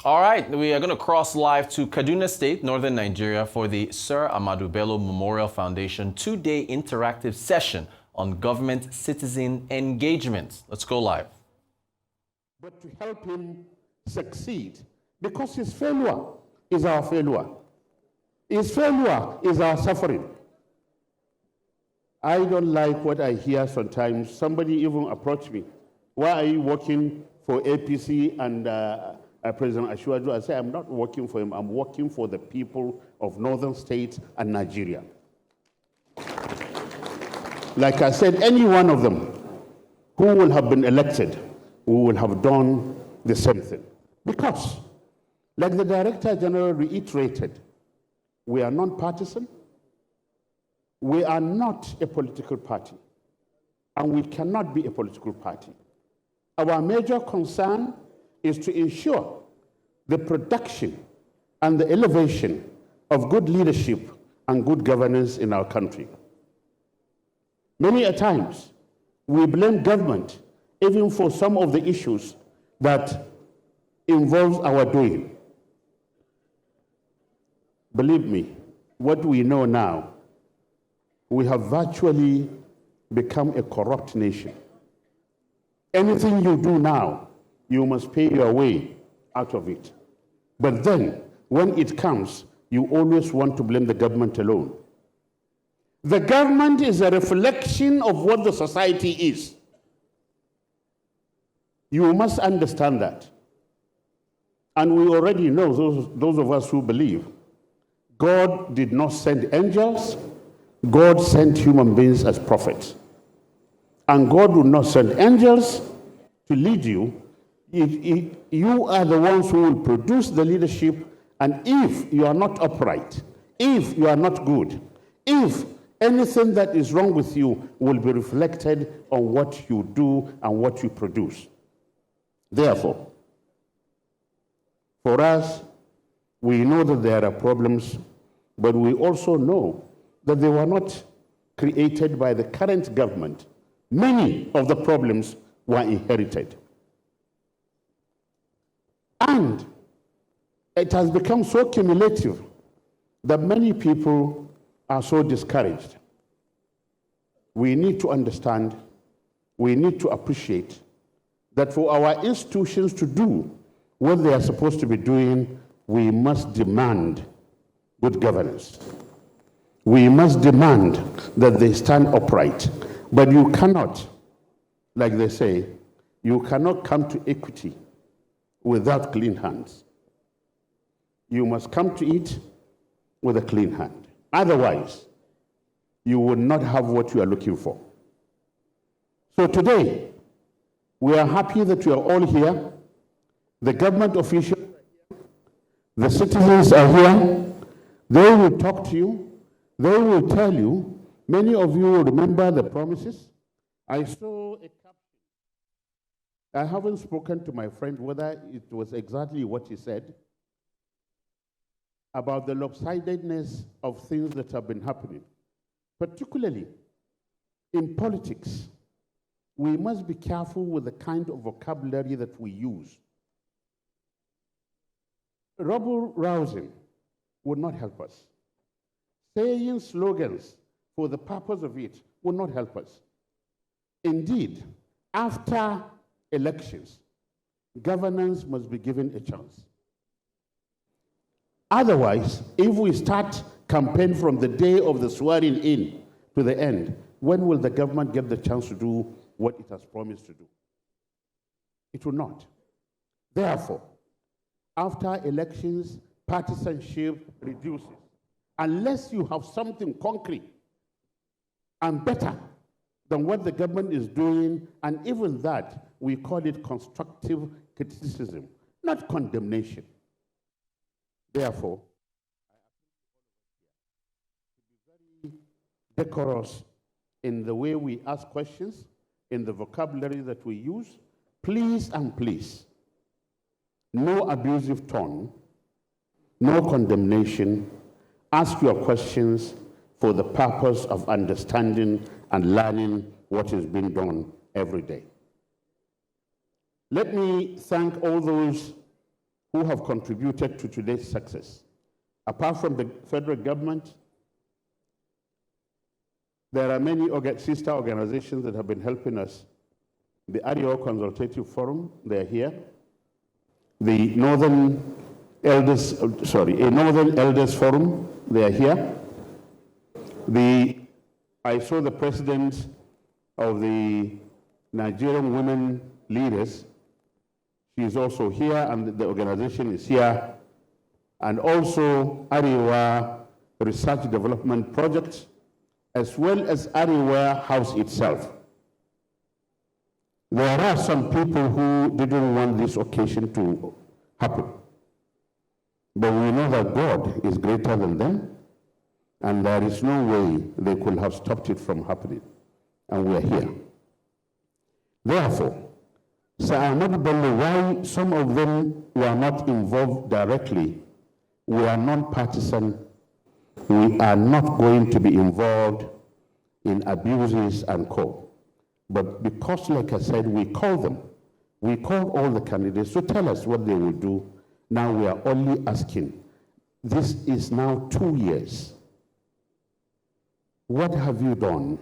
All right, we are going to cross live to Kaduna State, northern Nigeria, for the Sir Ahmadu Bello Memorial Foundation two-day interactive session on government-citizen engagement. Let's go live. But to help him succeed, because his failure is our failure. His failure is our suffering. I don't like what I hear sometimes. Somebody even approached me. Why are you working for APC and President Ashwaju? I say, I'm not working for him. I'm working for the people of northern states and Nigeria. Like I said, any one of them who will have been elected, we will have done the same thing. Because, like the Director General reiterated, we are non-partisan, we are not a political party, and we cannot be a political party. Our major concern is to ensure the production and the elevation of good leadership and good governance in our country. Many a times, we blame government even for some of the issues that involves our doing. Believe me, what we know now, we have virtually become a corrupt nation. Anything you do now, you must pay your way out of it. But then, when it comes, you always want to blame the government alone. The government is a reflection of what the society is. You must understand that. And we already know, those of us who believe, God did not send angels, God sent human beings as prophets. And God will not send angels to lead you. You are the ones who will produce the leadership, and if you are not upright, if you are not good, if anything that is wrong with you will be reflected on what you do and what you produce. Therefore, for us, we know that there are problems, but we also know that they were not created by the current government. Many of the problems were inherited. And it has become so cumulative that many people are so discouraged. We need to understand, we need to appreciate that for our institutions to do what they are supposed to be doing, we must demand good governance. We must demand that they stand upright. But you cannot, like they say, you cannot come to equity without clean hands. You must come to it with a clean hand. Otherwise, you will not have what you are looking for. So today, we are happy that you are all here. The government officials are here. The citizens are here. They will talk to you. They will tell you. Many of you will remember the promises. I saw a caption. I haven't spoken to my friend whether it was exactly what he said about the lopsidedness of things that have been happening, particularly in politics. We must be careful with the kind of vocabulary that we use. Rabble rousing would not help us. Saying slogans for the purpose of it would not help us. Indeed, after elections, governance must be given a chance. Otherwise, if we start campaign from the day of the swearing in to the end, when will the government get the chance to do what it has promised to do? It will not. Therefore, after elections, partisanship reduces. Unless you have something concrete and better than what the government is doing, and even that, we call it constructive criticism, not condemnation. Therefore, I appeal to all of us here to be very decorous in the way we ask questions, in the vocabulary that we use. Please and please, no abusive tone, no condemnation. Ask your questions for the purpose of understanding and learning what is being done every day. Let me thank all those who have contributed to today's success. Apart from the federal government, there are many sister organizations that have been helping us. The Arewa Consultative Forum, they're here. The Northern Elders Forum, they are here. I saw the president of the Nigerian Women Leaders. She is also here, and the organization is here. And also Arewa Research Development Project, as well as Arewa House itself. There are some people who didn't want this occasion to happen. But we know that God is greater than them, and there is no way they could have stopped it from happening. And we are here. Therefore, Sir Ahmadu Bello, why some of them were not involved directly, we are non-partisan. We are not going to be involved in abuses and co. But because, like I said, we called them, we called all the candidates to tell us what they will do. Now we are only asking, this is now 2 years. What have you done?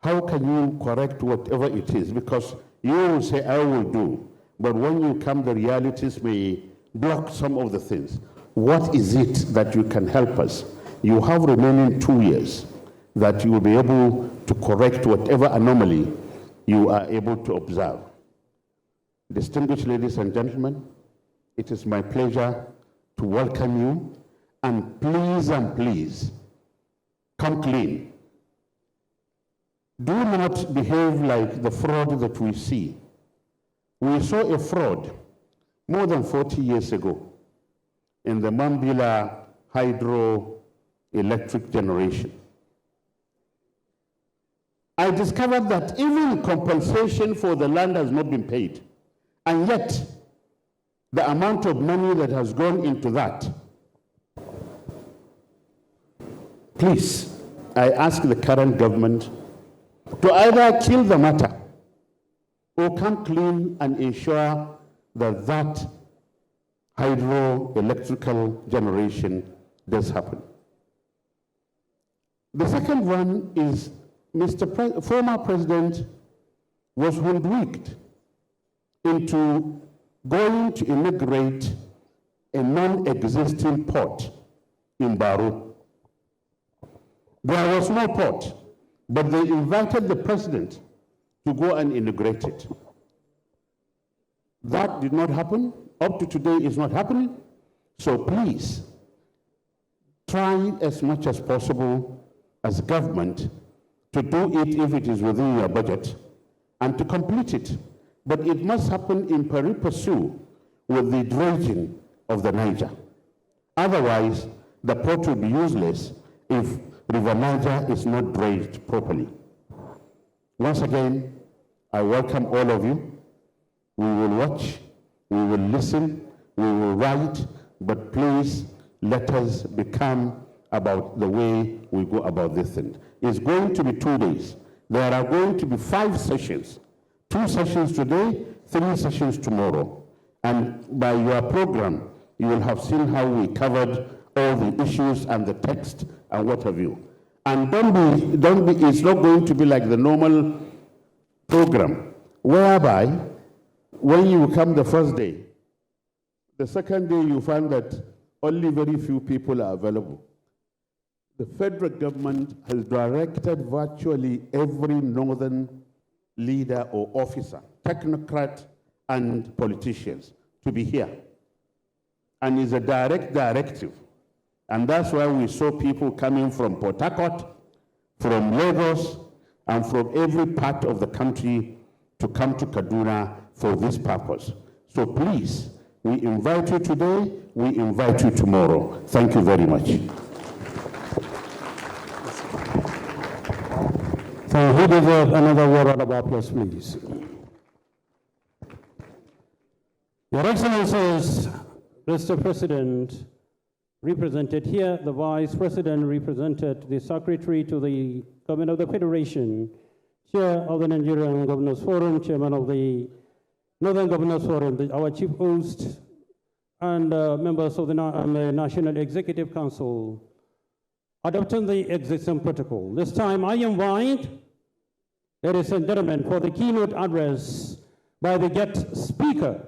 How can you correct whatever it is? Because you will say, I will do. But when you come, the realities may block some of the things. What is it that you can help us? You have remaining 2 years that you will be able to correct whatever anomaly you are able to observe. Distinguished ladies and gentlemen, it is my pleasure to welcome you, and please, come clean. Do not behave like the fraud that we see. We saw a fraud more than 40 years ago in the Mambila hydroelectric generation. I discovered that even compensation for the land has not been paid. And yet, the amount of money that has gone into that. Please, I ask the current government to either kill the matter or come clean and ensure that that hydroelectrical generation does happen. The second one is former president was hoodwinked into going to inaugurate a non-existing port in Baru. There was no port, but they invited the president to go and inaugurate it. That did not happen. Up to today, it's not happening. So please, try as much as possible as government to do it if it is within your budget and to complete it. But it must happen in pari passu with the dredging of the Niger. Otherwise, the port will be useless if River Niger is not dredged properly. Once again, I welcome all of you. We will watch, we will listen, we will write, but please let us become about the way we go about this thing. It's going to be 2 days. There are going to be 5 sessions. 2 sessions today, 3 sessions tomorrow. And by your program, you will have seen how we covered all the issues and the text and what have you. And don't be, it's not going to be like the normal program, whereby when you come the first day, the second day you find that only very few people are available. The federal government has directed virtually every northern leader or officer, technocrat and politicians to be here. And it's a direct directive. And that's why we saw people coming from Port Harcourt, from Lagos, and from every part of the country to come to Kaduna for this purpose. So please, we invite you today, we invite you tomorrow. Thank you very much. So who deserves another word of applause, please? Your Excellencies, Mr. President, represented here, the Vice President represented, the Secretary to the Government of the Federation, Chair of the Nigerian Governors Forum, Chairman of the Northern Governors Forum, our Chief Host, and members of the National Executive Council adopting the existing protocol. This time I invite, ladies and gentlemen, for the keynote address by the guest speaker,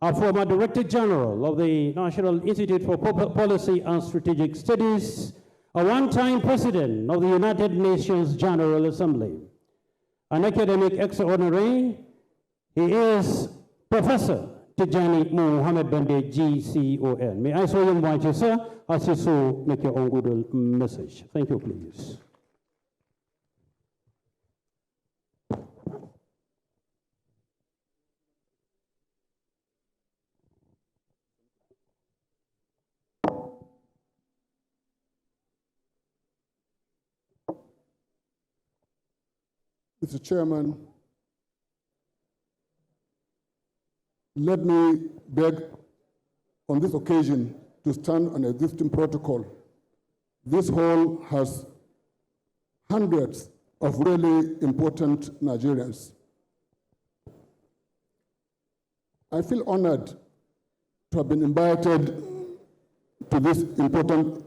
a former Director General of the National Institute for Policy and Strategic Studies, a one-time President of the United Nations General Assembly, an academic extraordinary. He is Professor Tijani Mohammed Bande, GCON. May I so invite you, sir, as you so make your own Goodwill message. Thank you, please. Mr. Chairman, let me beg on this occasion to stand on existing protocol. This hall has hundreds of really important Nigerians. I feel honored to have been invited to this important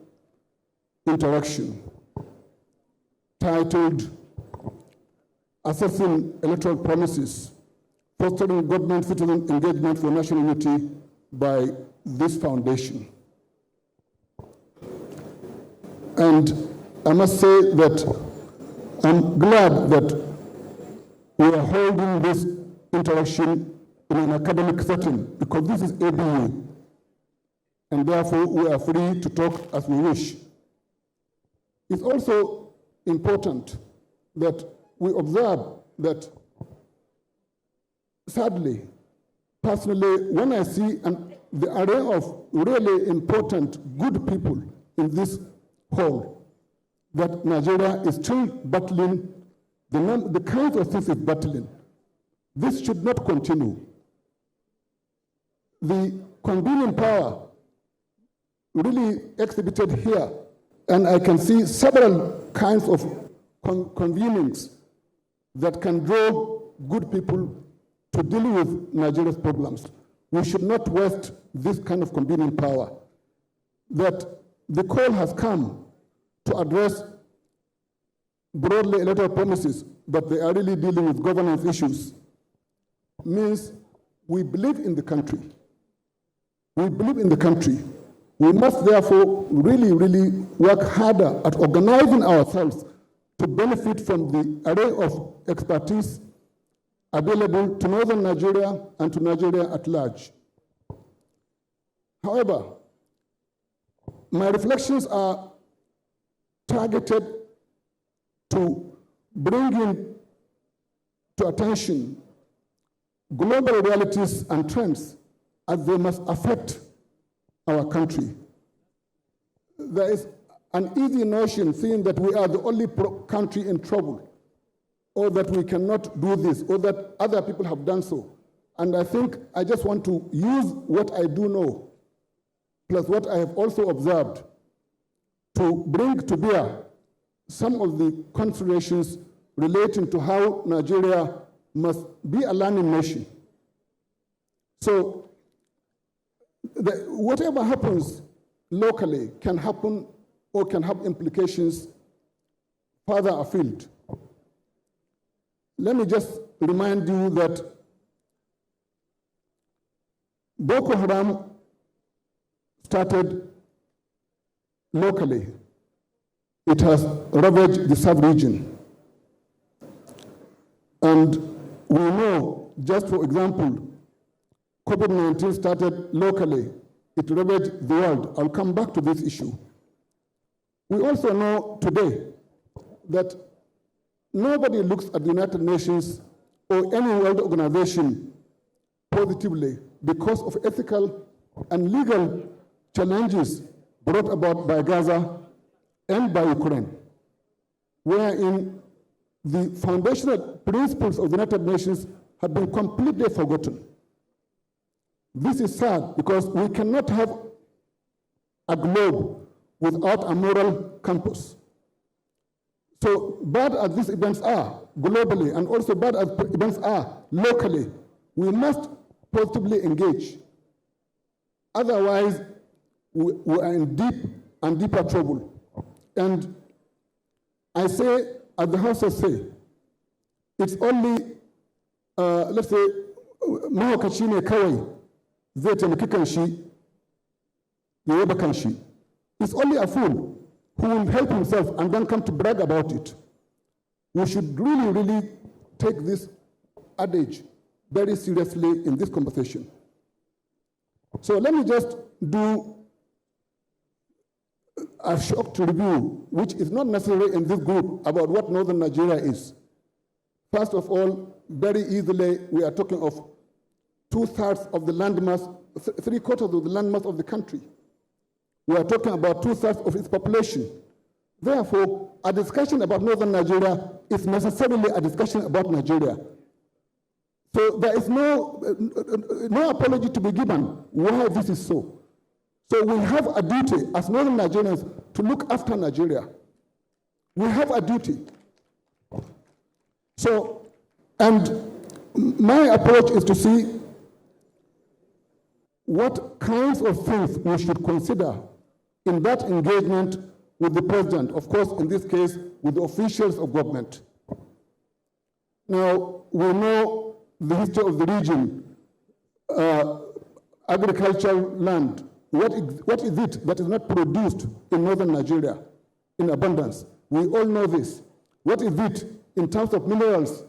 interaction titled Assessing Electoral Promises, Fostering Government-Citizen Engagement for National Unity by this foundation. And I must say that I'm glad that we are holding this interaction in an academic setting, because this is ABU, and therefore we are free to talk as we wish. It's also important that we observe that, sadly, personally, when I see the array of really important, good people in this hall, that Nigeria is still battling the kinds of things it's battling. This should not continue. The convening power really exhibited here, and I can see several kinds of convenings that can draw good people to deal with Nigeria's problems. We should not waste this kind of convening power. That the call has come to address broadly electoral promises, but they are really dealing with governance issues, means we believe in the country. We believe in the country. We must therefore really, really work harder at organizing ourselves to benefit from the array of expertise available to northern Nigeria and to Nigeria at large. However, my reflections are targeted to bring in to attention global realities and trends as they must affect our country. There is an easy notion saying that we are the only country in trouble, or that we cannot do this, or that other people have done so. And I think I just want to use what I do know, plus what I have also observed, to bring to bear some of the considerations relating to how Nigeria must be a learning nation. So whatever happens locally can happen or can have implications further afield. Let me just remind you that Boko Haram started locally. It has ravaged the sub-region. And we know, just for example, COVID-19 started locally. It ravaged the world. I'll come back to this issue. We also know today that nobody looks at the United Nations or any world organization positively because of ethical and legal challenges brought about by Gaza and by Ukraine, wherein the foundational principles of the United Nations have been completely forgotten. This is sad because we cannot have a globe without a moral compass. So bad as these events are globally, and also bad as events are locally, we must positively engage Otherwise, we are in deep and deeper trouble. And I say, as the Hausa say, it's only, let's say, mahaukaci ne kawai zai taimaki kanshi ya yaba kanshi. It's only a fool who will help himself and then come to brag about it. We should really, really take this adage very seriously in this conversation. So let me just do a short review, which is not necessarily in this group, about what Northern Nigeria is. First of all, very easily, we are talking of 2/3 of the landmass, 3/4 of the landmass of the country. We are talking about 2/3 of its population. Therefore, a discussion about Northern Nigeria is necessarily a discussion about Nigeria. So there is no apology to be given why this is so. So we have a duty as Northern Nigerians to look after Nigeria. We have a duty. So, and my approach is to see what kinds of things we should consider in that engagement with the president, of course, in this case, with the officials of government. Now, we know the history of the region, agricultural land. What is it that is not produced in northern Nigeria in abundance? We all know this. What is it in terms of minerals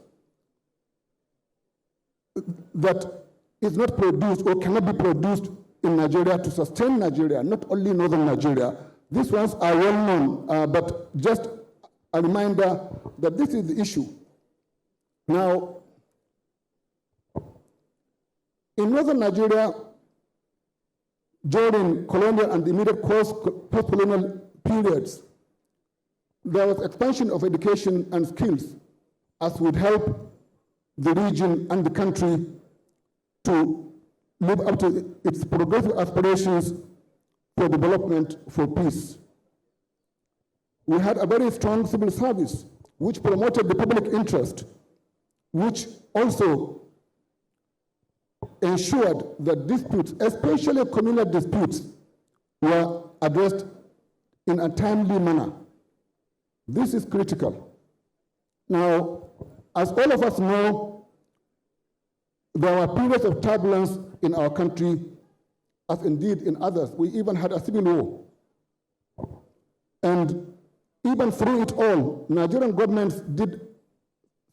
that is not produced or cannot be produced in Nigeria to sustain Nigeria, not only northern Nigeria? These ones are well known, but just a reminder that this is the issue. Now, in northern Nigeria, during colonial and immediate post-colonial periods, there was expansion of education and skills as would help the region and the country to live up to its progressive aspirations for development, for peace. We had a very strong civil service which promoted the public interest, which also ensured that disputes, especially communal disputes, were addressed in a timely manner. This is critical. Now, as all of us know, there were periods of turbulence in our country, as indeed in others. We even had a civil war. And even through it all, Nigerian governments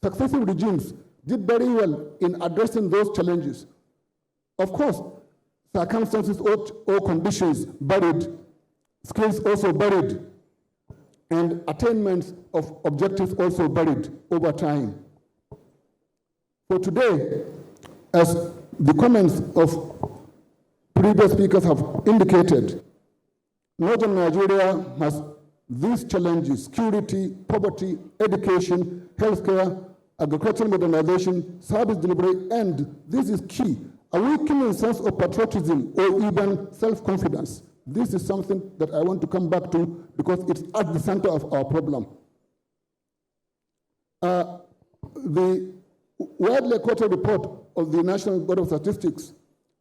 successive regimes did very well in addressing those challenges. Of course, circumstances or conditions varied, skills also varied, and attainments of objectives also varied over time. For today, as the comments of previous speakers have indicated, northern Nigeria has these challenges: security, poverty, education, healthcare, agricultural modernization, service delivery, and this is key, a weakening sense of patriotism or even self-confidence. This is something that I want to come back to because it's at the center of our problem. The widely quoted report of the National Board of Statistics,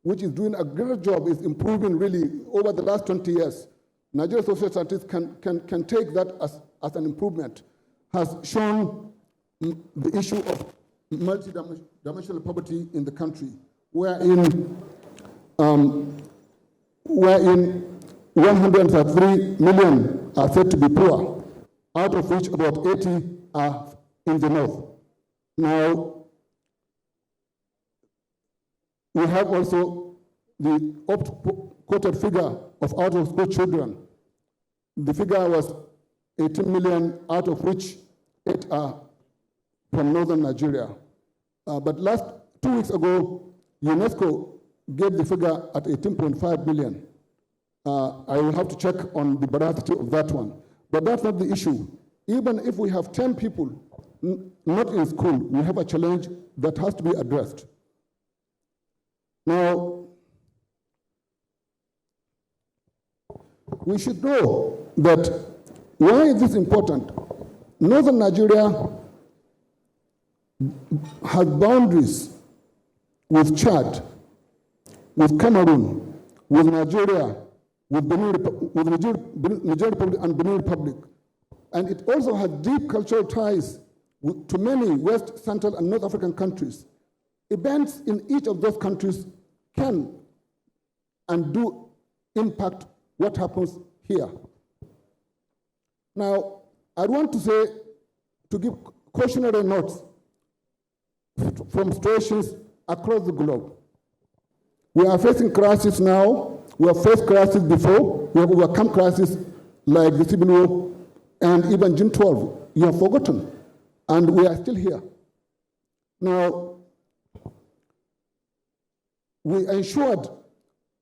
which is doing a great job, is improving really over the last 20 years. Nigerian social statistics can take that as an improvement, has shown the issue of multi-dimensional poverty in the country, wherein 103 million are said to be poor, out of which about 80 are in the north. Now, we have also the oft-quoted figure of out-of-school children. The figure was 18 million, out of which 8 are from northern Nigeria. But 2 weeks ago, UNESCO gave the figure at 18.5 million. I will have to check on the veracity of that one. But that's not the issue. Even if we have 10 people not in school, we have a challenge that has to be addressed. Now, we should know that why is this important? Northern Nigeria has boundaries with Chad, with Cameroon, with Nigeria, with Niger Republic and Benin Republic. And it also has deep cultural ties to many West, Central, and North African countries. Events in each of those countries can and do impact what happens here. Now, I want to say, to give cautionary notes from situations across the globe. We are facing crisis now. We have faced crisis before. We have overcome crisis like the Civil War and even June 12. You have forgotten. And we are still here. Now, we ensured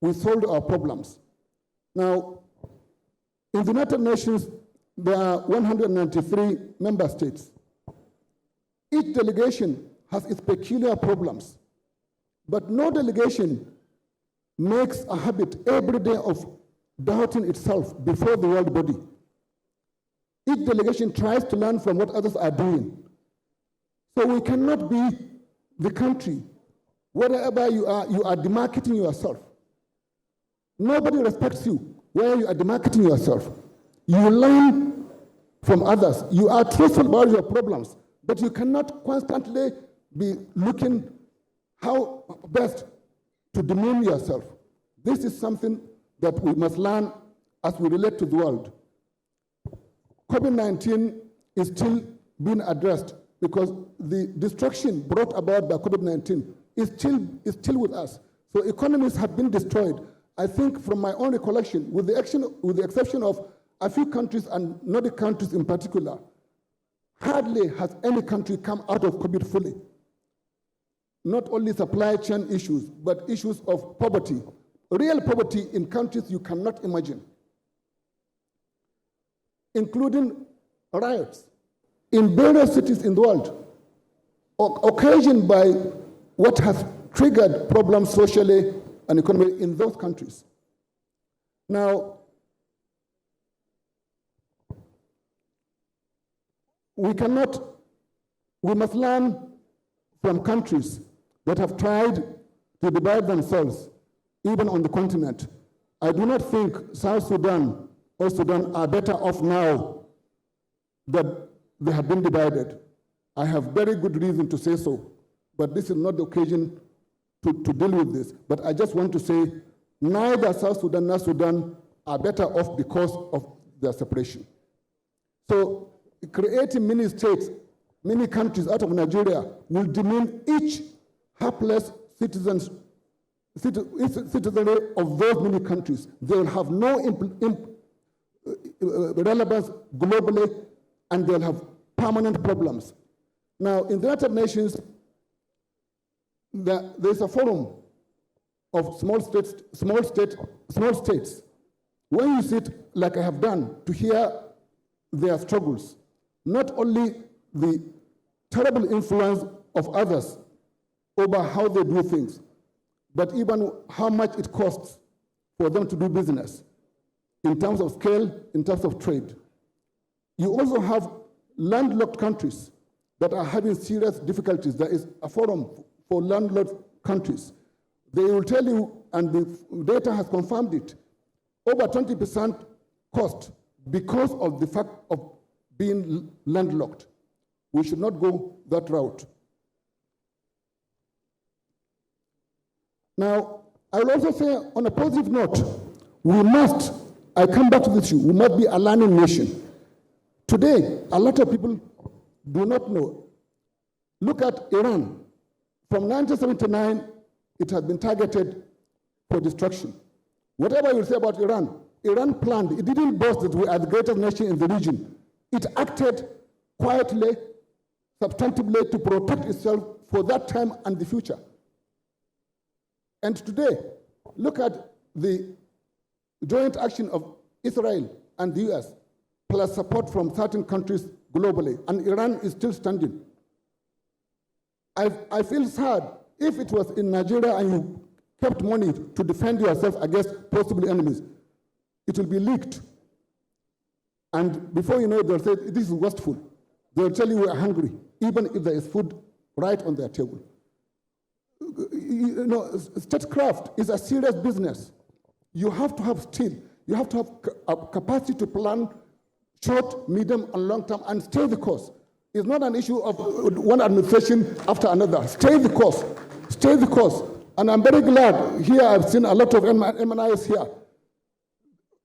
we solved our problems. Now, in the United Nations, there are 193 member states. Each delegation has its peculiar problems, but no delegation makes a habit every day of doubting itself before the world body. Each delegation tries to learn from what others are doing. So we cannot be the country, wherever you are demarcating yourself. Nobody respects you where you are demarcating yourself. You learn from others. You are truthful about your problems, but you cannot constantly be looking how best to demean yourself. This is something that we must learn as we relate to the world. COVID-19 is still being addressed because the destruction brought about by COVID-19 is still with us. So economies have been destroyed. I think from my own recollection, with the exception of a few countries and Nordic countries in particular, hardly has any country come out of COVID fully. Not only supply chain issues, but issues of poverty, real poverty in countries you cannot imagine, including riots in various cities in the world, occasioned by what has triggered problems socially and economically in those countries. Now, we must learn from countries that have tried to divide themselves, even on the continent. I do not think South Sudan or Sudan are better off now that they have been divided. I have very good reason to say so, but this is not the occasion to deal with this. But I just want to say, neither South Sudan nor Sudan are better off because of their separation. So creating many states, many countries out of Nigeria will demean each helpless citizenry of those many countries. They will have no relevance globally, and they'll have permanent problems. Now, in the United Nations, there's a forum of small states. When you sit, like I have done, to hear their struggles, not only the terrible influence of others over how they do things, but even how much it costs for them to do business in terms of scale, in terms of trade. You also have landlocked countries that are having serious difficulties. There is a forum for landlocked countries. They will tell you, and the data has confirmed it, over 20% cost because of the fact of being landlocked. We should not go that route. Now, I will also say, on a positive note, I come back to this issue, we must be a learning nation. Today, a lot of people do not know. Look at Iran. From 1979, it has been targeted for destruction. Whatever you say about Iran, Iran planned. It didn't boast that we are the greatest nation in the region. It acted quietly, substantively to protect itself for that time and the future. And today, look at the joint action of Israel and the US, plus support from certain countries globally, and Iran is still standing. I feel sad if it was in Nigeria and you kept money to defend yourself against possible enemies, it will be leaked. And before you know it, they'll say, this is wasteful. They'll tell you we are hungry, even if there is food right on their table. You know, statecraft is a serious business. You have to have a capacity to plan short, medium, and long term and stay the course. It's not an issue of one administration after another. Stay the course. Stay the course. And I'm very glad here I've seen a lot of MNIs here.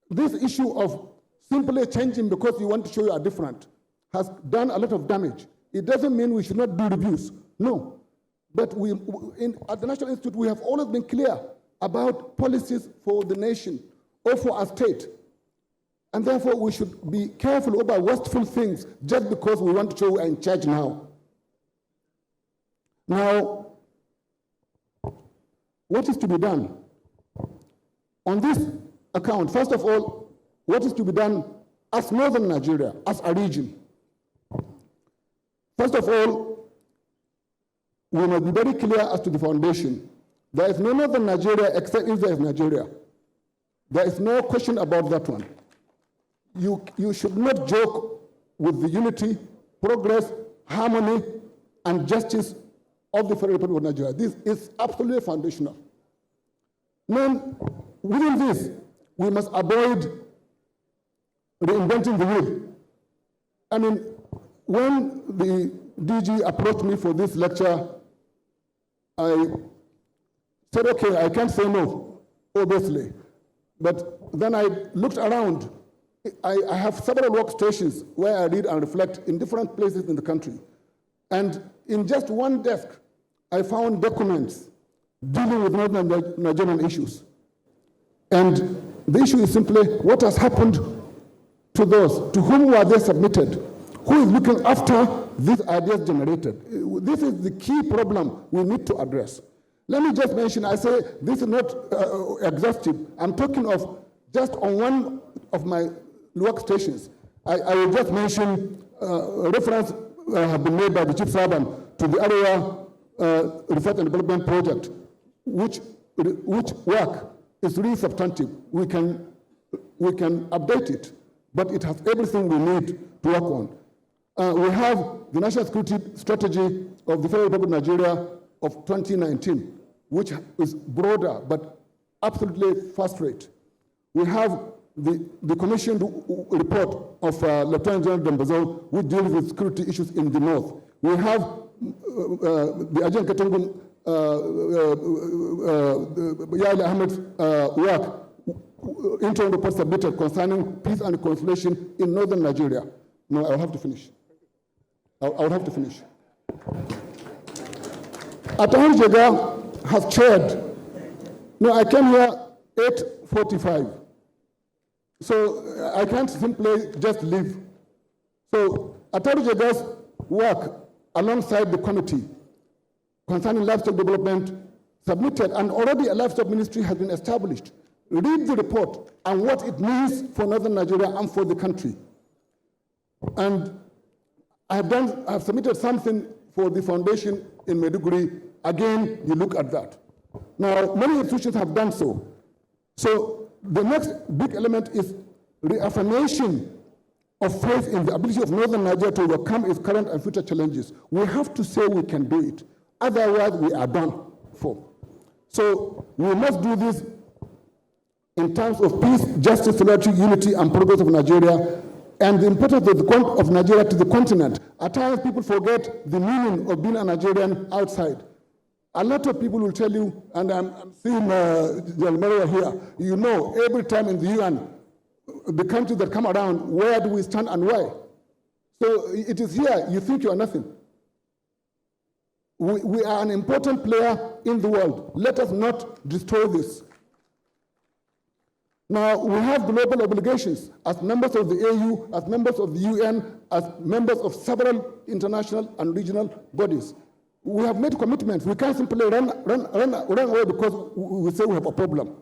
This issue of simply changing because you want to show you are different has done a lot of damage. It doesn't mean we should not do reviews. No. But at the National Institute, we have always been clear about policies for the nation or for our state. And therefore, we should be careful about wasteful things just because we want to show we are in charge now. Now, what is to be done? On this account, first of all, what is to be done as Northern Nigeria, as a region? First of all, we must be very clear as to the foundation. There is no Northern Nigeria except if there is Nigeria. There is no question about that one. You should not joke with the unity, progress, harmony, and justice of the Federal Republic of Nigeria. This is absolutely foundational. Then, within this, we must avoid reinventing the wheel. I mean, when the DG approached me for this lecture, I said, okay, I can't say no, obviously. But then I looked around. I have several workstations where I read and reflect in different places in the country. And in just one desk, I found documents dealing with Northern Nigerian issues. And the issue is simply what has happened to those, to whom were they submitted? Who is looking after these ideas generated? This is the key problem we need to address. Let me just mention, I say this is not exhaustive. I'm talking of just on one of my workstations. I will just mention reference have been made by the Chief Servant to the area Research and Development Project, which work is really substantive. We can update it, but it has everything we need to work on. We have the National Security Strategy of the Federal Republic of Nigeria of 2019, which is broader but absolutely first rate. We have the commissioned report of Lieutenant General Dambazon, which deals with security issues in the north. We have the Ajahn Katungun Yali Ahmed's work, interim report submitted concerning peace and reconciliation in northern Nigeria. No, I'll have to finish. I'll have to finish. Atahari Jega has chaired. No, I came here 8:45. So I can't simply just leave. So Atahari Jega's work alongside the committee concerning livestock development submitted, and already a livestock ministry has been established. Read the report and what it means for northern Nigeria and for the country. And I have submitted something for the foundation in Maiduguri. Again, you look at that. Now, many institutions have done so. So the next big element is reaffirmation of faith in the ability of northern Nigeria to overcome its current and future challenges. We have to say we can do it. Otherwise, we are done for. So we must do this in terms of peace, justice, solidarity, unity, and progress of Nigeria, and the importance of Nigeria to the continent. At times, people forget the meaning of being a Nigerian outside. A lot of people will tell you, and I'm seeing General Maria here, you know, every time in the UN, the countries that come around, where do we stand and why? So it is here, you think you are nothing. We are an important player in the world. Let us not destroy this. Now, we have global obligations as members of the AU, as members of the UN, as members of several international and regional bodies. We have made commitments. We can't simply run away because we say we have a problem.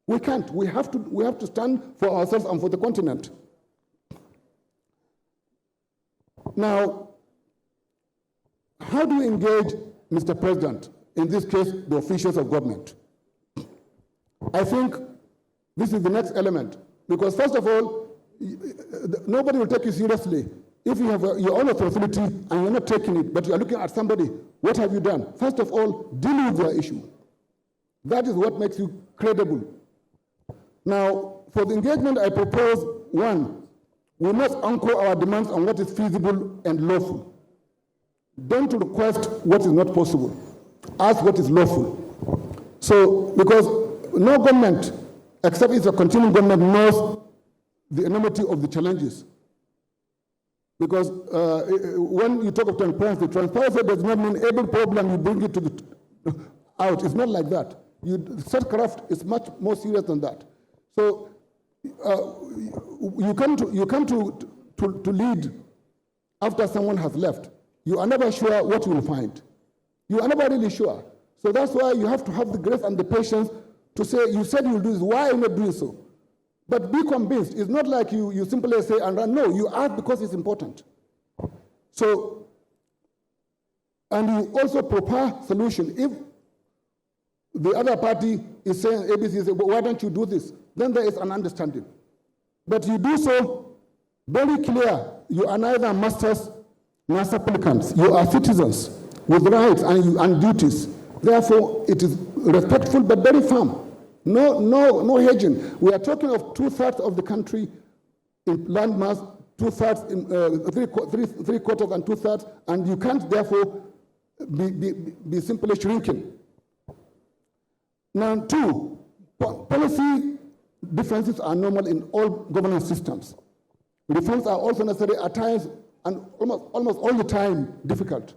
We can't. We have to stand for ourselves and for the continent. Now, how do we engage, Mr. President, in this case, the officials of government? I think this is the next element, because first of all, nobody will take you seriously. If you have your own authority and you're not taking it, but you're looking at somebody, what have you done? First of all, deal with their issue. That is what makes you credible. Now, for the engagement, I propose, one, we must anchor our demands on what is feasible and lawful. Don't request what is not possible. Ask what is lawful. So, because no government, except it's a continuing government, knows the enormity of the challenges. Because when you talk of transparency does not mean every problem you bring it to the out. It's not like that. Statecraft is much more serious than that. So you come to lead after someone has left. You are never sure what you will find. You are never really sure. So that's why you have to have the grace and the patience to say, you said you will do this, why are you not doing so? But be convinced. It's not like you simply say and run. No, you ask because it's important. So, and you also prepare solution. If the other party is saying ABC, well, why don't you do this? Then there is an understanding. But you do so very clear. You are neither masters nor supplicants. You are citizens with rights and duties. Therefore, it is respectful but very firm. No hedging. We are talking of 2/3 of the country in landmass, 2/3 in 3/4 and 2/3, and you can't therefore be simply shrinking. Now, two, policy differences are normal in all governance systems. Reforms are also necessary at times and almost all the time difficult.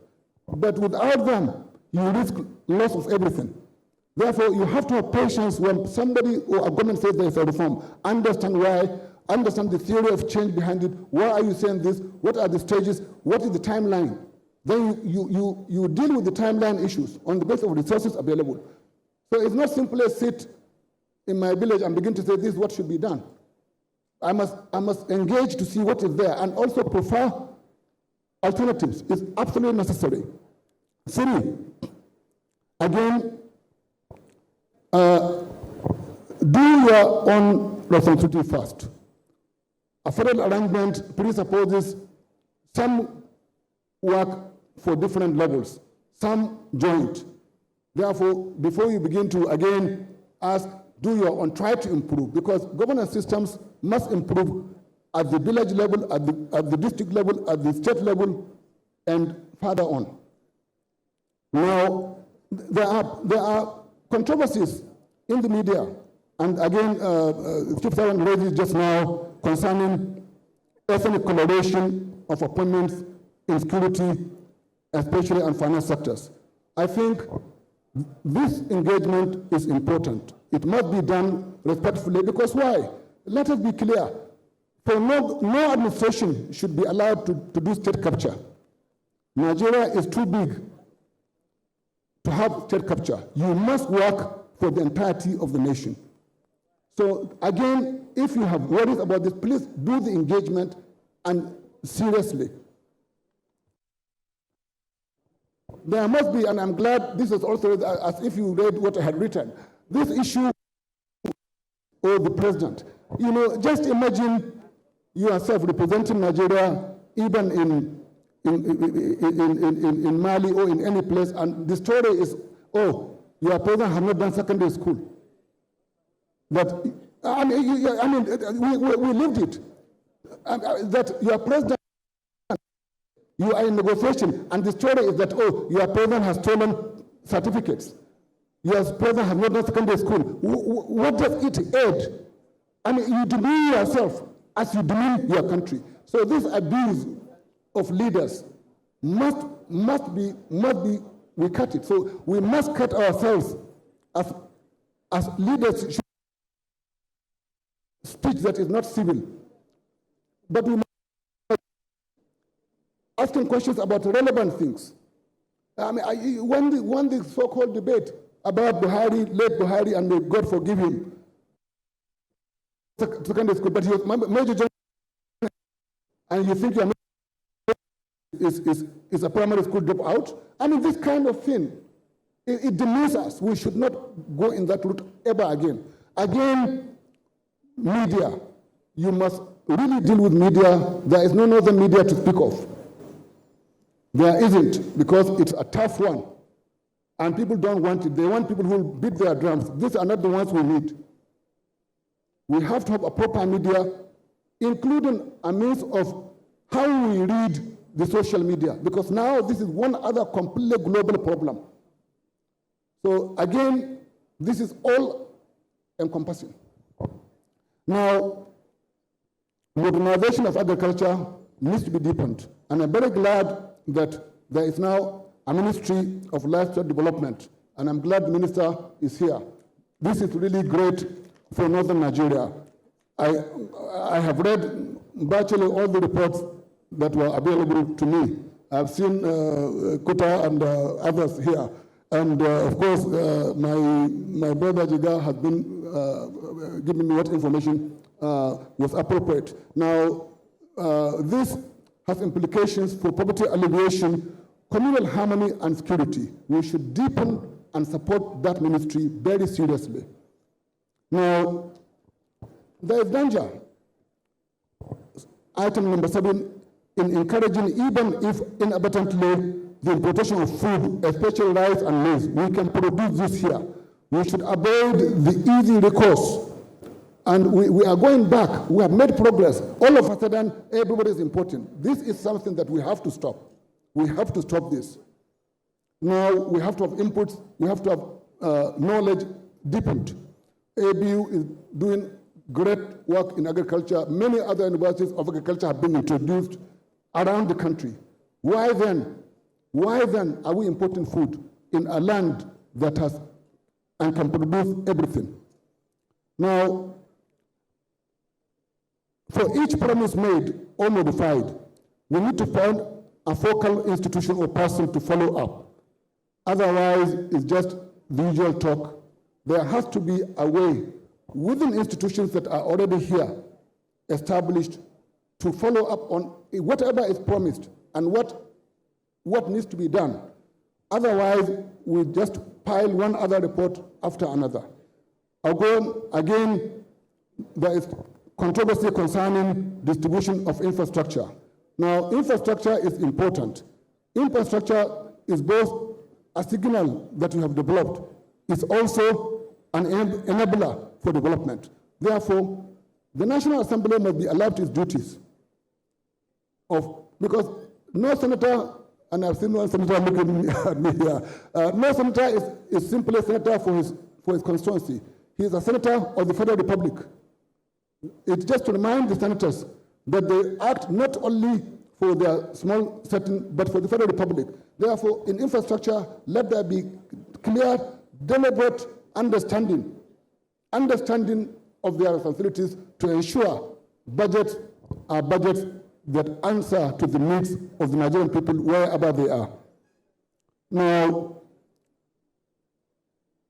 But without them, you risk loss of everything. Therefore, you have to have patience when somebody or a government says there is a reform. Understand why, understand the theory of change behind it. Why are you saying this? What are the stages? What is the timeline? Then you deal with the timeline issues on the basis of resources available. So it's not simply sit in my village and begin to say this is what should be done. I must engage to see what is there and also prefer alternatives. It's absolutely necessary. Three, again, do your own responsibility first. A federal arrangement presupposes some work for different levels, some joint. Therefore, before you begin to again ask, do your own, try to improve, because governance systems must improve at the village level, at the district level, at the state level, and further on. Now, there are controversies in the media, and again, Chief Sergeant raised it just now concerning ethnic coloration of appointments in security, especially and finance sectors. I think this engagement is important. It must be done respectfully, because why? Let us be clear. For no administration should be allowed to do state capture. Nigeria is too big to have state capture. You must work for the entirety of the nation. So again, if you have worries about this, please do the engagement and seriously. There must be, and I'm glad this is also, as if you read what I had written, this issue of the president. You know, just imagine yourself representing Nigeria, even in Mali or in any place, and the story is, oh, your president has not done secondary school. But, we lived it. That your president, you are in negotiation, and the story is that, oh, your president has stolen certificates. Your president has not done secondary school. What does it aid? I mean, you demean yourself as you demean your country. So this abuse of leaders must be, we cut it. So we must cut ourselves as leaders. Speech that is not civil. But we must asking questions about relevant things. I mean, when the so-called debate about Buhari, late Buhari, and may God forgive him, secondary school, but he was major general, and you think your is a primary school dropout? I mean, this kind of thing, it demeans us. We should not go in that route ever again. Again, media. You must really deal with media. There is no northern media to speak of. There isn't, because it's a tough one. And people don't want it. They want people who will beat their drums. These are not the ones we need. We have to have a proper media, including a means of how we read the social media, because now this is one other completely global problem. So again, this is all encompassing. Now, modernization of agriculture needs to be deepened, and I'm very glad that there is now a Ministry of Livestock Development, and I'm glad the Minister is here. This is really great for Northern Nigeria. I have read virtually all the reports that were available to me. I've seen Kuta and others here. And of course, my brother Jiga has been giving me what information was appropriate. Now, this has implications for poverty alleviation, communal harmony, and security. We should deepen and support that ministry very seriously. Now, there is danger. Item number 7, in encouraging, even if inadvertently, the importation of food, especially rice and maize. We can produce this here. We should avoid the easy recourse. And we are going back. We have made progress. All of a sudden, everybody is importing. This is something that we have to stop. We have to stop this. Now, we have to have inputs. We have to have knowledge deepened. ABU is doing great work in agriculture. Many other universities of agriculture have been introduced around the country. Why then are we importing food in a land that has and can produce everything? Now, for each promise made or modified, we need to find a focal institution or person to follow up. Otherwise, it's just the usual talk. There has to be a way within institutions that are already here, established, to follow up on whatever is promised and what needs to be done. Otherwise, we just pile one other report after another. Again, there is controversy concerning distribution of infrastructure. Now, infrastructure is important. Infrastructure is both a signal that we have developed. It's also an enabler for development. Therefore, the National Assembly must be allowed to its duties because no senator, and I've seen one senator looking at me here, no senator is simply a senator for his constituency. He is a senator of the Federal Republic. It's just to remind the senators that they act not only for their small setting, but for the Federal Republic. Therefore, in infrastructure, let there be clear, deliberate understanding of their responsibilities to ensure budgets are budgets that answer to the needs of the Nigerian people wherever they are. Now,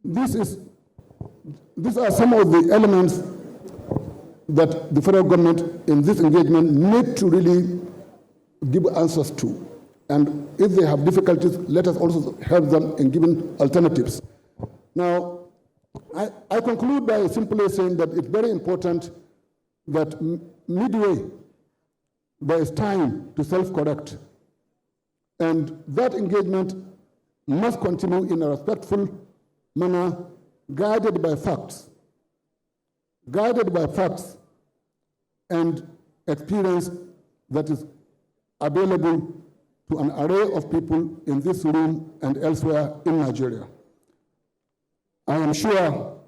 these are some of the elements that the federal government in this engagement need to really give answers to. And if they have difficulties, let us also help them in giving alternatives. Now, I conclude by simply saying that it's very important that midway there is time to self-correct. And that engagement must continue in a respectful manner, guided by facts and experience that is available to an array of people in this room and elsewhere in Nigeria. I am sure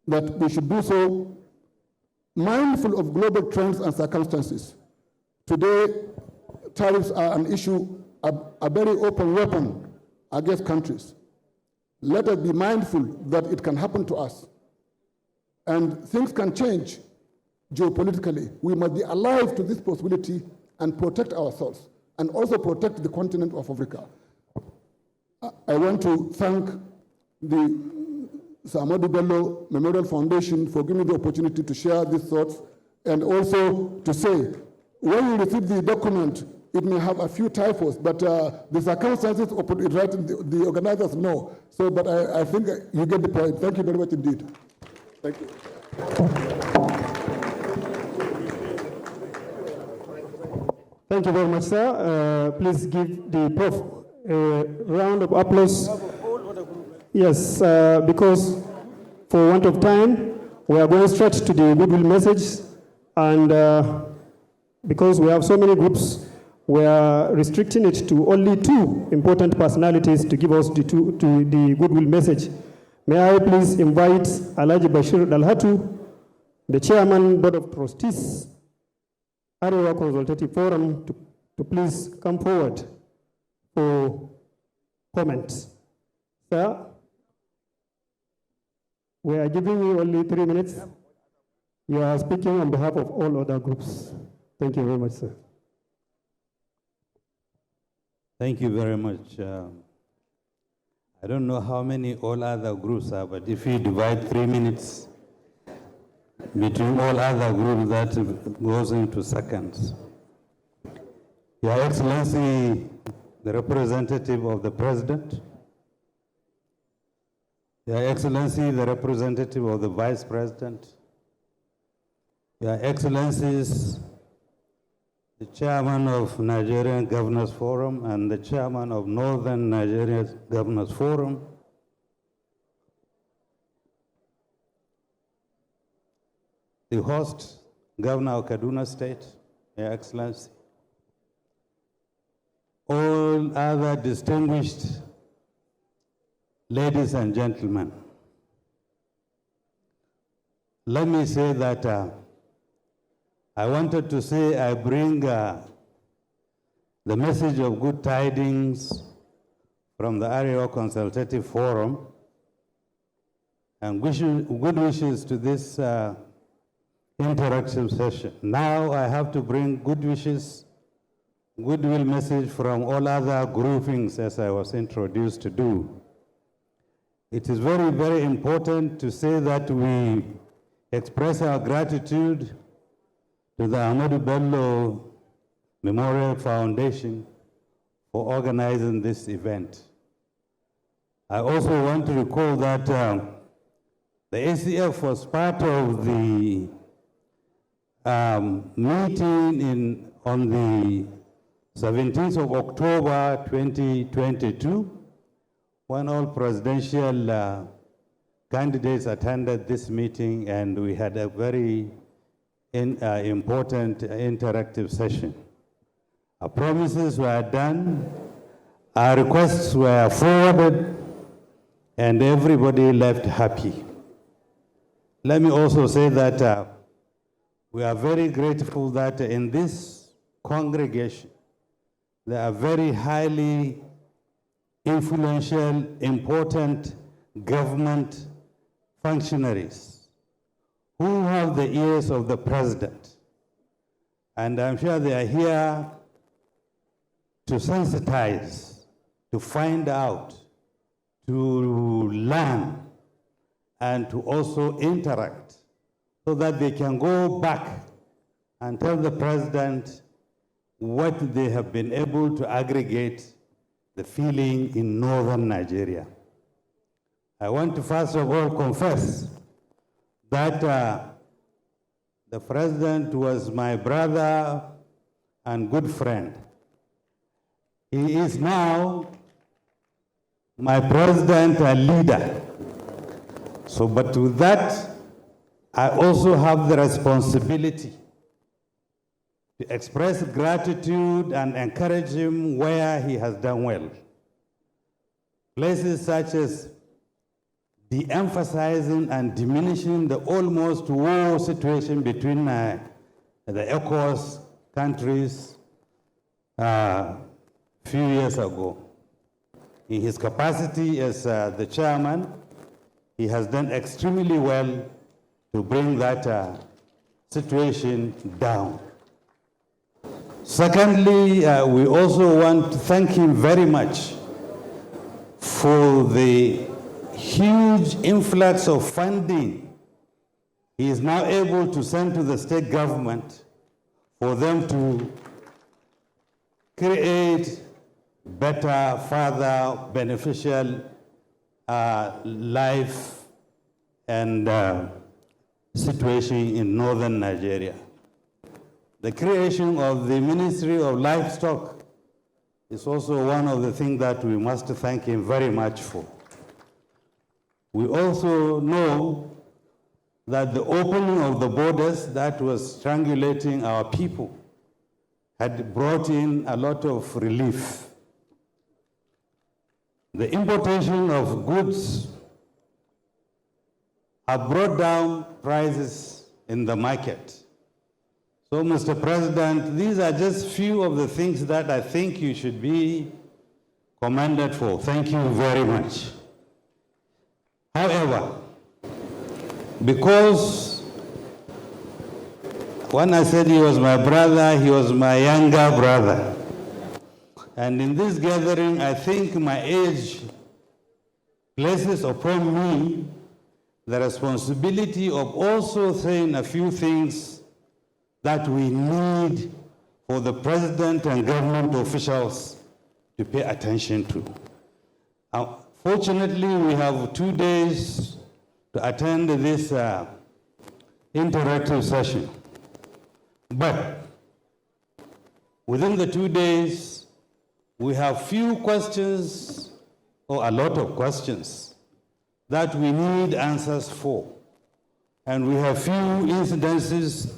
that we should do so mindful of global trends and circumstances. Today, tariffs are an issue, a very open weapon against countries. Let us be mindful that it can happen to us. And things can change geopolitically. We must be alive to this possibility and protect ourselves, and also protect the continent of Africa. I want to thank the Ahmadu Bello Memorial Foundation for giving me the opportunity to share these thoughts, and also to say, when you receive the document, it may have a few typos, but the circumstances of it writing, the organizers know. So, but I think you get the point. Thank you very much indeed. Thank you. Thank you very much, sir. Please give the Prof a round of applause. Yes, because for want of time, we are going straight to the Goodwill message, and because we have so many groups, we are restricting it to only 2 important personalities to give us the Goodwill message. May I please invite Alhaji Bashir Dalhatu, the Chairman, Board of Trustees, Arewa Consultative Forum, to please come forward for comments. Sir, we are giving you only 3 minutes. You are speaking on behalf of all other groups. Thank you very much, sir. Thank you very much. I don't know how many all other groups are, but if you divide 3 minutes between all other groups, that goes into seconds. Your Excellency, the representative of the President, Your Excellency, the representative of the Vice President, Your Excellencies, the Chairman of Nigerian Governors Forum and the Chairman of Northern Nigeria Governors Forum, the host, Governor of Kaduna State, Your Excellency, all other distinguished ladies and gentlemen. Let me say that I wanted to say I bring the message of good tidings from the Arewa Consultative Forum and good wishes to this interactive session. Now I have to bring good wishes, goodwill message from all other groupings as I was introduced to do. It is very, very important to say that we express our gratitude to the Ahmadu Bello Memorial Foundation for organizing this event. I also want to recall that the ACF was part of the meeting on the 17th of October 2022, when all presidential candidates attended this meeting, and we had a very important interactive session. Our promises were done, our requests were forwarded, and everybody left happy. Let me also say that we are very grateful that in this congregation, there are very highly influential, important government functionaries who have the ears of the president. And I'm sure they are here to sensitize, to find out, to learn, and to also interact so that they can go back and tell the president what they have been able to aggregate the feeling in northern Nigeria. I want to first of all confess that the president was my brother and good friend. He is now my president and leader. So, but with that, I also have the responsibility to express gratitude and encourage him where he has done well. Places such as de-emphasizing and diminishing the almost war situation between the ECOWAS countries few years ago. In his capacity as the chairman, he has done extremely well to bring that situation down. Secondly, we also want to thank him very much for the huge influx of funding he is now able to send to the state government for them to create better, further beneficial life and situation in northern Nigeria. The creation of the Ministry of Livestock is also one of the things that we must thank him very much for. We also know that the opening of the borders that was strangulating our people had brought in a lot of relief. The importation of goods have brought down prices in the market. So, Mr. President, these are just few of the things that I think you should be commended for. Thank you very much. However, because when I said he was my brother, he was my younger brother. And in this gathering, I think my age places upon me the responsibility of also saying a few things that we need for the president and government officials to pay attention to. Fortunately, we have 2 days to attend this interactive session. But within the 2 days, we have few questions, or a lot of questions, that we need answers for. And we have few incidences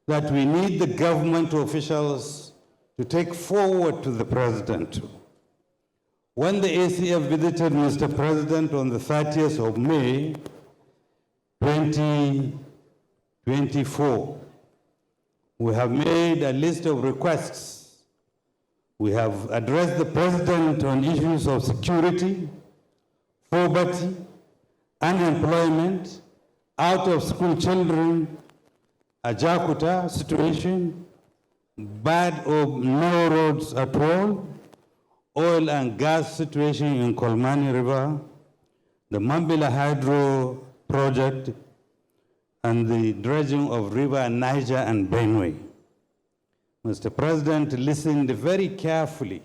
that we need the government officials to take forward to the president. When the ACF visited Mr. President on the 30th of May, 2024, we have made a list of requests. We have addressed the president on issues of security, poverty, unemployment, out-of-school children, a Jakarta situation, bad or no roads at all, oil and gas situation in Kolmani River, the Mambila Hydro project, and the dredging of River Niger and Benue. Mr. President listened very carefully,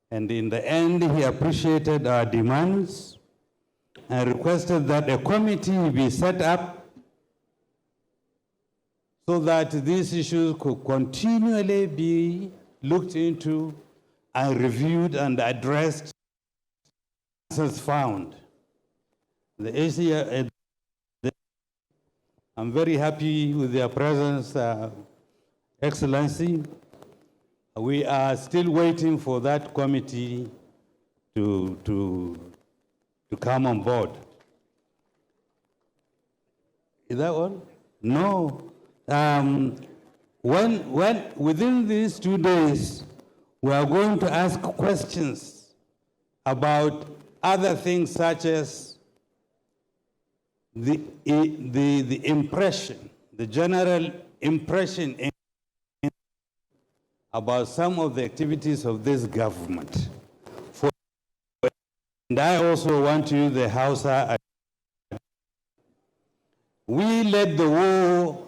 and in the end, he appreciated our demands and requested that a committee be set up so that these issues could continually be looked into and reviewed and addressed as found. The ACF, I'm very happy with their presence, Excellency. We are still waiting for that committee to come on board. Is that all? No. Within these 2 days, we are going to ask questions about other things such as the impression, the general impression about some of the activities of this government. And I also want to use the Hausa. We led the war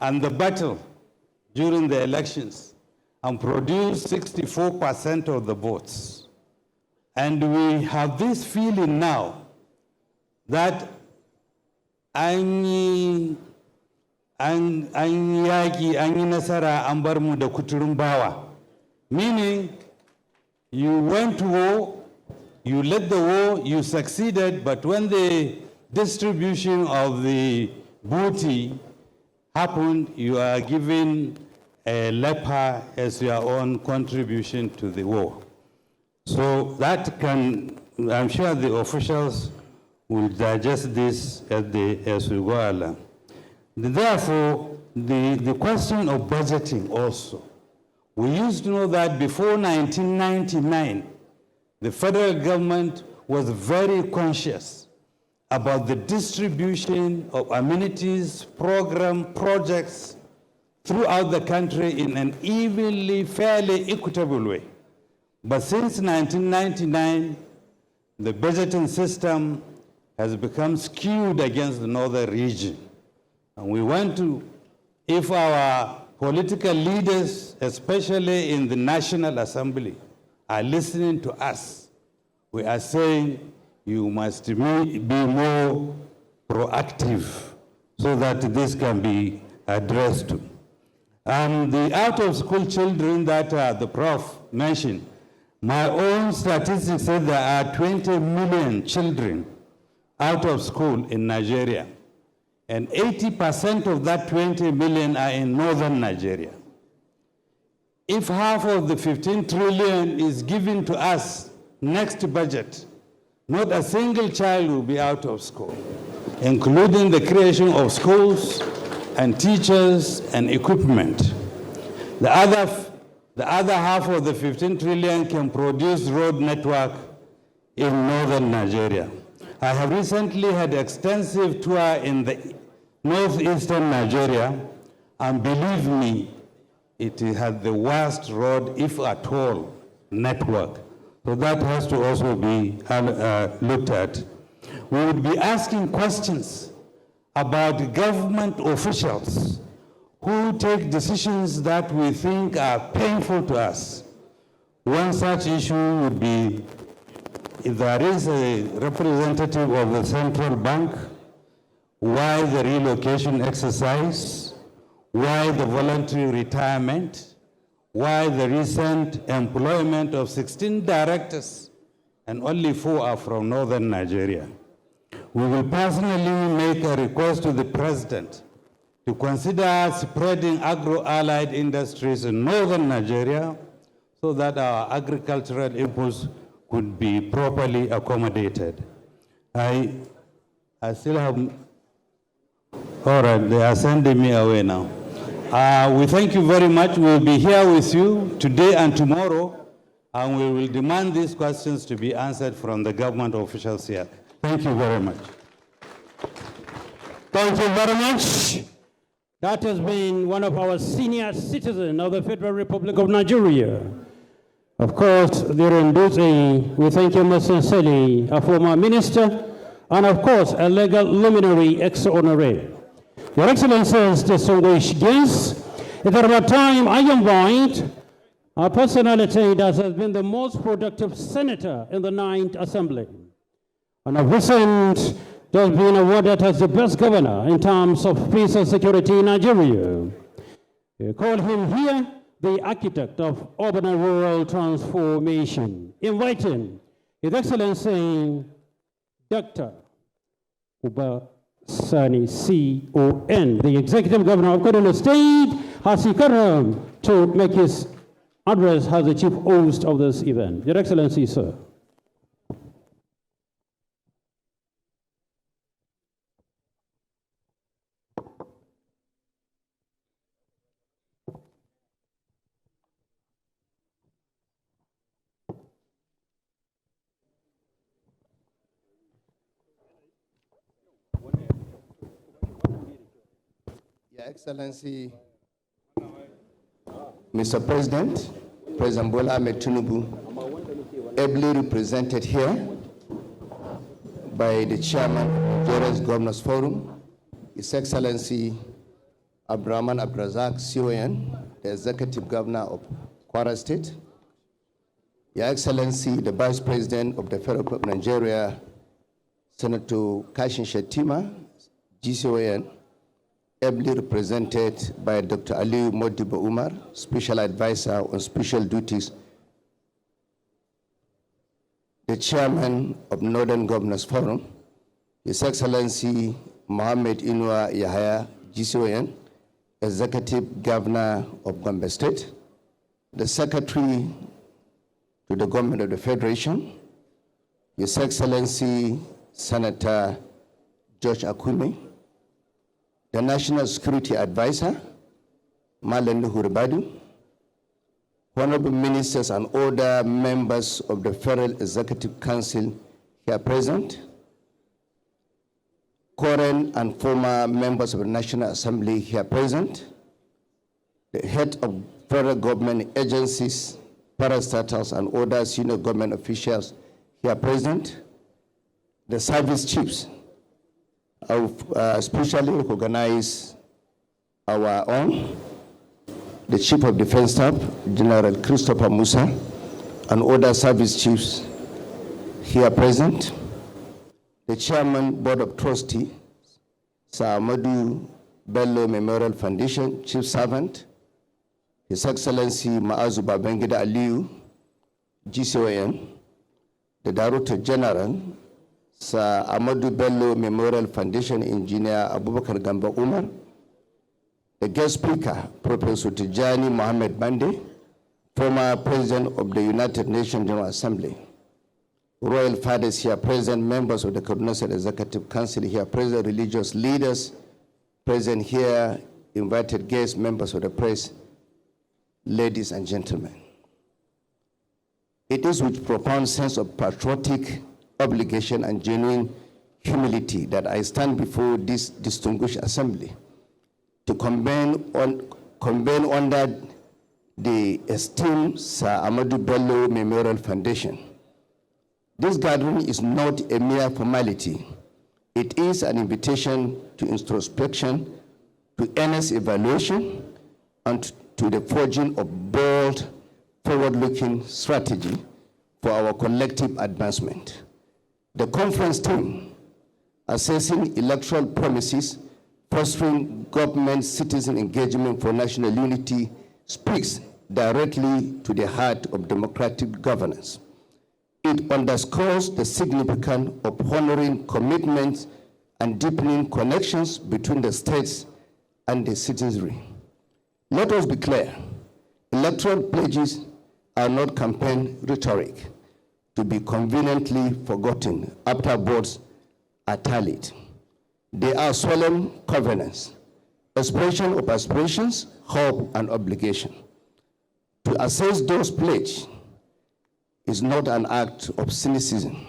and the battle during the elections and produced 64% of the votes. And we have this feeling now that an yaki, an yi nasara, an bar mu da kuturun bawa. Meaning, you went to war, you led the war, you succeeded, but when the distribution of the booty happened, you are given a leper as your own contribution to the war. So that can, I'm sure the officials will digest this as we go along. Therefore, the question of budgeting also. We used to know that before 1999, the federal government was very conscious about the distribution of amenities, projects throughout the country in an evenly, fairly equitable way. But since 1999, the budgeting system has become skewed against the northern region. And we want to, if our political leaders, especially in the National Assembly, are listening to us, we are saying you must be more proactive so that this can be addressed to. The out-of-school children that the Prof mentioned, my own statistics say there are 20 million children out of school in Nigeria. and 80% of that 20 million are in northern Nigeria. If half of the 15 trillion is given to us next budget, not a single child will be out of school, including the creation of schools and teachers and equipment. The other half of the 15 trillion can produce road network in northern Nigeria. I have recently had extensive tour in the northeastern Nigeria, and believe me, it has the worst road, if at all, network. So that has to also be looked at. We would be asking questions about government officials who take decisions that we think are painful to us. One such issue would be if there is a representative of the central bank, why the relocation exercise, why the voluntary retirement, why the recent employment of 16 directors and only 4 are from northern Nigeria. We will personally make a request to the president to consider spreading agro-allied industries in northern Nigeria so that our agricultural inputs could be properly accommodated. I still have, all right, they are sending me away now. We thank you very much. We'll be here with you today and tomorrow, and we will demand these questions to be answered from the government officials here. Thank you very much. Thank you very much. That has been one of our senior citizens of the Federal Republic of Nigeria. Of course, we thank you most sincerely, a former minister, and of course, a legal luminary ex honoré. Your Excellencies, distinguished guests, at about time I invite a personality that has been the most productive senator in the 9th Assembly, and of recent has been awarded as the best governor in terms of peace and security in Nigeria. We call him here the architect of urban and rural transformation. Inviting His Excellency Dr. Uba Sani C.O.N., the Executive Governor of Kaduna State, has come to make his address as the chief host of this event. Your Excellency, sir. Your Excellency, Mr. President, President Bola Ahmed Tinubu, ably represented here by the Chairman of Nigeria's Governors Forum, His Excellency Abdurrahman Abdrazak CON, the Executive Governor of Kwara State, Your Excellency, the Vice President of the Federal Republic of Nigeria, Senator Kashin Shettima, GCON, ably represented by Dr. Ali Modibo Umar, Special Advisor on Special Duties, the Chairman of Northern Governors Forum, His Excellency Mohammed Inua Yahya, GCON, Executive Governor of Gombe State, the Secretary to the Government of the Federation, His Excellency Senator George Akume, the National Security Advisor, Malan Huribadu, Honorable Ministers and other members of the Federal Executive Council here present, current and former members of the National Assembly here present, the head of federal government agencies, parastatals, and other senior government officials here present, the service chiefs. I will especially recognize our own, the Chief of Defense Staff, General Christopher Musa, and other service chiefs here present, the Chairman, Board of Trustees, Sir Ahmadu Bello Memorial Foundation, Chief Servant, His Excellency Maazu Babangida Aliyu, GCON, the Director General, Sir Ahmadu Bello Memorial Foundation Engineer Abubakar Gamba Umar, the guest speaker, Professor Tijani Mohammed Bande, former President of the United Nations General Assembly, Royal Fathers here present, members of the Kaduna State Executive Council here present, religious leaders present here, invited guests, members of the press, ladies and gentlemen. It is with profound sense of patriotic obligation and genuine humility that I stand before this distinguished assembly to convene under the esteemed Sir Ahmadu Bello Memorial Foundation. This gathering is not a mere formality. It is an invitation to introspection, to earnest evaluation, and to the forging of bold, forward-looking strategy for our collective advancement. The conference theme, assessing electoral promises, fostering government-citizen engagement for national unity, speaks directly to the heart of democratic governance. It underscores the significance of honoring commitments and deepening connections between the states and the citizenry. Let us be clear, electoral pledges are not campaign rhetoric to be conveniently forgotten after votes are tallied. They are solemn covenants, expression of aspirations, hope, and obligation. To assess those pledges is not an act of cynicism.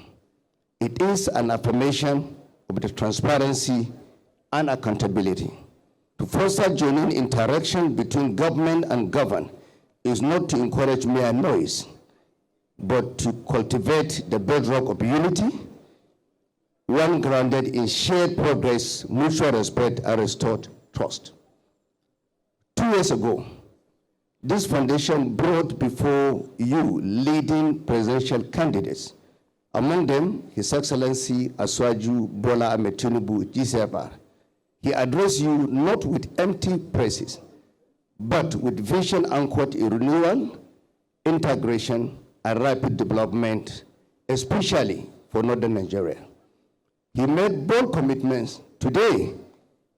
It is an affirmation of the transparency and accountability. To foster genuine interaction between government and governed is not to encourage mere noise, but to cultivate the bedrock of unity, one grounded in shared progress, mutual respect, and restored trust. 2 years ago, this foundation brought before you leading presidential candidates. Among them, His Excellency Asuwaju Bola Ahmed Tinubu, GCFR. He addressed you not with empty praises, but with vision anchored in renewal, integration, and rapid development, especially for northern Nigeria. He made bold commitments. Today,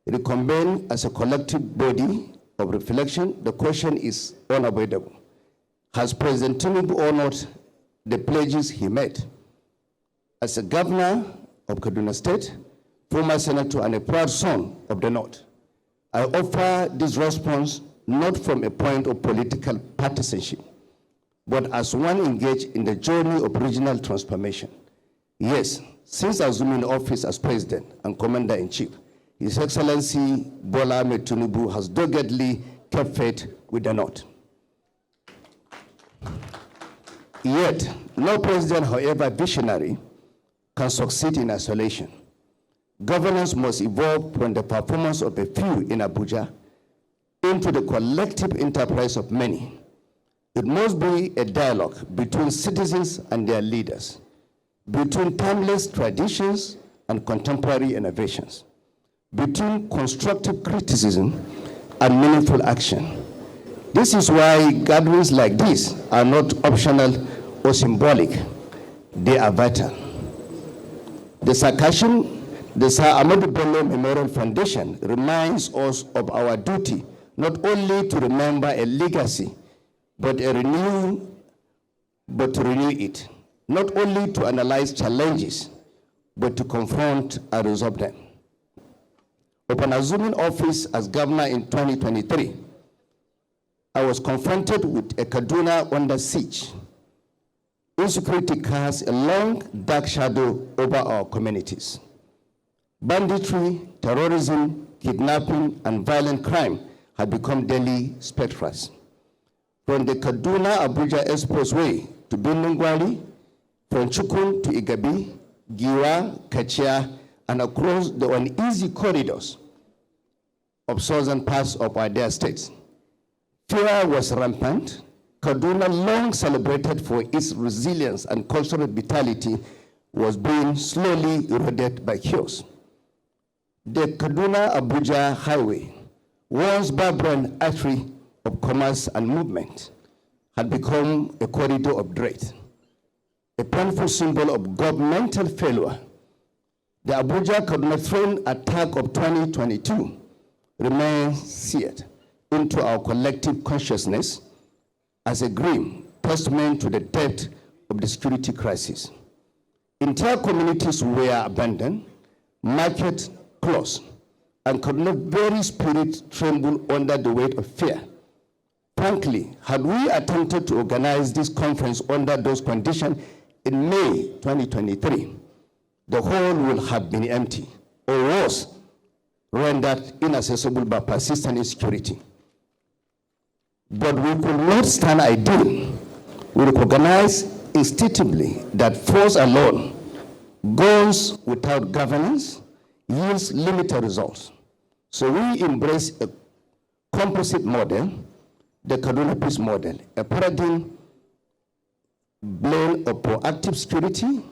reconvene as a collective body of reflection. The question is unavoidable. Has President Tinubu honored the pledges he made? As a governor of Kaduna State, former senator, and a proud son of the North, I offer this response not from a point of political partisanship, but as one engaged in the journey of regional transformation. Yes, since assuming office as president and commander-in-chief, His Excellency Bola Ahmed Tinubu has doggedly kept faith with the North. Yet, no president, however visionary, can succeed in isolation. Governance must evolve from the performance of a few in Abuja into the collective enterprise of many. It must be a dialogue between citizens and their leaders, between timeless traditions and contemporary innovations, between constructive criticism and meaningful action. This is why gatherings like this are not optional or symbolic. They are vital. The Sir Ahmadu Bello Memorial Foundation reminds us of our duty not only to remember a legacy, but to renew it, not only to analyze challenges, but to confront and resolve them. Upon assuming office as governor in 2023, I was confronted with a Kaduna under siege. Insecurity casts a long, dark shadow over our communities. Banditry, terrorism, kidnapping, and violent crime had become daily spectres. From the Kaduna-Abuja Expressway to Bindungwari, from Chukun to Igabi, Giwa, Kachia, and across the uneasy corridors of southern parts of our dear states. Fear was rampant. Kaduna, long celebrated for its resilience and cultural vitality, was being slowly eroded by chaos. The Kaduna-Abuja highway, once vibrant artery of commerce and movement, had become a corridor of dread, a painful symbol of governmental failure The Abuja-Kaduna train attack of 2022 remains seared into our collective consciousness as a grim testament to the depth of the security crisis. Entire communities were abandoned, markets closed, and Kaduna very spirit trembled under the weight of fear. Frankly, had we attempted to organize this conference under those conditions in May 2023, the hall would have been empty, or worse, rendered inaccessible by persistent insecurity. But we could not stand idle. We recognize instinctively that force alone, goals without governance, yields limited results. So we embrace a composite model, the Kaduna Peace model, a paradigm blend of proactive security,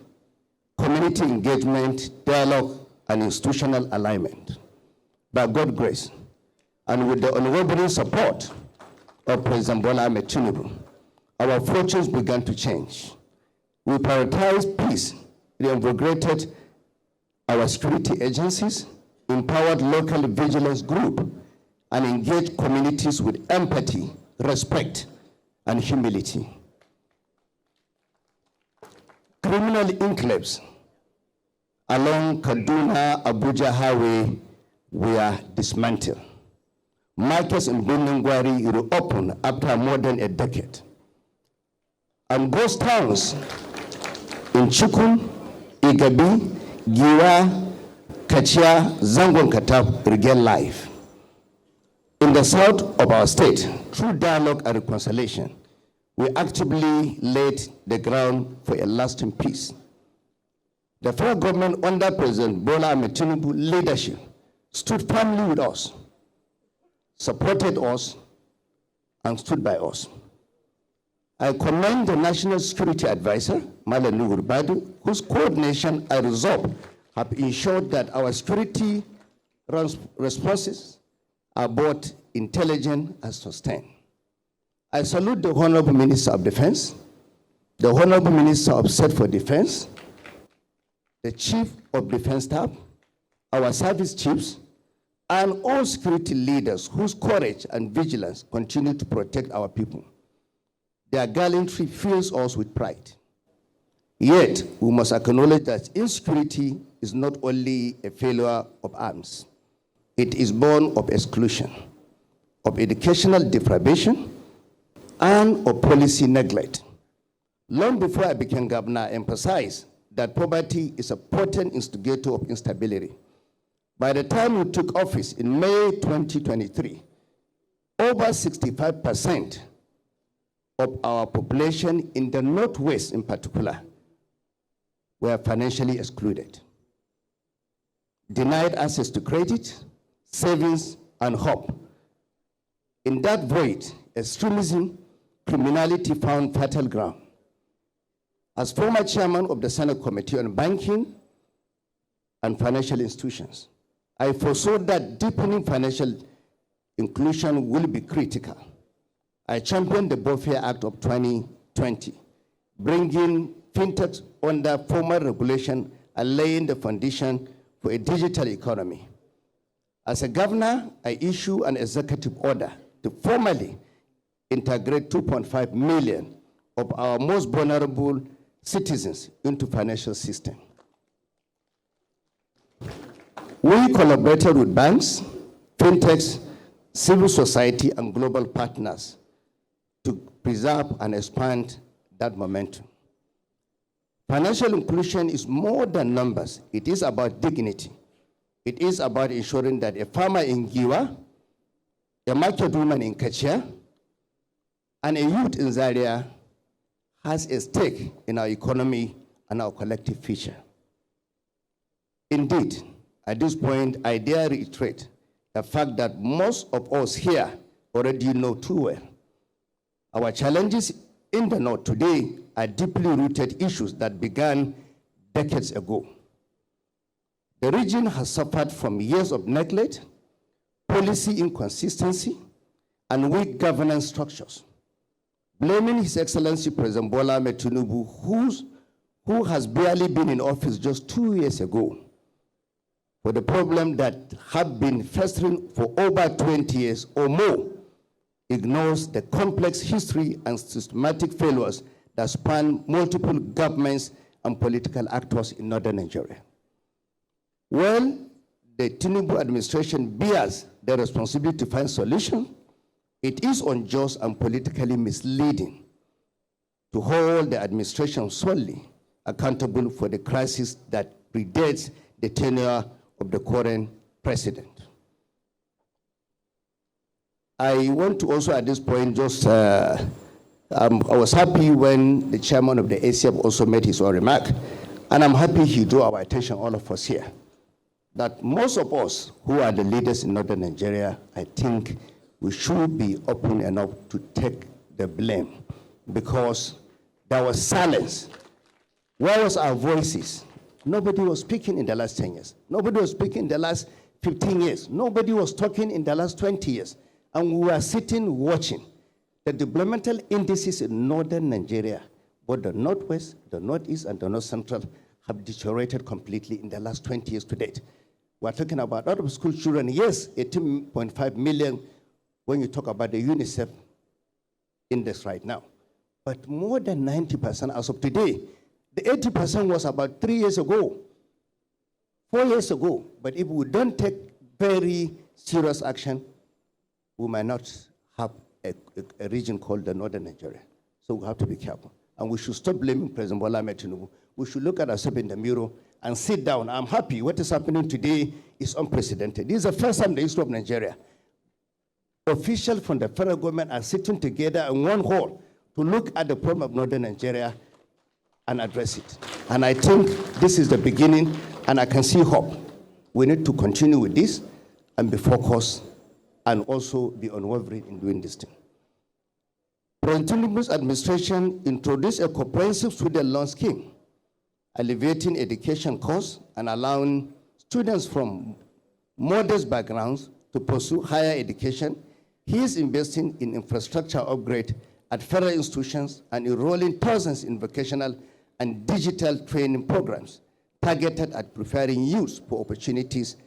community engagement, dialogue, and institutional alignment. By God's grace, and with the unwavering support of President Bola Ahmed Tinubu, our fortunes began to change. We prioritized peace, reinvigorated our security agencies, empowered local vigilance groups, and engaged communities with empathy, respect, and humility. Criminal enclaves along Kaduna-Abuja highway were dismantled. Markets in Buningwari reopened after more than a decade. And ghost towns in Chukun, Igabi, Giwa, Kachia, Zangon Katab regained life. In the south of our state, through dialogue and reconciliation, we actively laid the ground for a lasting peace. The federal government under President Bola Ahmed Tinubu leadership stood firmly with us, supported us, and stood by us. I commend the National Security Advisor, Malam Nuhu Ribadu, whose coordination and resolve have ensured that our security responses are both intelligent and sustained. I salute the Honorable Minister of Defense, the Honorable Minister of State for Defense, the Chief of Defense Staff, our service chiefs, and all security leaders whose courage and vigilance continue to protect our people. Their gallantry fills us with pride. Yet, we must acknowledge that insecurity is not only a failure of arms. It is born of exclusion, of educational deprivation, and of policy neglect. Long before I became governor, I emphasized that poverty is a potent instigator of instability. By the time we took office in May 2023, over 65% of our population in the Northwest in particular were financially excluded, denied access to credit, savings, and hope. In that void, extremism, criminality found fertile ground. As former chairman of the Senate Committee on Banking and Financial Institutions, I foresaw that deepening financial inclusion will be critical. I championed the Bofia Act of 2020, bringing fintech under formal regulation and laying the foundation for a digital economy. As a governor, I issue an executive order to formally integrate 2.5 million of our most vulnerable citizens into financial system. We collaborated with banks, fintechs, civil society, and global partners to preserve and expand that momentum. Financial inclusion is more than numbers. It is about dignity. It is about ensuring that a farmer in Giwa, a market woman in Kachia, and a youth in Zaria has a stake in our economy and our collective future. Indeed, at this point, I dare reiterate the fact that most of us here already know too well. Our challenges in the North today are deeply rooted issues that began decades ago. The region has suffered from years of neglect, policy inconsistency, and weak governance structures. Blaming His Excellency President Bola Ahmed Tinubu, who has barely been in office just 2 years ago, for the problem that have been festering for over 20 years or more ignores the complex history and systematic failures that span multiple governments and political actors in northern Nigeria. Well, the Tinubu administration bears the responsibility to find solutions. It is unjust and politically misleading to hold the administration solely accountable for the crisis that predates the tenure of the current president. I want to also at this point just, I was happy when the chairman of the ACF also made his own remark, and I'm happy he drew our attention, all of us here, that most of us who are the leaders in northern Nigeria, I think we should be open enough to take the blame, because there was silence. Where was our voices? Nobody was speaking in the last 10 years. Nobody was speaking in the last 15 years. Nobody was talking in the last 20 years. And we were sitting watching. The developmental indices in northern Nigeria, both the northwest, the northeast, and the north central, have deteriorated completely in the last 20 years to date. We're talking about out of school children, yes, 18.5 million when you talk about the UNICEF index right now. But more than 90% as of today. The 80% was about 3 years ago, 4 years ago. But if we don't take very serious action, we might not have a region called the northern Nigeria. So we have to be careful. And we should stop blaming President Bola Ahmed Tinubu. We should look at ourselves in the mirror and sit down. I'm happy what is happening today is unprecedented. This is the first time in the history of Nigeria officials from the federal government are sitting together in one hall to look at the problem of northern Nigeria and address it. And I think this is the beginning, and I can see hope. We need to continue with this and be focused and also be unwavering in doing this thing. President Tinubu's administration introduced a comprehensive student loan scheme, alleviating education costs and allowing students from modest backgrounds to pursue higher education. He is investing in infrastructure upgrade at federal institutions and enrolling thousands in vocational and digital training programs targeted at preparing youth for opportunities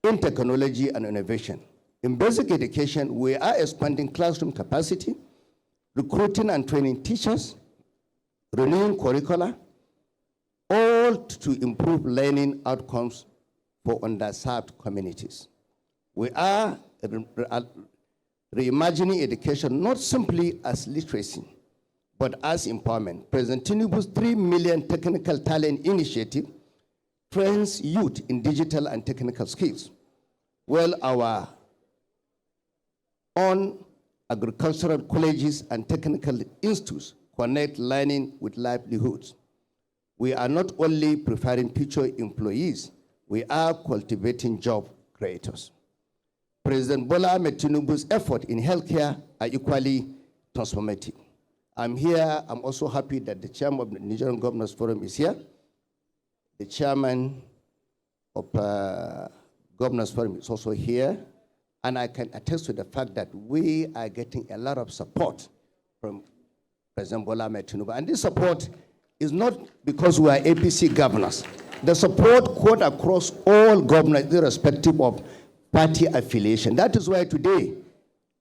in technology and innovation. In basic education, we are expanding classroom capacity, recruiting and training teachers, renewing curricula, all to improve learning outcomes for underserved communities. We are reimagining education not simply as literacy, but as empowerment. President Tinubu's 3 million technical talent initiative trains youth in digital and technical skills. Well, our own agricultural colleges and technical institutes connect learning with livelihoods. We are not only preparing future employees, we are cultivating job creators. President Bola Ahmed Tinubu's efforts in healthcare are equally transformative. I'm here. I'm also happy that the chairman of the Nigerian Governors Forum is here. The chairman of Governors Forum is also here. And I can attest to the fact that we are getting a lot of support from President Bola Ahmed Tinubu. And this support is not because we are APC governors. The support quote across all governors, irrespective of party affiliation. That is why today,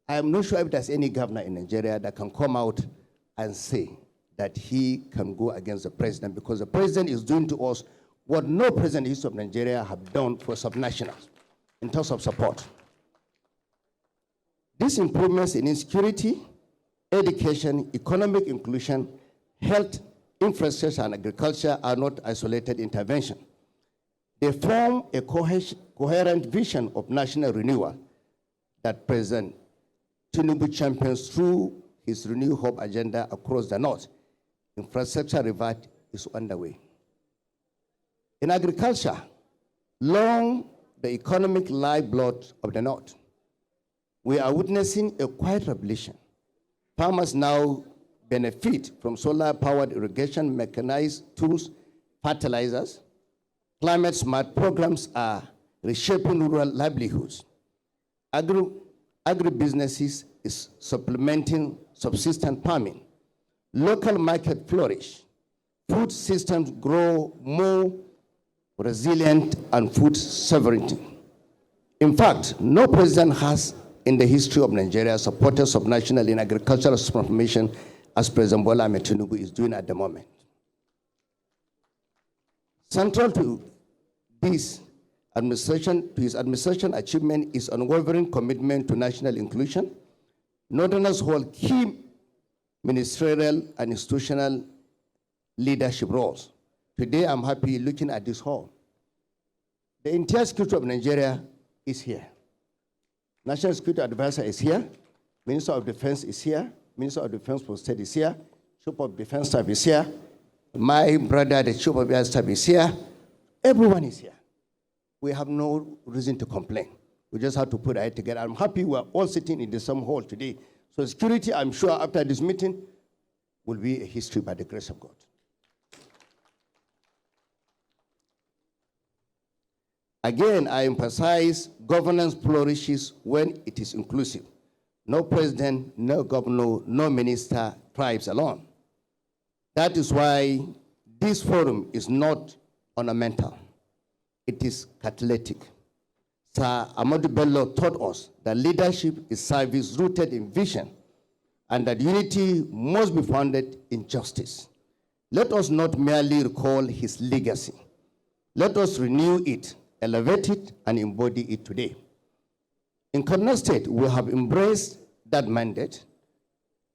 I am not sure if there's any governor in Nigeria that can come out and say that he can go against the president, because the president is doing to us what no president in the history of Nigeria have done for subnationals in terms of support. These improvements in insecurity, education, economic inclusion, health, infrastructure, and agriculture are not isolated interventions. They form a coherent vision of national renewal that President Tinubu champions through his Renew Hope agenda across the North. Infrastructure revert is underway. In agriculture, long the economic lifeblood of the North, we are witnessing a quiet revolution. Farmers now benefit from solar-powered irrigation, mechanized tools, fertilizers. Climate-smart programs are reshaping rural livelihoods. Agribusinesses is supplementing subsistence farming. Local market flourish. Food systems grow more resilient, and food sovereignty. In fact, no president has in the history of Nigeria supporters of national and agricultural transformation as President Bola Ahmed Tinubu is doing at the moment. Central to his administration achievement is unwavering commitment to national inclusion. Northerners hold key ministerial and institutional leadership roles. Today, I'm happy looking at this hall. The entire security of Nigeria is here. National Security Advisor is here. Minister of Defense is here. Minister of Defense for State is here. Chief of Defense Staff is here. My brother, the Chief of Air Staff is here. Everyone is here. We have no reason to complain. We just have to put our head together. I'm happy we're all sitting in the same hall today. So security, I'm sure after this meeting, will be a history by the grace of God. Again, I emphasize governance flourishes when it is inclusive. No president, no governor, no minister thrives alone. That is why this forum is not ornamental. It is catalytic. Sir Ahmadu Bello taught us that leadership is service rooted in vision and that unity must be founded in justice. Let us not merely recall his legacy. Let us renew it, elevate it, and embody it today. In Kaduna State, we have embraced that mandate,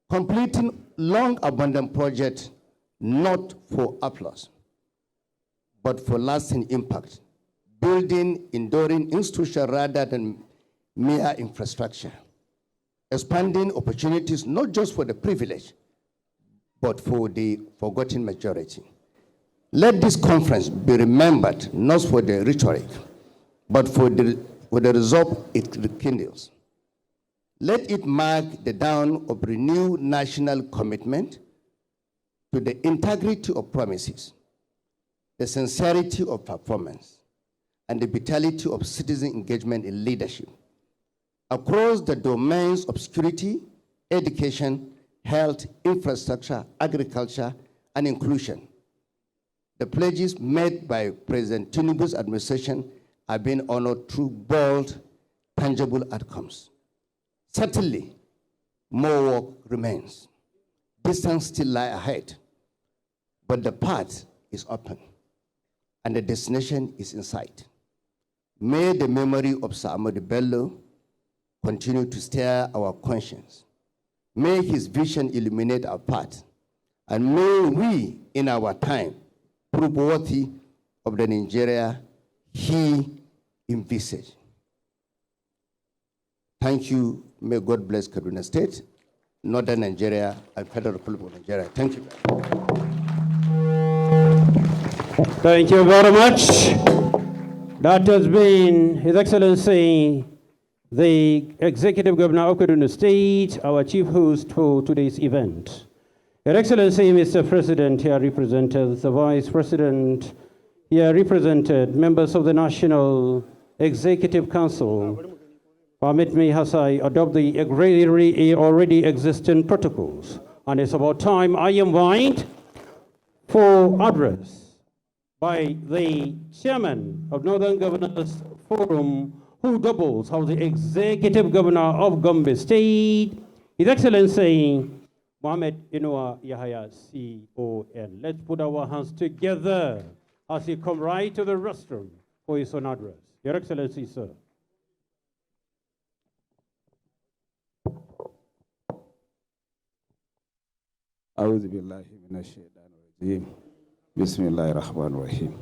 completing long abandoned projects not for applause, but for lasting impact, building enduring institutions rather than mere infrastructure, expanding opportunities not just for the privileged, but for the forgotten majority. Let this conference be remembered not for the rhetoric, but for the resolve it rekindles. Let it mark the dawn of renewed national commitment to the integrity of promises, the sincerity of performance, and the vitality of citizen engagement in leadership across the domains of security, education, health, infrastructure, agriculture, and inclusion. The pledges made by President Tinubu's administration have been honored through bold, tangible outcomes. Certainly, more work remains. Distance still lies ahead, but the path is open, and the destination is in sight. May the memory of Sir Ahmadu Bello continue to stir our conscience. May his vision illuminate our path, and may we, in our time, prove worthy of the Nigeria he envisaged. Thank you. May God bless Kaduna State, Northern Nigeria, and Federal Republic of Nigeria. Thank you. Thank you very much. That has been His Excellency, the Executive Governor of Kaduna State, our chief host for today's event. Your Excellency, Mr. President, here represented the Vice President, here represented members of the National Executive Council. Permit me as I adopt the already existing protocols. And it's about time I invite for address by the Chairman of Northern Governors Forum, who doubles as the Executive Governor of Gombe State, His Excellency Mohammed Inua Yahya, CON. Let's put our hands together as he comes right to the rostrum for his own address. Your Excellency, sir. أعوذ بالله من الشيطان الرجيم بسم الله الرحمن الرحيم.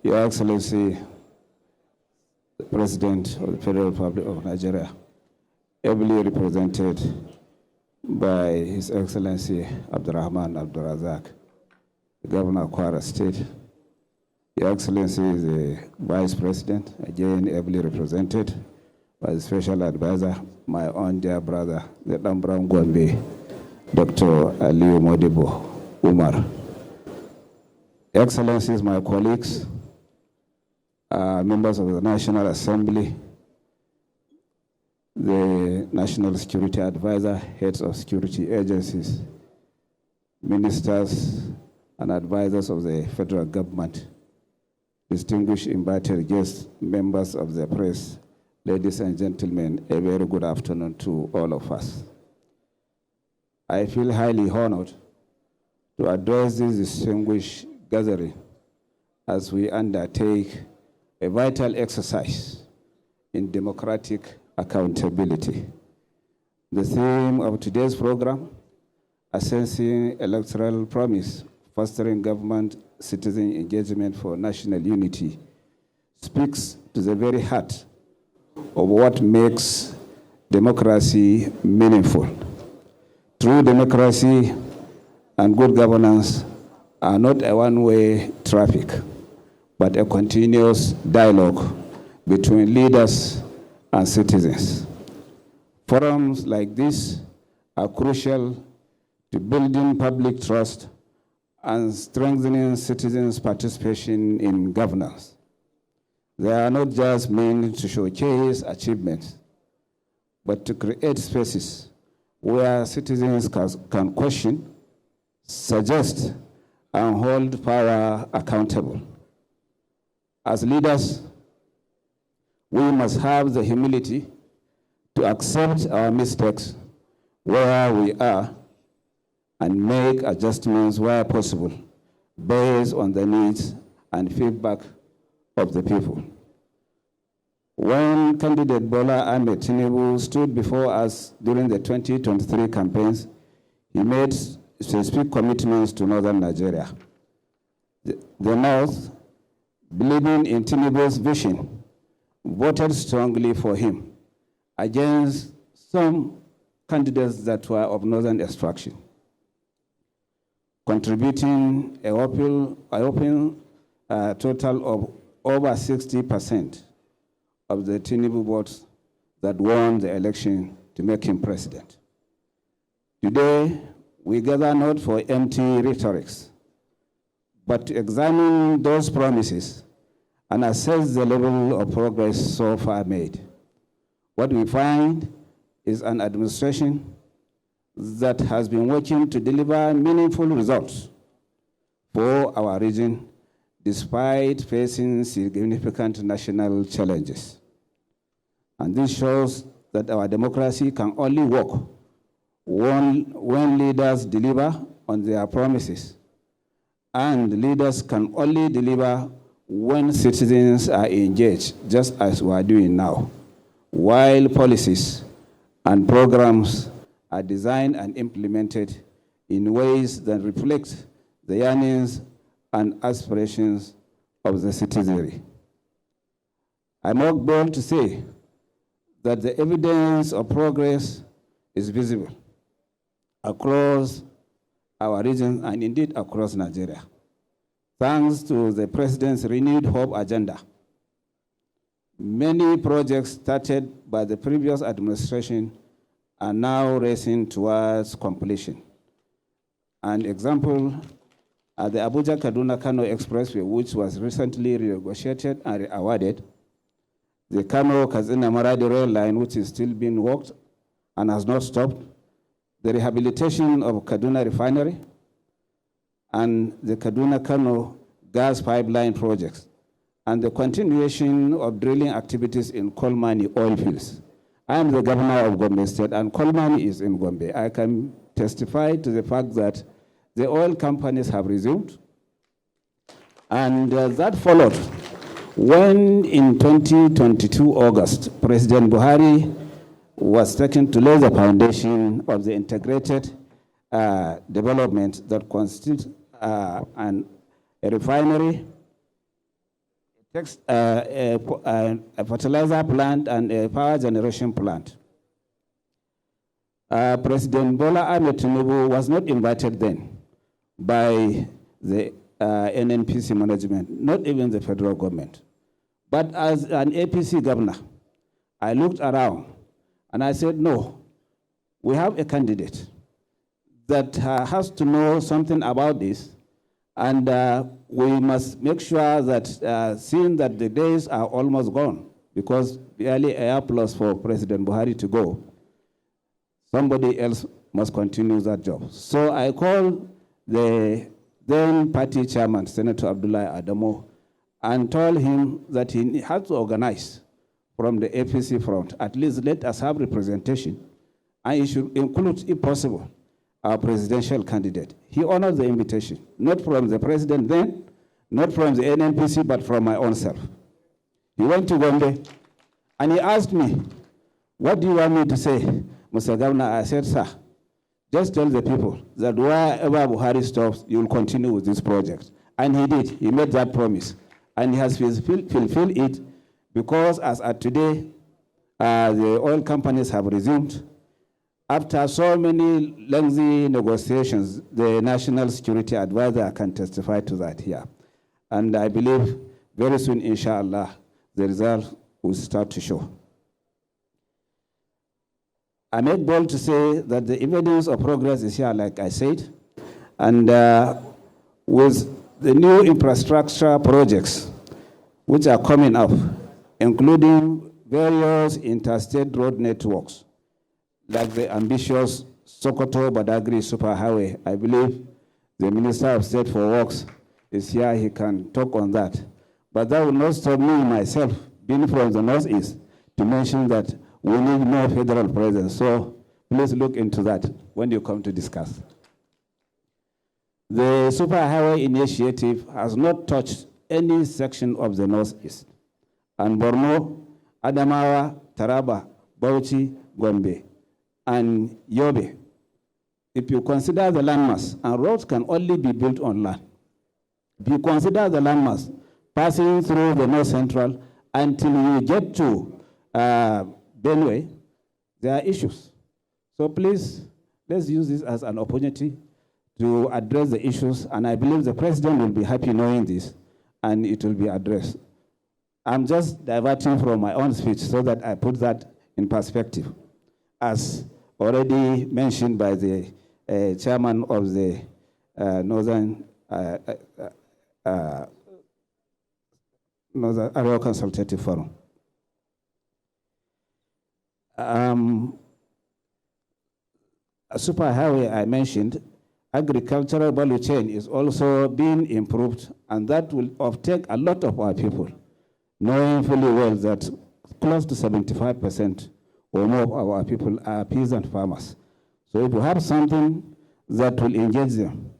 Your Excellency, the President of the Federal Republic of Nigeria, ably represented by His Excellency Abdurrahman Abdurazak, the Governor of Kwara State. Your Excellency the Vice President, again ably represented by the Special Advisor, my own dear brother, the Dambram Gombe, Dr. Aliyu Modibo Umar. Excellencies, my colleagues, members of the National Assembly, the National Security Advisor, heads of security agencies, ministers and advisors of the federal government, distinguished invited guests, members of the press, ladies and gentlemen, a very good afternoon to all of us. I feel highly honored to address this distinguished gathering as we undertake a vital exercise in democratic accountability. The theme of today's program, Assessing Electoral Promise, Fostering Government-Citizen Engagement for National Unity, speaks to the very heart of what makes democracy meaningful. True democracy and good governance are not a one-way traffic, but a continuous dialogue between leaders and citizens. Forums like this are crucial to building public trust and strengthening citizens' participation in governance. They are not just meant to showcase achievements, but to create spaces where citizens can question, suggest, and hold power accountable. As leaders, we must have the humility to accept our mistakes where we are and make adjustments where possible based on the needs and feedback of the people. When candidate Bola Ahmed Tinubu stood before us during the 2023 campaigns, he made specific commitments to northern Nigeria. The North, believing in Tinubu's vision, voted strongly for him against some candidates that were of northern extraction, contributing a total of over 60% of the Tinubu votes that won the election to make him president. Today, we gather not for empty rhetorics, but to examine those promises and assess the level of progress so far made. What we find is an administration that has been working to deliver meaningful results for our region despite facing significant national challenges. And this shows that our democracy can only work when leaders deliver on their promises. And leaders can only deliver when citizens are engaged, just as we are doing now, while policies and programs are designed and implemented in ways that reflect the yearnings and aspirations of the citizenry. I'm not bold to say that the evidence of progress is visible across our region and indeed across Nigeria, thanks to the President's renewed hope agenda. Many projects started by the previous administration are now racing towards completion. An example are the Abuja-Kaduna-Kano Expressway, which was recently renegotiated and awarded, the Kano-Katsina-Maradi rail line, which is still being worked and has not stopped, the rehabilitation of Kaduna Refinery, and the Kaduna-Kano gas pipeline projects, and the continuation of drilling activities in Kolmani oil fields. I am the governor of Gombe State, and Kolmani is in Gombe. I can testify to the fact that the oil companies have resumed, and that followed when in 2022 August, President Buhari was taken to lay the foundation of the integrated development that constitutes a refinery, a fertilizer plant, and a power generation plant. President Bola Ahmed Tinubu was not invited then by the NNPC management, not even the federal government. But as an APC governor, I looked around and I said, no, we have a candidate that has to know something about this, and we must make sure that, seeing that the days are almost gone, because barely a year plus for President Buhari to go, somebody else must continue that job. So I called the then party chairman, Senator Abdullahi Adamo, and told him that he had to organize from the APC front. At least let us have representation, and it should include, if possible, our presidential candidate. He honored the invitation, not from the president then, not from the NNPC, but from my own self. He went to Gombe, and he asked me, what do you want me to say, Mr. Governor? I said, sir, just tell the people that wherever Buhari stops, you will continue with this project. And he did. He made that promise. And he has fulfilled it, because as at today, the oil companies have resumed. After so many lengthy negotiations, the National Security Advisor can testify to that here. And I believe very soon, inshallah, the result will start to show. I make bold to say that the evidence of progress is here, like I said, and with the new infrastructure projects which are coming up, including various interstate road networks, like the ambitious Sokoto-Badagry superhighway. I believe the Minister of State for Works is here. He can talk on that. But that will not stop me, myself, being from the Northeast, to mention that we need more federal presence. So please look into that when you come to discuss. The superhighway initiative has not touched any section of the Northeast. And Borno, Adamawa, Taraba, Bauchi, Gombe, and Yobe. If you consider the landmass, and roads can only be built on land. If you consider the landmass passing through the North Central until you get to Benue, there are issues. So please, let's use this as an opportunity to address the issues, and I believe the President will be happy knowing this, and it will be addressed. I'm just diverting from my own speech so that I put that in perspective. As already mentioned by the chairman of the Northern Area Consultative Forum. A superhighway I mentioned, agricultural value chain is also being improved, and that will uptake a lot of our people, knowing fully well that close to 75% or more of our people are peasant farmers. So if you have something that will engage them,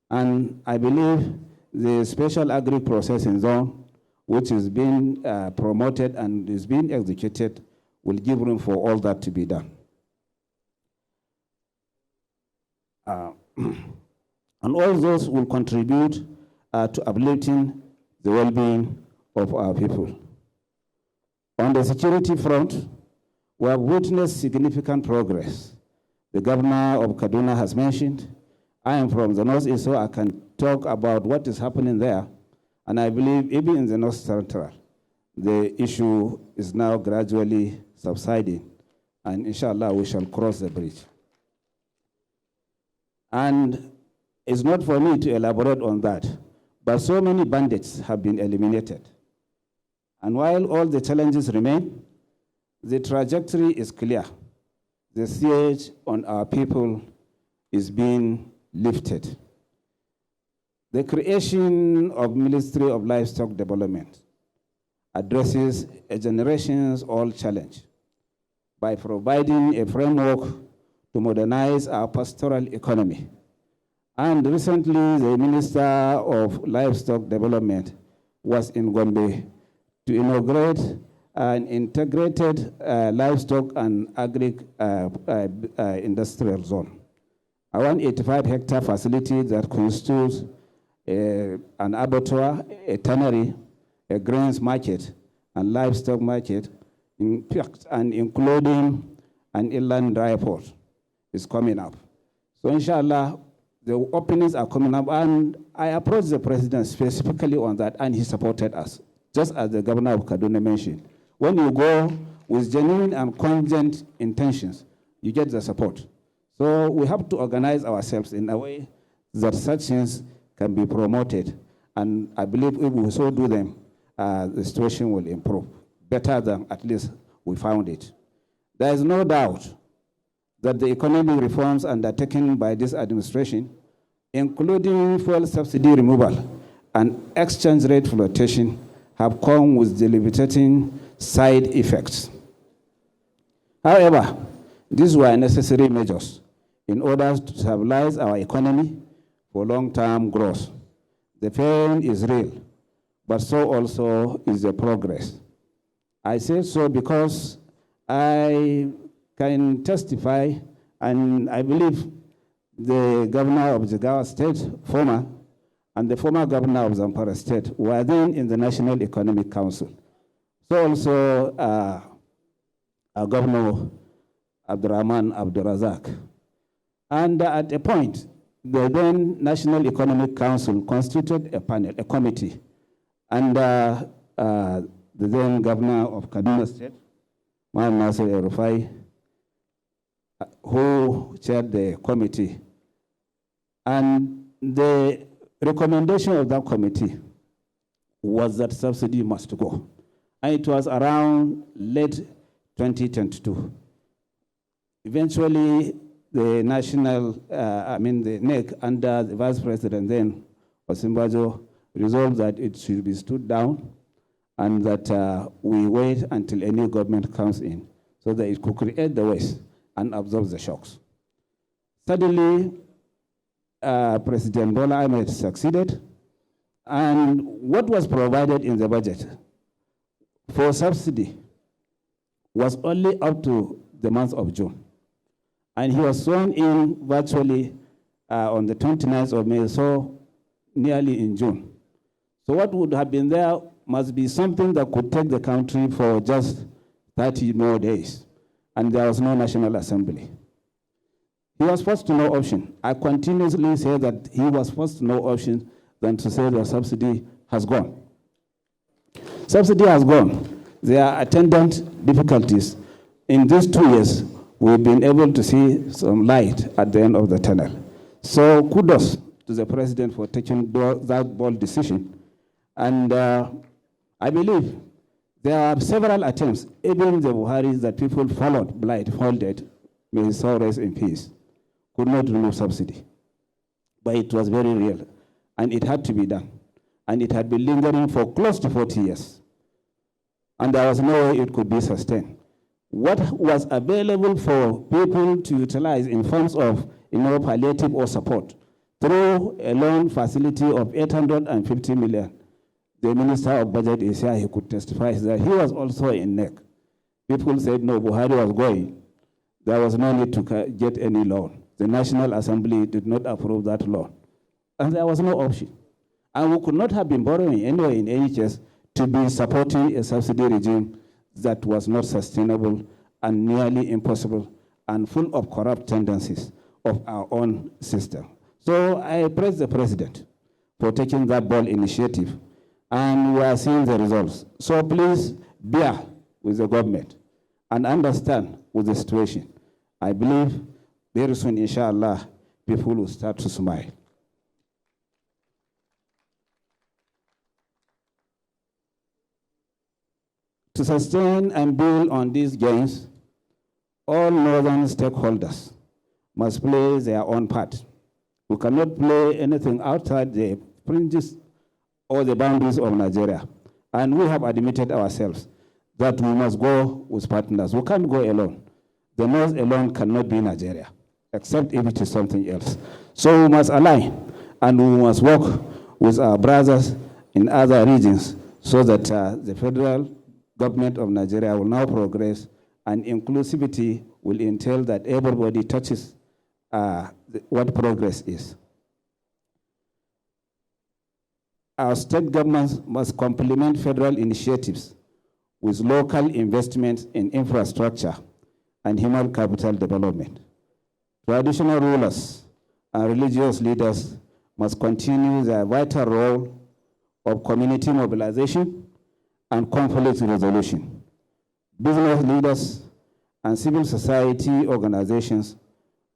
and I believe the special agri-processing zone, which is being promoted and is being executed, will give room for all that to be done. And all those will contribute to uplifting the well-being of our people. On the security front, we have witnessed significant progress. The governor of Kaduna has mentioned. I am from the Northeast, so I can talk about what is happening there. And I believe even in the North Central, the issue is now gradually subsiding. And inshallah, we shall cross the bridge. And it's not for me to elaborate on that, but so many bandits have been eliminated. And while all the challenges remain, the trajectory is clear. The siege on our people is being lifted. The creation of Ministry of Livestock Development addresses a generations-old challenge by providing a framework to modernize our pastoral economy. And recently, the Minister of Livestock Development was in Gombe to inaugurate an integrated livestock and agri-industrial zone. A 185-hectare facility that constitutes an abattoir, a tannery, a grains market, and livestock market, and including an inland dry port is coming up. So inshallah, the openings are coming up, and I approached the president specifically on that, and he supported us, just as the governor of Kaduna mentioned. When you go with genuine and congruent intentions, you get the support. So we have to organize ourselves in a way that such things can be promoted, and I believe if we so do them, the situation will improve, better than at least we found it. There is no doubt that the economic reforms undertaken by this administration, including fuel subsidy removal and exchange rate flotation, have come with debilitating side effects. However, these were necessary measures in order to stabilize our economy for long-term growth. The pain is real, but so also is the progress. I say so because I can testify, and I believe the governor of Jigawa State, former, and the former governor of Zamfara State were then in the National Economic Council. So also our governor, Abdurrahman Abdurazak. And at a point, the then National Economic Council constituted a panel, a committee, and the then governor of Kaduna State, Muhammad Nasir El-Rufai, who chaired the committee. And the recommendation of that committee was that subsidy must go. And it was around late 2022. Eventually, the the NEC, under the vice president then, Osinbajo, resolved that it should be stood down and that we wait until a new government comes in so that it could create the waste and absorb the shocks. Suddenly, President Bola Ahmed succeeded, and what was provided in the budget for subsidy was only up to the month of June. And he was sworn in virtually on the 29th of May, so nearly in June. So what would have been there must be something that could take the country for just 30 more days. And there was no National Assembly. He was forced to no option. I continuously say that he was forced to no option than to say the subsidy has gone. Subsidy has gone. There are attendant difficulties. In these 2 years, we've been able to see some light at the end of the tunnel. So kudos to the president for taking that bold decision. And I believe there are several attempts, even the Buharis that people followed, blindfolded, may his soul rest in peace, could not remove subsidy. But it was very real, and it had to be done. And it had been lingering for close to 40 years. And there was no way it could be sustained. What was available for people to utilize in forms of palliative or support through a loan facility of 850 million, the Minister of Budget is here, he could testify that he was also in NEC. People said, no, Buhari was going. There was no need to get any loan. The National Assembly did not approve that loan. And there was no option. And we could not have been borrowing anyway in any case to be supporting a subsidy regime that was not sustainable and nearly impossible and full of corrupt tendencies of our own system. So I praise the president for taking that bold initiative, and we are seeing the results. So please bear with the government and understand with the situation. I believe very soon, inshallah, people will start to smile. To sustain and build on these gains, all northern stakeholders must play their own part. We cannot play anything outside the fringes or the boundaries of Nigeria. And we have admitted ourselves that we must go with partners. We can't go alone. The North alone cannot be Nigeria, except if it is something else. So we must align, and we must work with our brothers in other regions so that the federal government of Nigeria will now progress, and inclusivity will entail that everybody touches what progress is. Our state governments must complement federal initiatives with local investments in infrastructure and human capital development. Traditional rulers and religious leaders must continue their vital role of community mobilization and conflict resolution. Business leaders and civil society organizations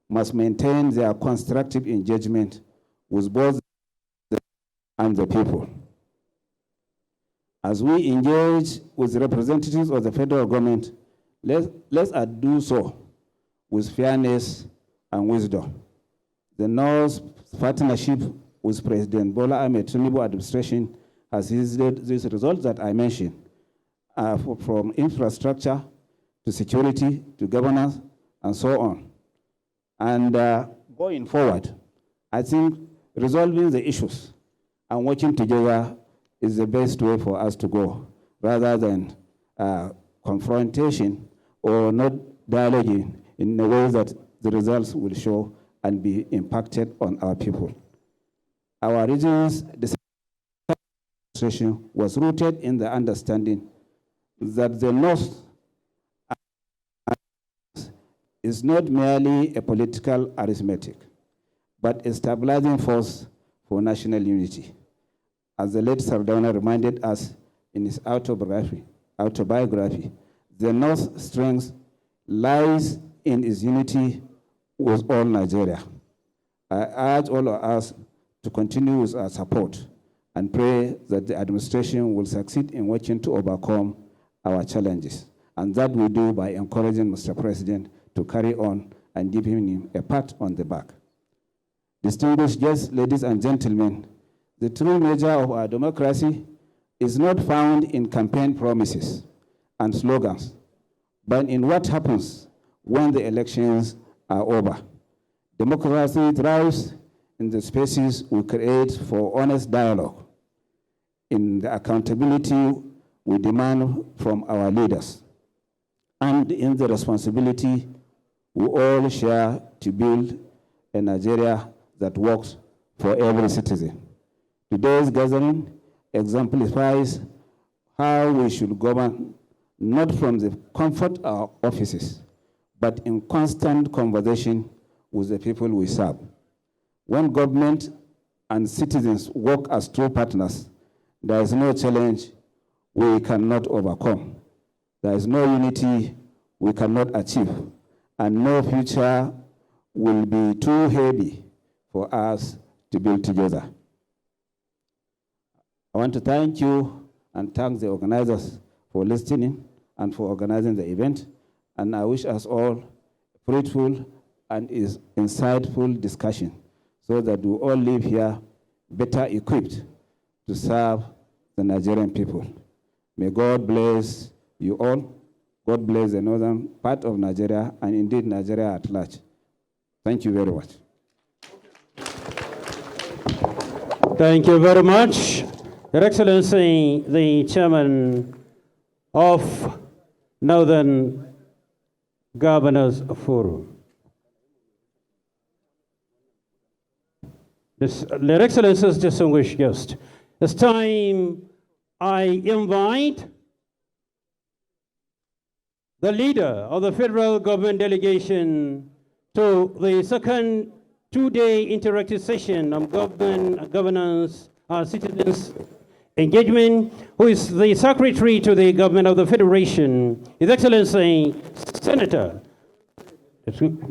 must maintain their constructive engagement with both and the people. As we engage with representatives of the federal government, let's do so with fairness and wisdom. The North's partnership with President Bola Ahmed Tinubu administration as these results that I mentioned, from infrastructure to security to governance and so on. And going forward, I think resolving the issues and working together is the best way for us to go, rather than confrontation or not dialoguing in a way that the results will show and be impacted on our people. Our region's administration was rooted in the understanding that the North is not merely a political arithmetic, but a stabilizing force for national unity. As the late Sardauna reminded us in his autobiography, the North's strength lies in its unity with all Nigeria. I urge all of us to continue with our support and pray that the administration will succeed in working to overcome our challenges. And that we do by encouraging Mr. President to carry on and giving him a pat on the back. Distinguished guests, ladies and gentlemen, the true measure of our democracy is not found in campaign promises and slogans, but in what happens when the elections are over. Democracy thrives in the spaces we create for honest dialogue, in the accountability we demand from our leaders, and in the responsibility we all share to build a Nigeria that works for every citizen. Today's gathering exemplifies how we should govern, not from the comfort of our offices, but in constant conversation with the people we serve. When government and citizens work as true partners, there is no challenge we cannot overcome. There is no unity we cannot achieve, and no future will be too heavy for us to build together. I want to thank you and thank the organizers for listening and for organizing the event. And I wish us all a fruitful and insightful discussion so that we all live here better equipped to serve the Nigerian people. May God bless you all. God bless the northern part of Nigeria and indeed Nigeria at large. Thank you very much. Thank you very much. Your Excellency, the Chairman of Northern Governors Forum. Your Excellency's distinguished guest, it's time I invite the leader of the federal government delegation to the second two-day interactive session on governance, citizens engagement, who is the Secretary to the Government of the Federation, His Excellency Senator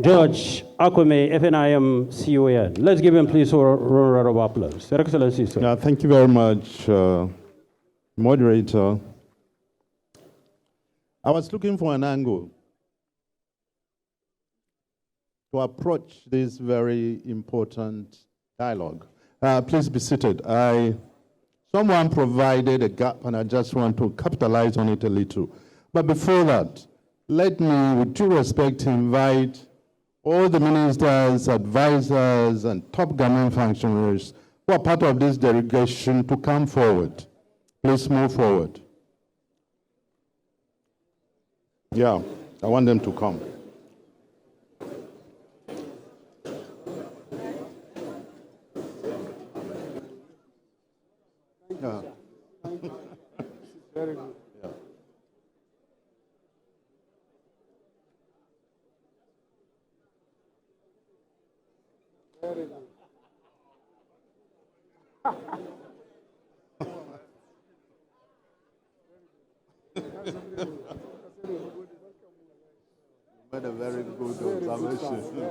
George Akume, FNIM CON. Let's give him please a round of applause. Your Excellency, sir. Yeah, thank you very much, moderator. I was looking for an angle to approach this very important dialogue. Please be seated. Someone provided a gap, and I just want to capitalize on it a little. But before that, let me, with due respect, invite all the ministers, advisors, and top government functionaries who are part of this delegation to come forward. Please move forward. Yeah, I want them to come. Yeah. Very good. Yeah. Very good. Made a very good observation. Yeah.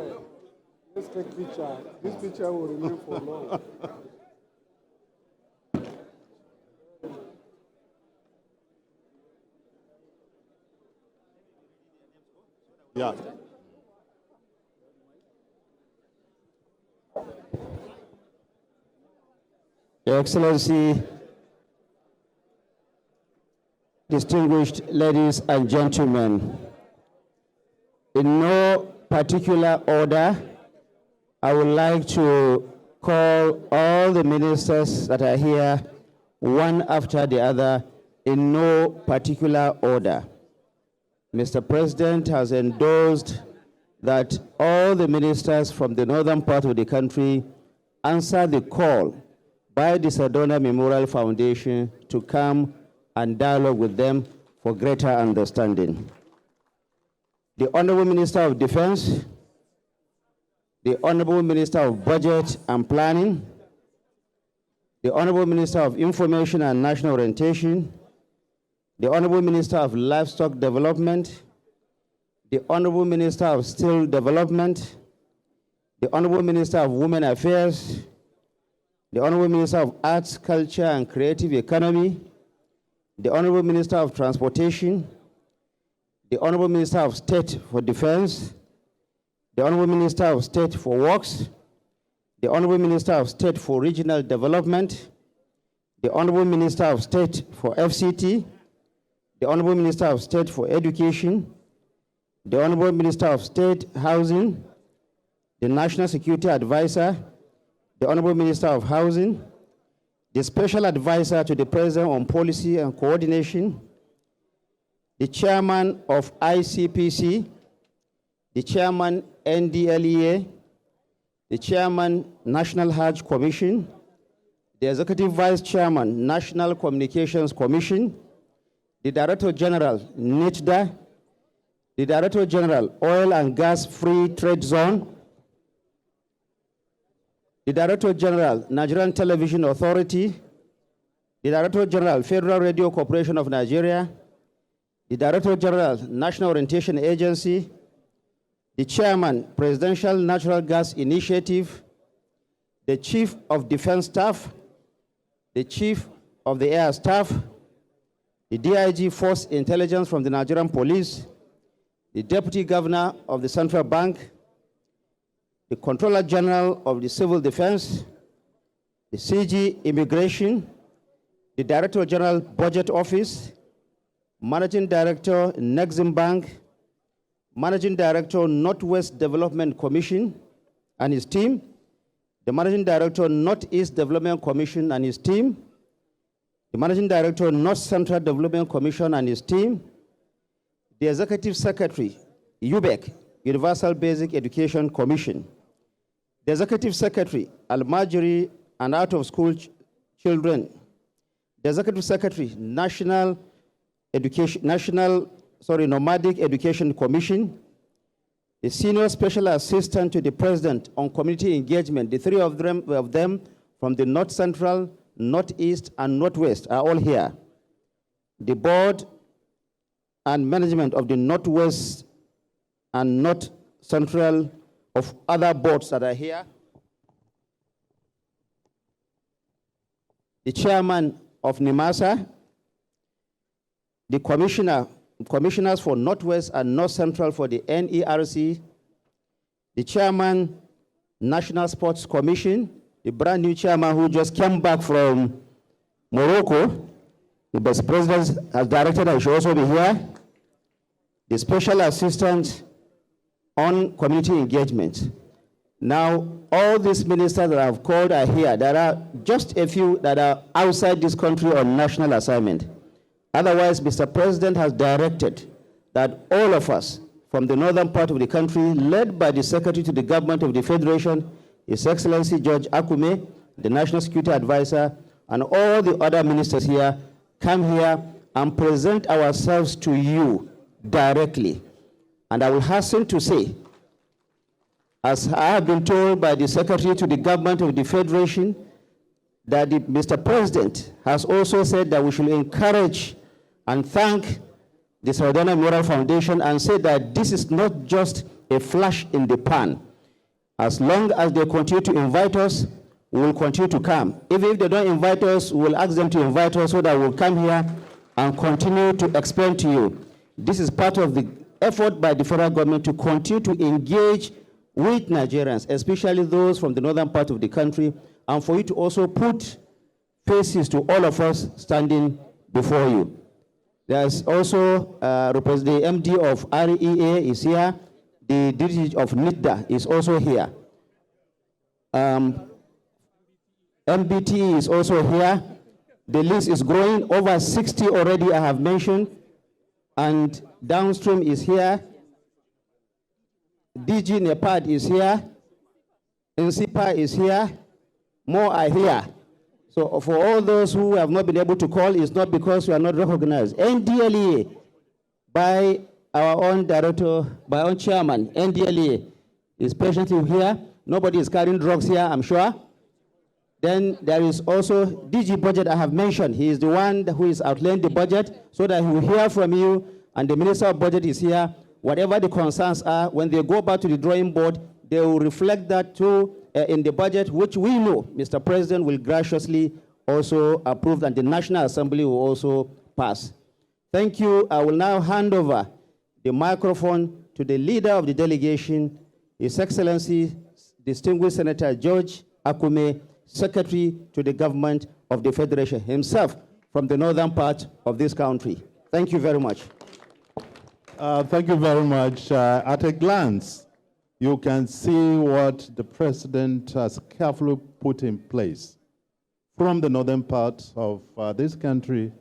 Let's take picture. This picture will remain for long. Yeah. Your Excellency, distinguished ladies and gentlemen, in no particular order, I would like to call all the ministers that are here one after the other in no particular order. Mr. President has endorsed that all the ministers from the northern part of the country answer the call by the Sardauna Memorial Foundation to come and dialogue with them for greater understanding. The Honorable Minister of Defense, the Honorable Minister of Budget and Planning, the Honorable Minister of Information and National Orientation, the Honorable Minister of Livestock Development, the Honorable Minister of Steel Development, the Honorable Minister of Women Affairs, the Honorable Minister of Arts, Culture and Creative Economy, the Honorable Minister of Transportation, the Honorable Minister of State for Defense, the Honorable Minister of State for Works, the Honorable Minister of State for Regional Development, the Honorable Minister of State for FCT, the Honorable Minister of State for Education, the Honorable Minister of State Housing, the National Security Advisor, the Honorable Minister of Housing, the Special Advisor to the President on Policy and Coordination, the Chairman of ICPC, the Chairman NDLEA, the Chairman National Hajj Commission, the Executive Vice Chairman National Communications Commission, the Director General NITDA, the Director General Oil and Gas Free Trade Zone, the Director General Nigerian Television Authority, the Director General Federal Radio Corporation of Nigeria, the Director General National Orientation Agency, the Chairman Presidential Natural Gas Initiative, the Chief of Defense Staff, the Chief of the Air Staff, the DIG Force Intelligence from the Nigerian Police, the Deputy Governor of the Central Bank, the Controller General of the Civil Defense, the CG Immigration, the Director General Budget Office, Managing Director Nexim Bank, Managing Director Northwest Development Commission and his team, the Managing Director Northeast Development Commission and his team, the Managing Director North Central Development Commission and his team, the Executive Secretary, UBEC, Universal Basic Education Commission, the Executive Secretary, Al-Majiri and Out-of-School Children, the Executive Secretary, Nomadic Education Commission, the Senior Special Assistant to the President on Community Engagement, the three of them from the North Central, Northeast, and Northwest are all here. The Board and Management of the Northwest and North Central of other boards that are here. The Chairman of NIMASA, the Commissioners for Northwest and North Central for the NERC, the Chairman, National Sports Commission, the brand new chairman who just came back from Morocco, the Vice President has directed and should also be here, the Special Assistant on Community Engagement. Now, all these ministers that I've called are here. There are just a few that are outside this country on national assignment. Otherwise, Mr. President has directed that all of us from the northern part of the country, led by the Secretary to the Government of the Federation, His Excellency George Akume, the National Security Advisor, and all the other ministers here, come here and present ourselves to you directly. And I will hasten to say, as I have been told by the Secretary to the Government of the Federation, that Mr. President has also said that we should encourage and thank the Sardauna Memorial Foundation and say that this is not just a flash in the pan. As long as they continue to invite us, we will continue to come. Even if they don't invite us, we will ask them to invite us so that we'll come here and continue to explain to you. This is part of the effort by the federal government to continue to engage with Nigerians, especially those from the northern part of the country, and for you to also put faces to all of us standing before you. There's also the MD of REA is here. The DG of NITDA is also here. MBT is also here. The list is growing. Over 60 already I have mentioned. And downstream is here. DG NEPAD is here. NCPA is here. More are here. So for all those who have not been able to call, it's not because we are not recognized. NDLEA, by our own director, by our own chairman, NDLEA is patiently here. Nobody is carrying drugs here, I'm sure. Then there is also DG Budget I have mentioned. He is the one who is outlining the budget so that he will hear from you, and the Minister of Budget is here. Whatever the concerns are, when they go back to the drawing board, they will reflect that too in the budget, which we know Mr. President will graciously also approve, and the National Assembly will also pass. Thank you. I will now hand over the microphone to the leader of the delegation, His Excellency, Distinguished Senator George Akume, Secretary to the Government of the Federation, himself from the northern part of this country. Thank you very much. Thank you very much. At a glance, you can see what the President has carefully put in place from the northern part of this country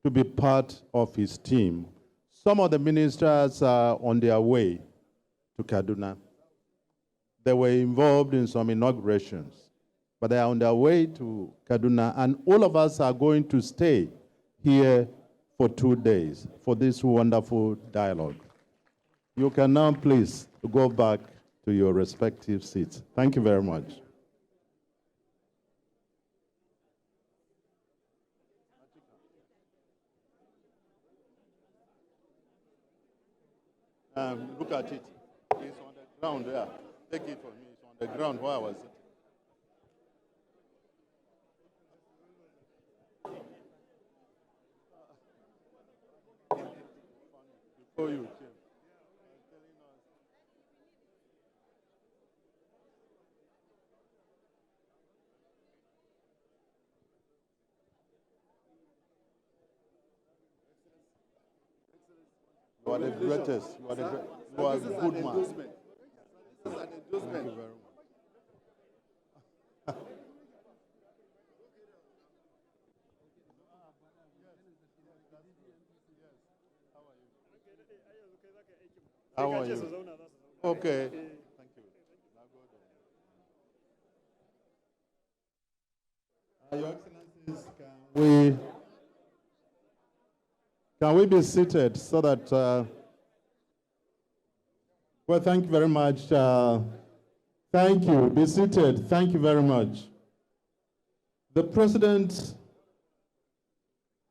to be part of his team. Some of the ministers are on their way to Kaduna. They were involved in some inaugurations, but they are on their way to Kaduna, and all of us are going to stay here for 2 days for this wonderful dialogue. You can now please go back to your respective seats. Thank you very much. Look at it. It's on the ground there. Take it from me. It's on the ground where I was sitting. Before you came. You are the greatest. You are a good man. Thank you very much. How are you? Okay. Thank you. Your Excellencies, can we be seated so that, well, thank you very much. Thank you. Be seated. Thank you very much. The President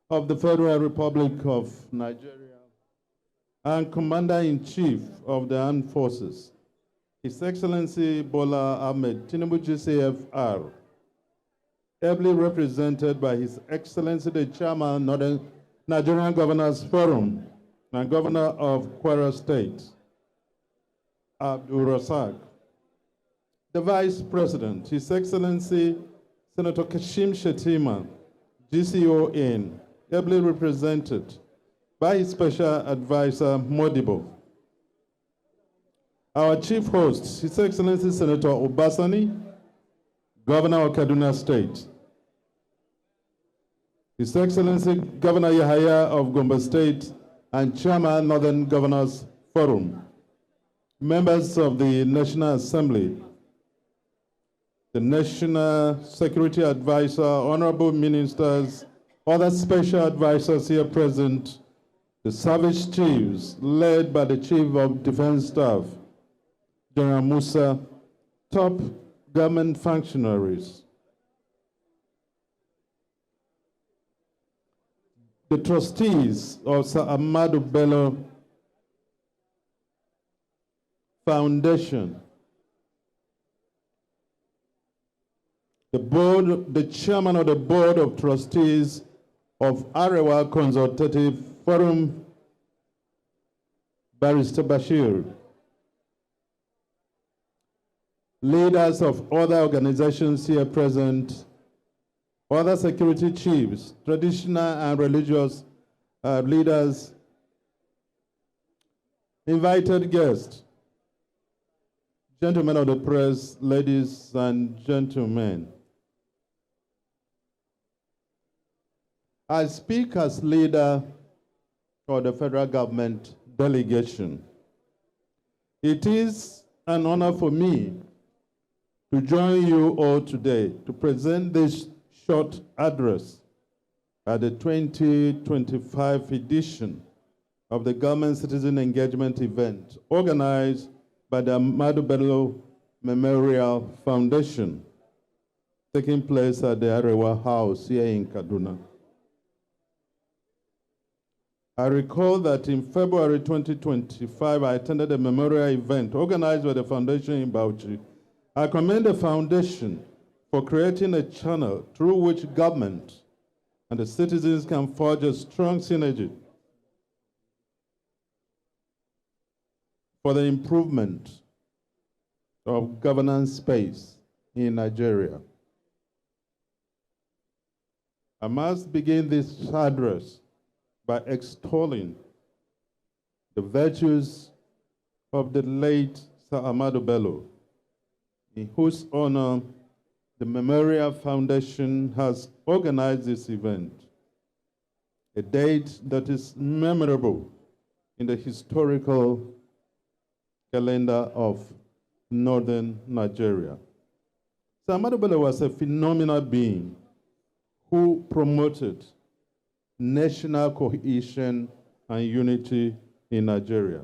of the Federal Republic of Nigeria and Commander-in-Chief of the Armed Forces, His Excellency Bola Ahmed Tinubu GCFR, ably represented by His Excellency the Chairman of the Nigerian Governors Forum and Governor of Kwara State, Abdul Razak, the Vice President, His Excellency Senator Kashim Shettima, GCON, ably represented by his Special Advisor Modibo. Our Chief Host, His Excellency Senator Obasani, Governor of Kaduna State. His Excellency Governor Yahaya of Gombe State and Chairman Northern Governors Forum. Members of the National Assembly, the National Security Advisor, Honorable Ministers, other special advisors here present, the service chiefs led by the Chief of Defense Staff, General Musa, top government functionaries, the trustees of Sir Ahmadu Bello Foundation, the chairman of the Board of Trustees of Arewa Consultative Forum, Barrister Bashir, leaders of other organizations here present, other security chiefs, traditional and religious leaders, invited guests, gentlemen of the press, ladies and gentlemen. I speak as leader of the federal government delegation. It is an honor for me to join you all today to present this short address at the 2025 edition of the Government Citizen Engagement event organized by the Ahmadu Bello Memorial Foundation, taking place at the Arewa House here in Kaduna. I recall that in February 2025, I attended a memorial event organized by the foundation in Bauchi. I commend the foundation for creating a channel through which government and the citizens can forge a strong synergy for the improvement of governance space in Nigeria. I must begin this address by extolling the virtues of the late Sir Ahmadu Bello, in whose honor the Memorial Foundation has organized this event, a date that is memorable in the historical calendar of northern Nigeria. Sir Ahmadu Bello was a phenomenal being who promoted national cohesion and unity in Nigeria.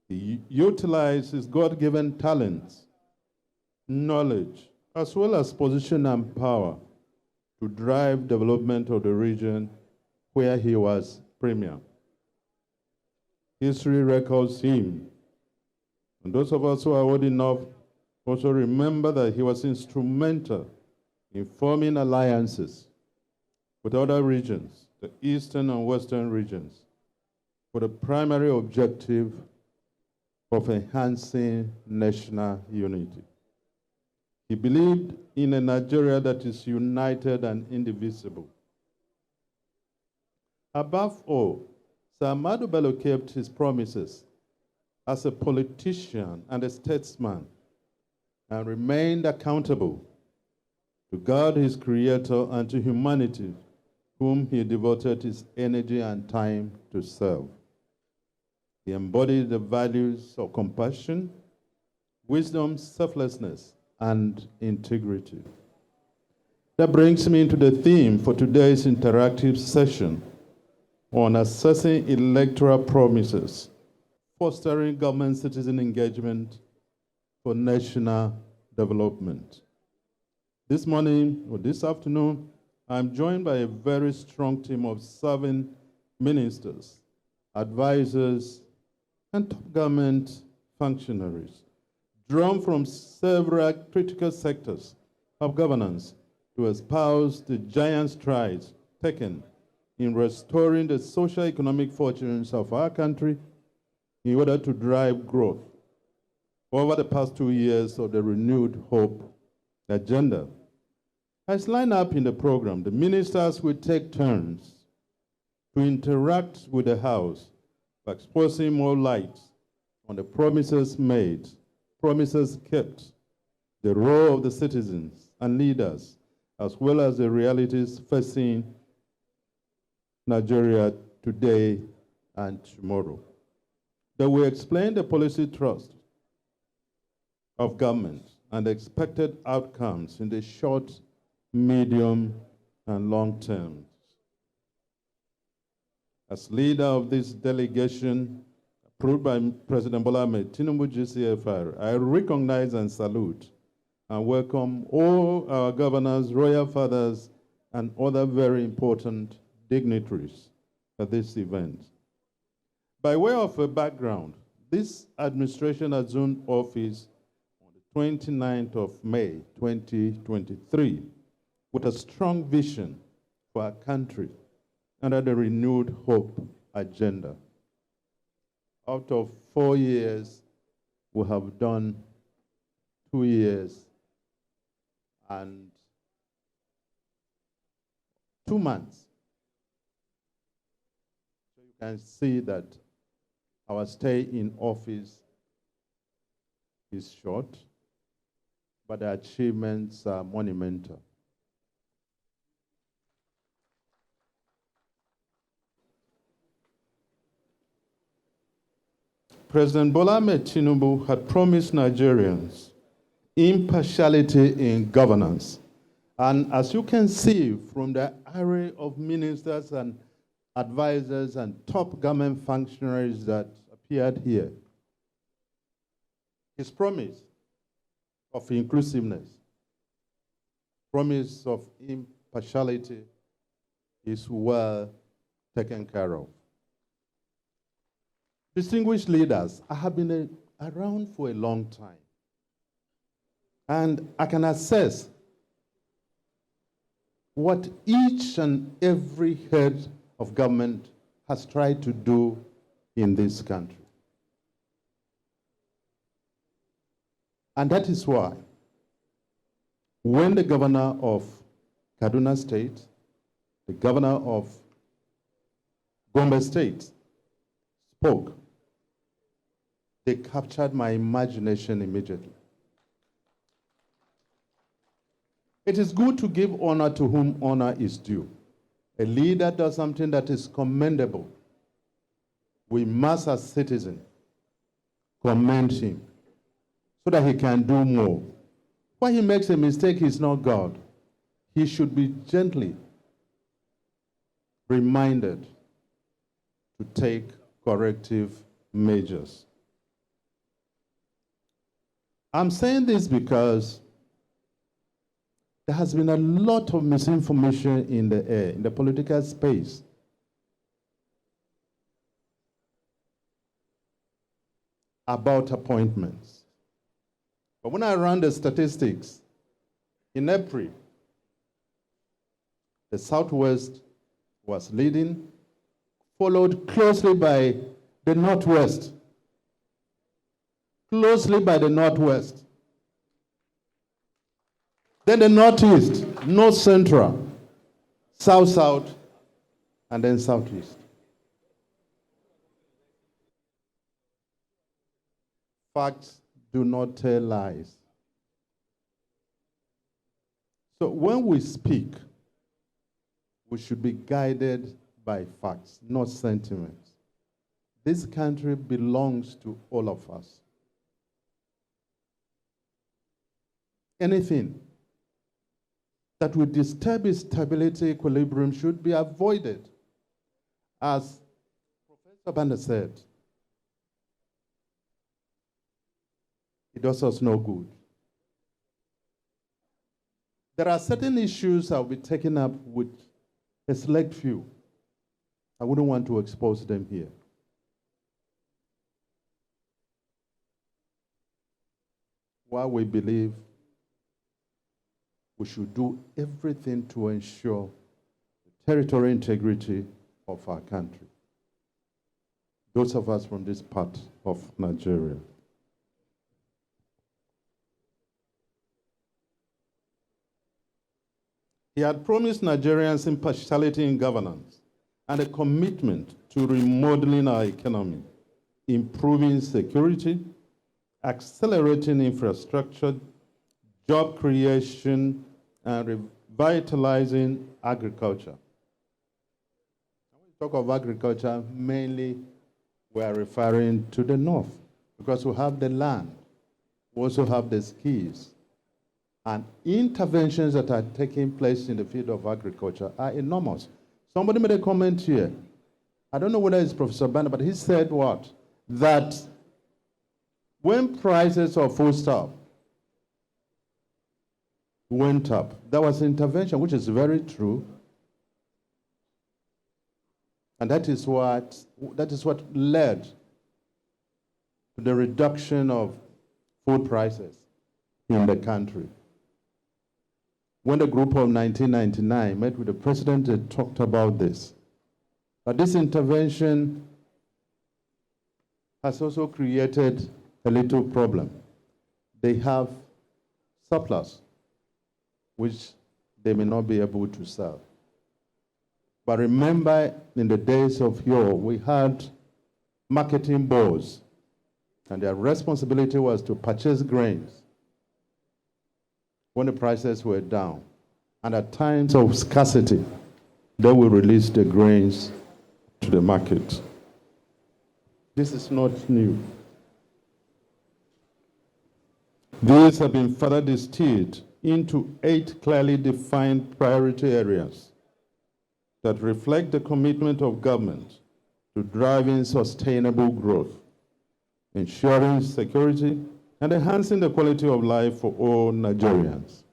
He utilized his God-given talents, knowledge, as well as position and power to drive development of the region where he was premier. History records him. And those of us who are old enough also remember that he was instrumental in forming alliances with other regions, the eastern and western regions, with the primary objective of enhancing national unity. He believed in a Nigeria that is united and indivisible. Above all, Sir Ahmadu Bello kept his promises as a politician and a statesman and remained accountable to God, his creator, and to humanity, whom he devoted his energy and time to serve. He embodied the values of compassion, wisdom, selflessness, and integrity. That brings me into the theme for today's interactive session on assessing electoral promises, fostering government-citizen engagement for national development. This morning, or this afternoon, I'm joined by a very strong team of serving ministers, advisors, and top government functionaries, drawn from several critical sectors of governance to espouse the giant strides taken in restoring the socio-economic fortunes of our country in order to drive growth over the past 2 years of the renewed hope agenda. As lined up in the program, the ministers will take turns to interact with the House by exposing more light on the promises made, promises kept, the role of the citizens and leaders, as well as the realities facing Nigeria today and tomorrow. They will explain the policy thrust of government and the expected outcomes in the short, medium, and long terms. As leader of this delegation, approved by President Bola Ahmed Tinubu GCFR, I recognize and salute and welcome all our governors, royal fathers, and other very important dignitaries at this event. By way of a background, this administration assumed office on the 29th of May, 2023, with a strong vision for our country under the renewed hope agenda. Out of 4 years, we have done 2 years and 2 months. can see that our stay in office is short, but the achievements are monumental. President Bola Ahmed Tinubu had promised Nigerians impartiality in governance. And as you can see from the array of ministers and advisors and top government functionaries that appeared here, his promise of inclusiveness, promise of impartiality is well taken care of. Distinguished leaders, I have been around for a long time, and I can assess what each and every head of government has tried to do in this country. And that is why, when the governor of Kaduna State, the governor of Gombe State spoke, they captured my imagination immediately. It is good to give honor to whom honor is due. A leader does something that is commendable. We must, as citizens, commend him so that he can do more. When he makes a mistake, he's not God. He should be gently reminded to take corrective measures. I'm saying this because there has been a lot of misinformation in the air, in the political space. About appointments. But when I ran the statistics, in April, the Southwest was leading, followed closely by the Northwest. Closely by the Northwest. Then the Northeast, North Central, South, and then Southeast. Facts do not tell lies. So when we speak, we should be guided by facts, not sentiments. This country belongs to all of us. Anything that would disturb its stability equilibrium should be avoided. As Professor Banda said, it does us no good. There are certain issues I'll be taking up with a select few. I wouldn't want to expose them here. While we believe we should do everything to ensure the territorial integrity of our country. Those of us from this part of Nigeria. He had promised Nigerians impartiality in governance and a commitment to remodeling our economy, improving security, accelerating infrastructure, job creation, and revitalizing agriculture. When we talk of agriculture, mainly we are referring to the north, because we have the land, we also have the skills, and interventions that are taking place in the field of agriculture are enormous. Somebody made a comment here. I don't know whether it's Professor Banda, but he said what? That when prices of foodstuff went up, there was intervention, which is very true. And that is what led to the reduction of food prices in the country. When the group of 1999 met with the president, they talked about this. But this intervention has also created a little problem. They have surplus, which they may not be able to sell. But remember, in the days of yore, we had marketing boards, and their responsibility was to purchase grains when the prices were down. And at times of scarcity, they will release the grains to the market. This is not new. These have been further distilled into 8 clearly defined priority areas that reflect the commitment of government to driving sustainable growth, ensuring security, and enhancing the quality of life for all Nigerians.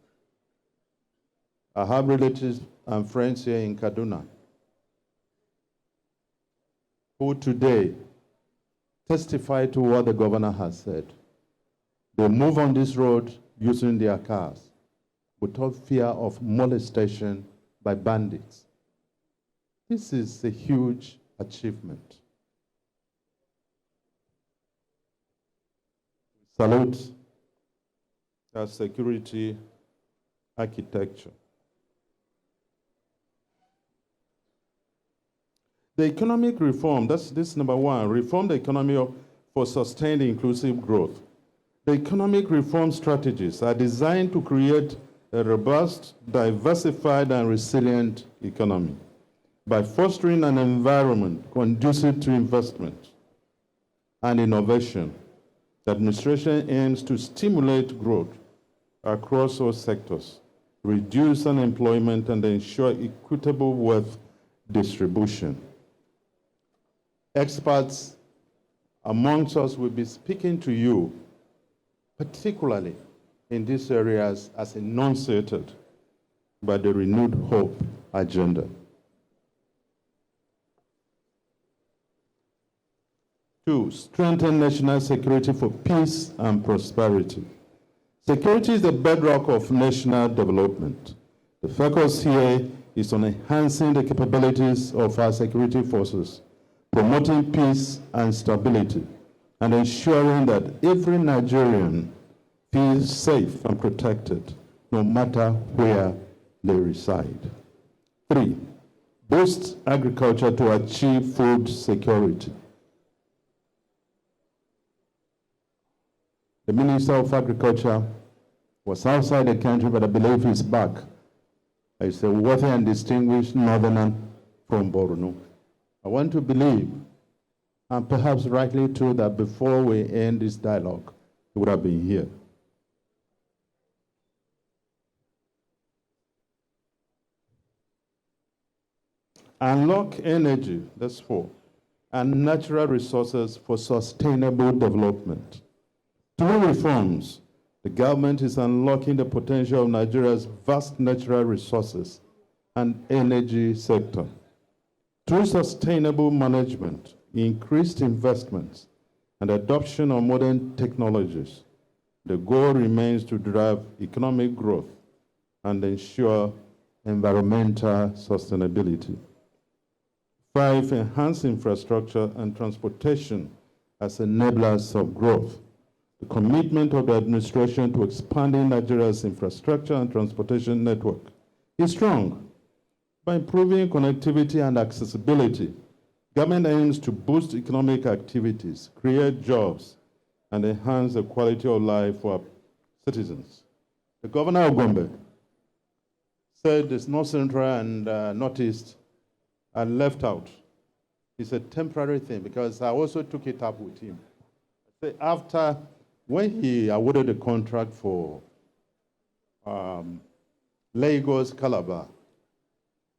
I have relatives and friends here in Kaduna who today testify to what the governor has said. They move on this road using their cars without fear of molestation by bandits. This is a huge achievement. Salute our security architecture. The economic reform, this number one, reform the economy for sustained inclusive growth. The economic reform strategies are designed to create a robust, diversified, and resilient economy by fostering an environment conducive to investment and innovation. The administration aims to stimulate growth across all sectors, reduce unemployment, and ensure equitable wealth distribution. Experts amongst us will be speaking to you, particularly in these areas as enunciated by the Renewed Hope agenda. 2, strengthen national security for peace and prosperity. Security is the bedrock of national development. The focus here is on enhancing the capabilities of our security forces, promoting peace and stability, and ensuring that every Nigerian feels safe and protected, no matter where they reside. 3, boost agriculture to achieve food security. The Minister of Agriculture was outside the country, but I believe he's back. He's a worthy and distinguished northerner from Borno. I want to believe, and perhaps rightly too, that before we end this dialogue, he would have been here. Unlock energy, that's 4, and natural resources for sustainable development. Through reforms, the government is unlocking the potential of Nigeria's vast natural resources and energy sector. Through sustainable management, increased investments, and adoption of modern technologies, the goal remains to drive economic growth and ensure environmental sustainability. 5, enhance infrastructure and transportation as enablers of growth. The commitment of the administration to expanding Nigeria's infrastructure and transportation network is strong. By improving connectivity and accessibility, government aims to boost economic activities, create jobs, and enhance the quality of life for our citizens. The governor of Gombe said this North Central and Northeast are left out. It's a temporary thing, because I also took it up with him. After, when he awarded the contract for Lagos, Calabar,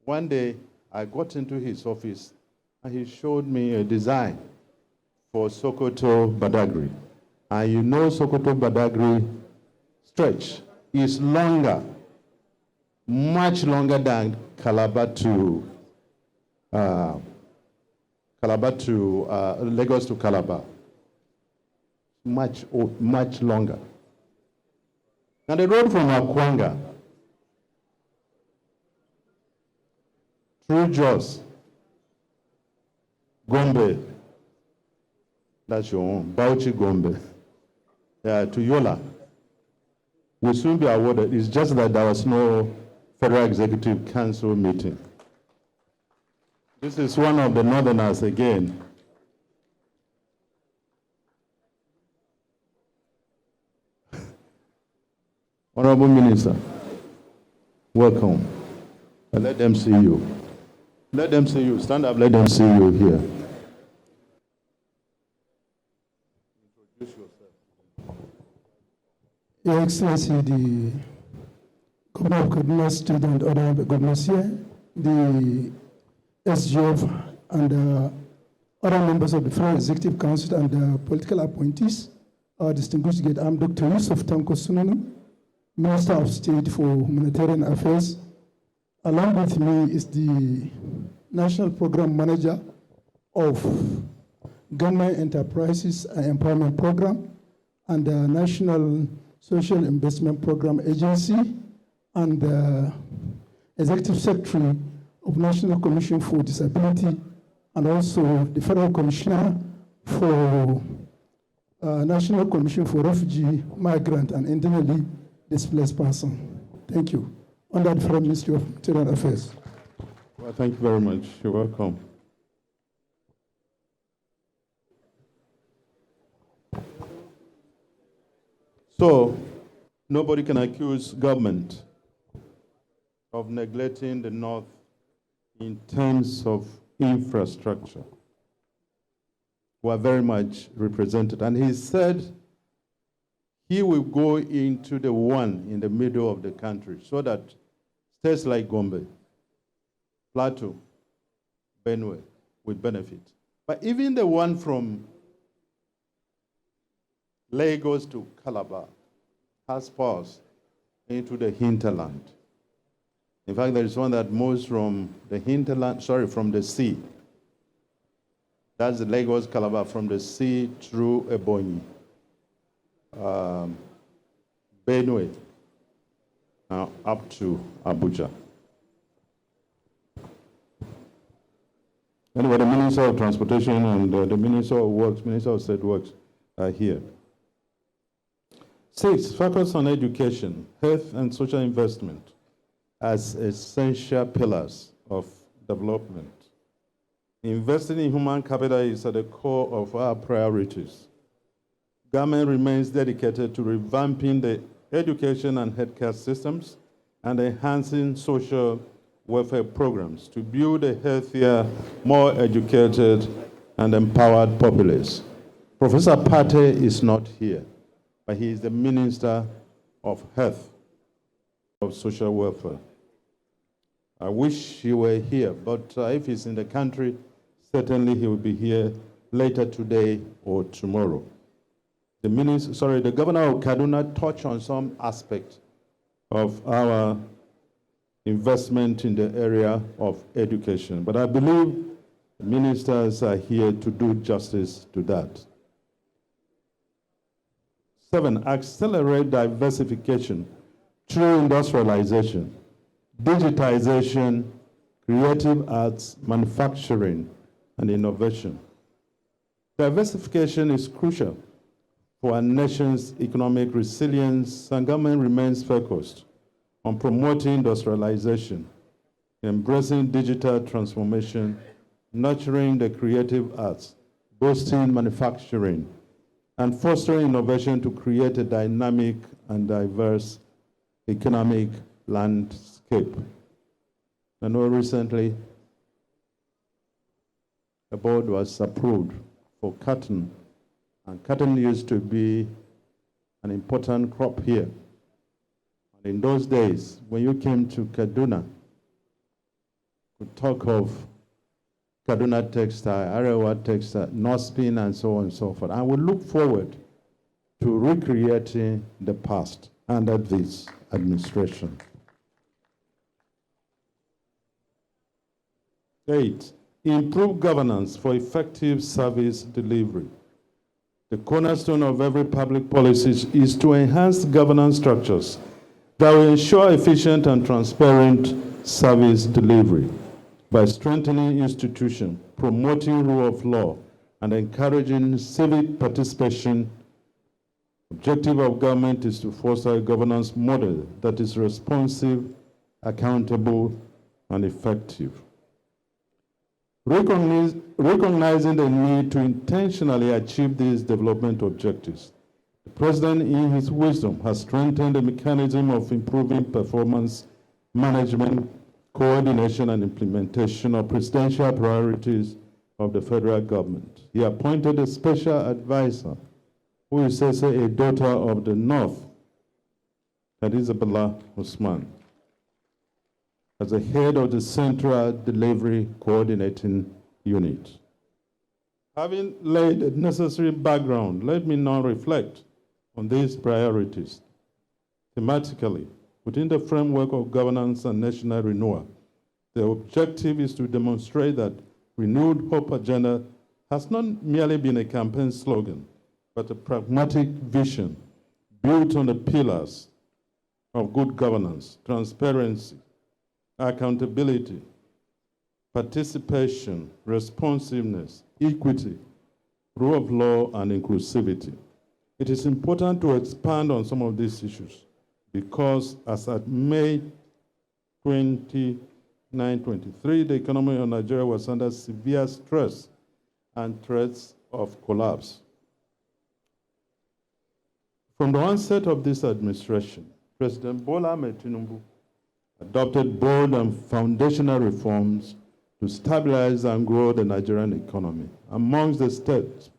one day I got into his office and he showed me a design for Sokoto Badagry. And you know Sokoto Badagry stretch is longer, much longer than Calabar to Lagos to Calabar. Much longer. And the road from Akwanga through Jos, Gombe, that's your own, Bauchi Gombe, to Yola, will soon be awarded. It's just that there was no Federal Executive Council meeting. This is one of the northerners again. Honorable Minister, welcome. And let them see you. Let them see you. Stand up, let them see you here. Introduce yourself. Your Excellency, the Governor of Kaduna State and other governors here, the SGF and other members of the Federal Executive Council and political appointees, our distinguished guest, I'm Dr. Yusuf Tanko Sununu, Minister of State for Humanitarian Affairs. Along with me is the National Program Manager of Government Enterprises and Empowerment Program and the National Social Investment Program Agency and the Executive Secretary of National Commission for Disability and also the Federal Commissioner for National Commission for Refugee, Migrant and Internally Displaced Person. Thank you. Under the Federal Ministry of Humanitarian Affairs. Well, thank you very much. You're welcome. So, nobody can accuse government of neglecting the North in terms of infrastructure. We are very much represented. And he said he will go into the one in the middle of the country so that states like Gombe, Plateau, Benue will benefit. But even the one from Lagos to Calabar has passed into the hinterland. In fact, there is one that moves from the hinterland, from the sea. That's the Lagos Calabar, from the sea through Ebonyi, Benue, up to Abuja. Anyway, the Minister of Transportation and the Minister of Works, Minister of State Works are here. 6, focus on education, health, and social investment as essential pillars of development. Investing in human capital is at the core of our priorities. Government remains dedicated to revamping the education and healthcare systems and enhancing social welfare programs to build a healthier, more educated, and empowered populace. Professor Pate is not here, but he is the Minister of Health, of Social Welfare. I wish he were here, but if he's in the country, certainly he will be here later today or tomorrow. The Governor of Kaduna touched on some aspect of our investment in the area of education, but I believe the ministers are here to do justice to that. 7, accelerate diversification through industrialization, digitization, creative arts, manufacturing, and innovation. Diversification is crucial for our nation's economic resilience, and government remains focused on promoting industrialization, embracing digital transformation, nurturing the creative arts, boosting manufacturing, and fostering innovation to create a dynamic and diverse economic landscape. I know recently a board was approved for cotton, and cotton used to be an important crop here. And in those days, when you came to Kaduna, we talk of Kaduna Textile, Arewa Textile, Northspin, and so on and so forth. I will look forward to recreating the past under this administration. 8, improve governance for effective service delivery. The cornerstone of every public policy is to enhance governance structures that will ensure efficient and transparent service delivery by strengthening institutions, promoting rule of law, and encouraging civic participation. Objective of government is to foster a governance model that is responsive, accountable, and effective. Recognizing the need to intentionally achieve these development objectives, the President, in his wisdom, has strengthened the mechanism of improving performance management, coordination, and implementation of presidential priorities of the federal government. He appointed a special advisor, who is also a daughter of the North, that is Isabella Usman, as the head of the Central Delivery Coordinating Unit. Having laid the necessary background, let me now reflect on these priorities. Thematically, within the framework of governance and national renewal, the objective is to demonstrate that Renewed Hope Agenda has not merely been a campaign slogan, but a pragmatic vision built on the pillars of good governance, transparency, accountability, participation, responsiveness, equity, rule of law, and inclusivity. It is important to expand on some of these issues because as at May 29-23, the economy of Nigeria was under severe stress and threats of collapse. From the onset of this administration, President Bola Ahmed Tinubu adopted bold and foundational reforms to stabilize and grow the Nigerian economy. Amongst the steps,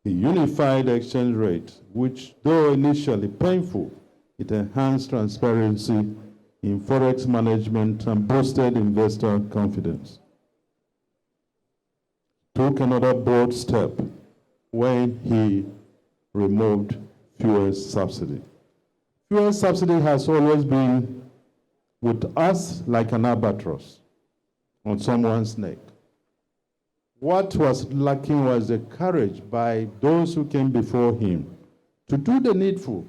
the unified exchange rate, which, though initially painful, it enhanced transparency in forex management and boosted investor confidence. Took another bold step when he removed fuel subsidy. Fuel subsidy has always been with us like an albatross on someone's neck. What was lacking was the courage by those who came before him to do the needful.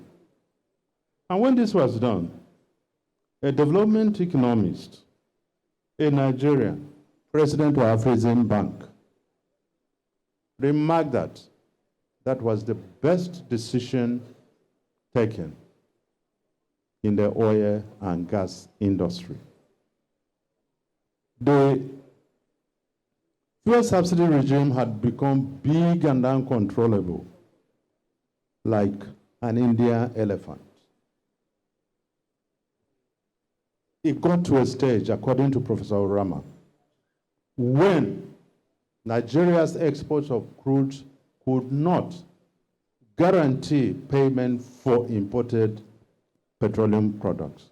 And when this was done, a development economist, a Nigerian, president of Afrexim Bank, remarked that that was the best decision taken in the oil and gas industry. The fuel subsidy regime had become big and uncontrollable, like an Indian elephant. It got to a stage, according to Professor Orama, when Nigeria's exports of crude could not guarantee payment for imported petroleum products.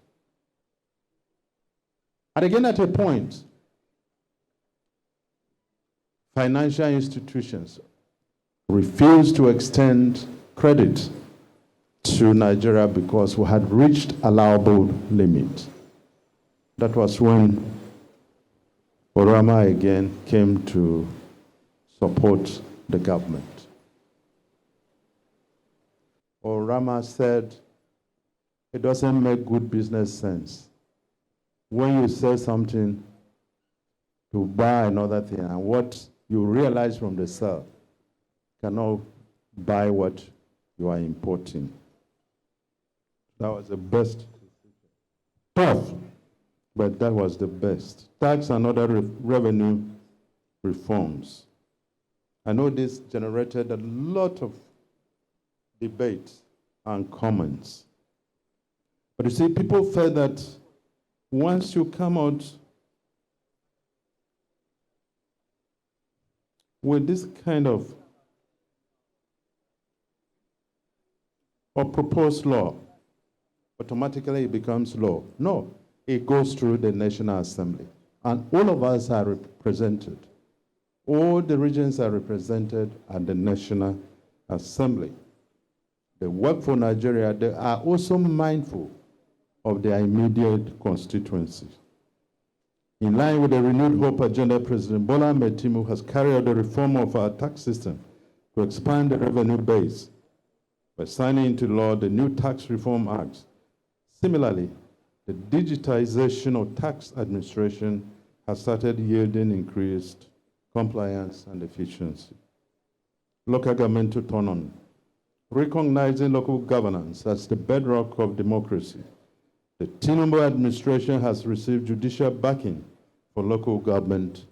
And again, at a point, financial institutions refused to extend credit to Nigeria because we had reached allowable limit. That was when Orama again came to support the government. Orama said, it doesn't make good business sense when you sell something to buy another thing, and what you realize from the sale cannot buy what you are importing. That was the best. Tough, but that was the best. Tax and other revenue reforms. I know this generated a lot of debate and comments. But you see, people felt that once you come out with this kind of proposed law, automatically it becomes law. No, it goes through the National Assembly. And all of us are represented. All the regions are represented at the National Assembly. They work for Nigeria. They are also mindful of their immediate constituencies. In line with the Renewed Hope Agenda, President Bola Ahmed Tinubu has carried out the reform of our tax system to expand the revenue base by signing into law the new Tax Reform Act. Similarly, the digitization of tax administration has started yielding increased compliance and efficiency. Local government autonomy. Recognizing local governance as the bedrock of democracy, the Tinubu administration has received judicial backing for local government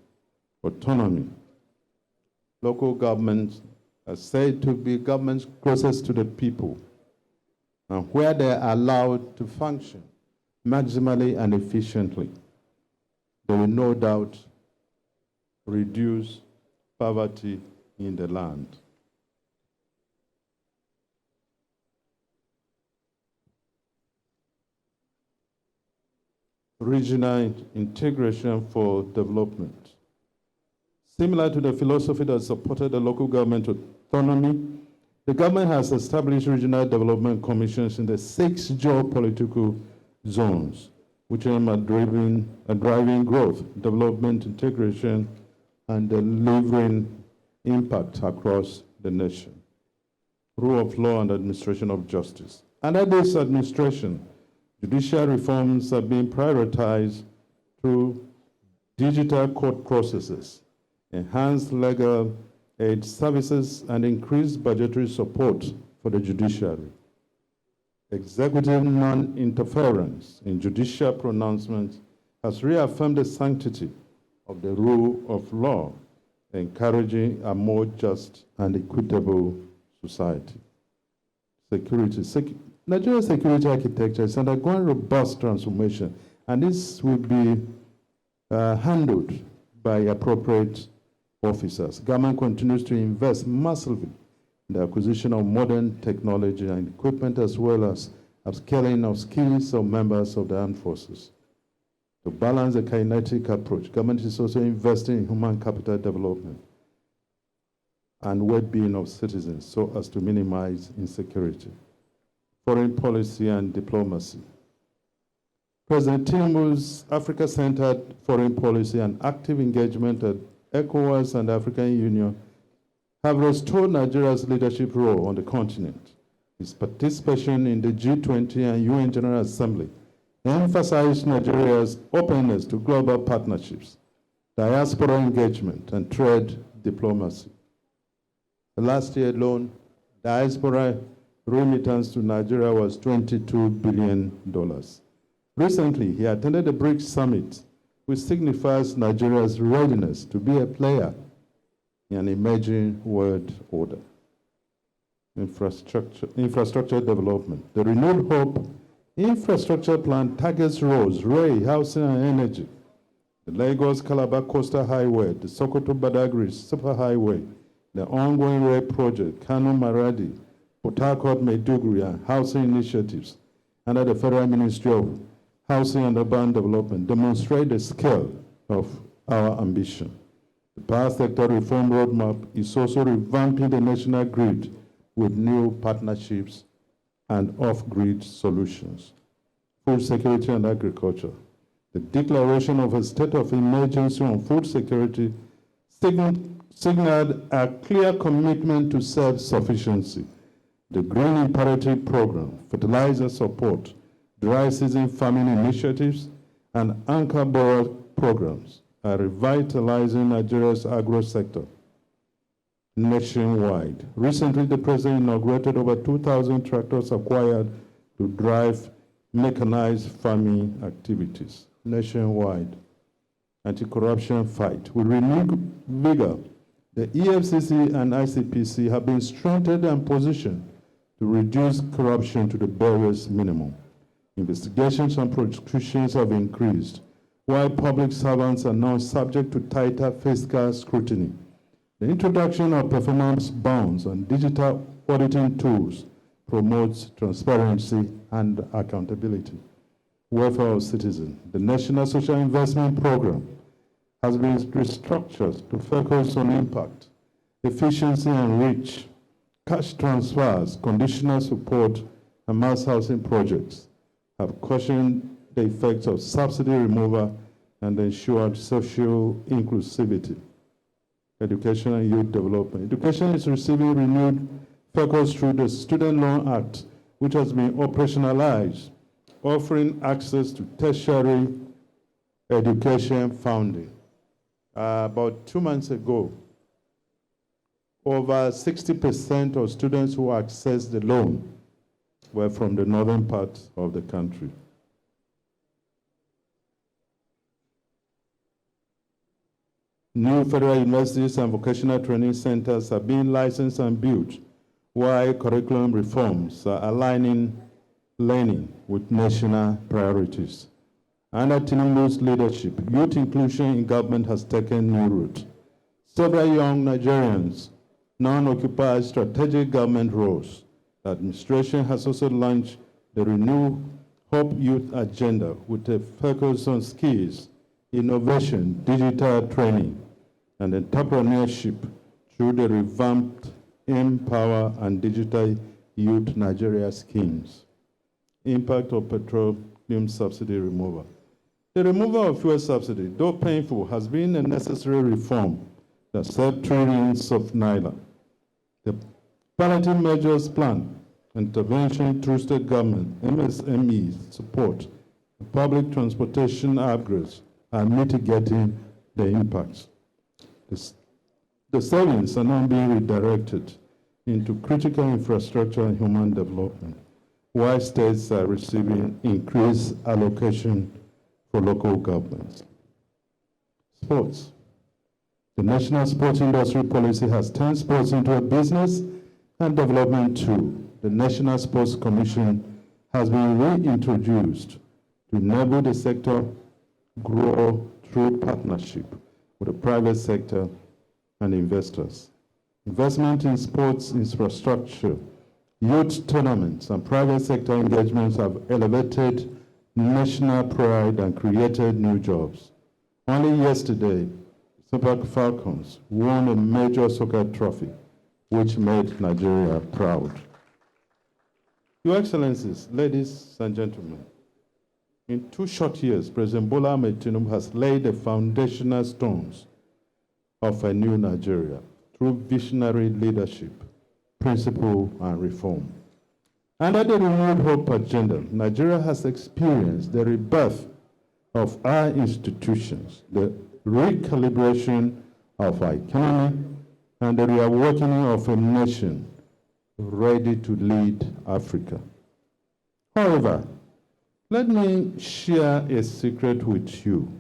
autonomy. Local governments are said to be governments closest to the people, and where they are allowed to function maximally and efficiently, they will no doubt reduce poverty in the land. Regional integration for development. Similar to the philosophy that supported the local government autonomy, the government has established regional development commissions in the 6 geopolitical zones, which aim at driving growth, development, integration, and delivering impact across the nation. Rule of law and administration of justice. Under this administration, judicial reforms are being prioritized through digital court processes, enhanced legal aid services, and increased budgetary support for the judiciary. Executive non-interference in judicial pronouncements has reaffirmed the sanctity of the rule of law, encouraging a more just and equitable society. Nigeria's security architecture is undergoing robust transformation, and this will be handled by appropriate officers. Government continues to invest massively in the acquisition of modern technology and equipment, as well as upscaling of skills of members of the armed forces. To balance the kinetic approach, government is also investing in human capital development and well-being of citizens so as to minimize insecurity. Foreign policy and diplomacy. President Tinubu's Africa-centered foreign policy and active engagement at ECOWAS and African Union have restored Nigeria's leadership role on the continent. His participation in the G20 and UN General Assembly emphasized Nigeria's openness to global partnerships, diaspora engagement, and trade diplomacy. The last year alone, diaspora remittance to Nigeria was $22 billion. Recently, he attended the BRICS summit, which signifies Nigeria's readiness to be a player in an emerging world order. Infrastructure development. The Renewed Hope infrastructure plan targets roads, rail, housing, and energy. The Lagos-Calabar Coastal Highway, the Sokoto-Badagry Superhighway, the ongoing rail project, Kano-Maradi, Port Harcourt-Maiduguri, and housing initiatives under the Federal Ministry of Housing and Urban Development demonstrate the scale of our ambition. The power sector reform roadmap is also revamping the national grid with new partnerships and off-grid solutions. Food security and agriculture. The declaration of a state of emergency on food security signaled a clear commitment to self-sufficiency. The Green Imperative Program, fertilizer support, dry season farming initiatives, and anchor borrower programs are revitalizing Nigeria's agro sector nationwide. Recently, the president inaugurated over 2,000 tractors acquired to drive mechanized farming activities nationwide. Anti-corruption fight. With renewed vigor, the EFCC and ICPC have been strengthened and positioned to reduce corruption to the barest minimum. Investigations and prosecutions have increased, while public servants are now subject to tighter fiscal scrutiny. The introduction of performance bonds and digital auditing tools promotes transparency and accountability. Welfare of citizens. The National Social Investment Program has been restructured to focus on impact, efficiency, and reach. Cash transfers, conditional support, and mass housing projects have cushioned the effects of subsidy removal and ensured social inclusivity. Education and youth development. Education is receiving renewed focus through the Student Loan Act, which has been operationalized, offering access to tertiary education funding. About 2 months ago, over 60% of students who accessed the loan were from the northern part of the country. New federal universities and vocational training centers are being licensed and built, while curriculum reforms are aligning learning with national priorities. Under Tinubu's leadership, youth inclusion in government has taken new root. Several young Nigerians now occupy strategic government roles. The administration has also launched the Renew Hope Youth Agenda with a focus on skills, innovation, digital training, and entrepreneurship through the revamped Empower and Digital Youth Nigeria schemes. Impact of petroleum subsidy removal. The removal of fuel subsidy, though painful, has been a necessary reform that saved trillions of naira. The palliative measures plan, intervention through state government, MSME support, and public transportation upgrades are mitigating the impacts. The savings are now being redirected into critical infrastructure and human development, while states are receiving increased allocation for local governments. Sports. The National Sports Industry Policy has turned sports into a business and development tool. The National Sports Commission has been reintroduced to enable the sector grow through partnership with the private sector and investors. Investment in sports infrastructure, youth tournaments, and private sector engagements have elevated national pride and created new jobs. Only yesterday, Super Falcons won a major soccer trophy, which made Nigeria proud. Your Excellencies, ladies and gentlemen, in 2 short years, President Bola Ahmed Tinubu has laid the foundational stones of a new Nigeria through visionary leadership, principle, and reform. Under the renewed hope agenda, Nigeria has experienced the rebirth of our institutions, the recalibration of our economy, and the reawakening of a nation ready to lead Africa. However, let me share a secret with you.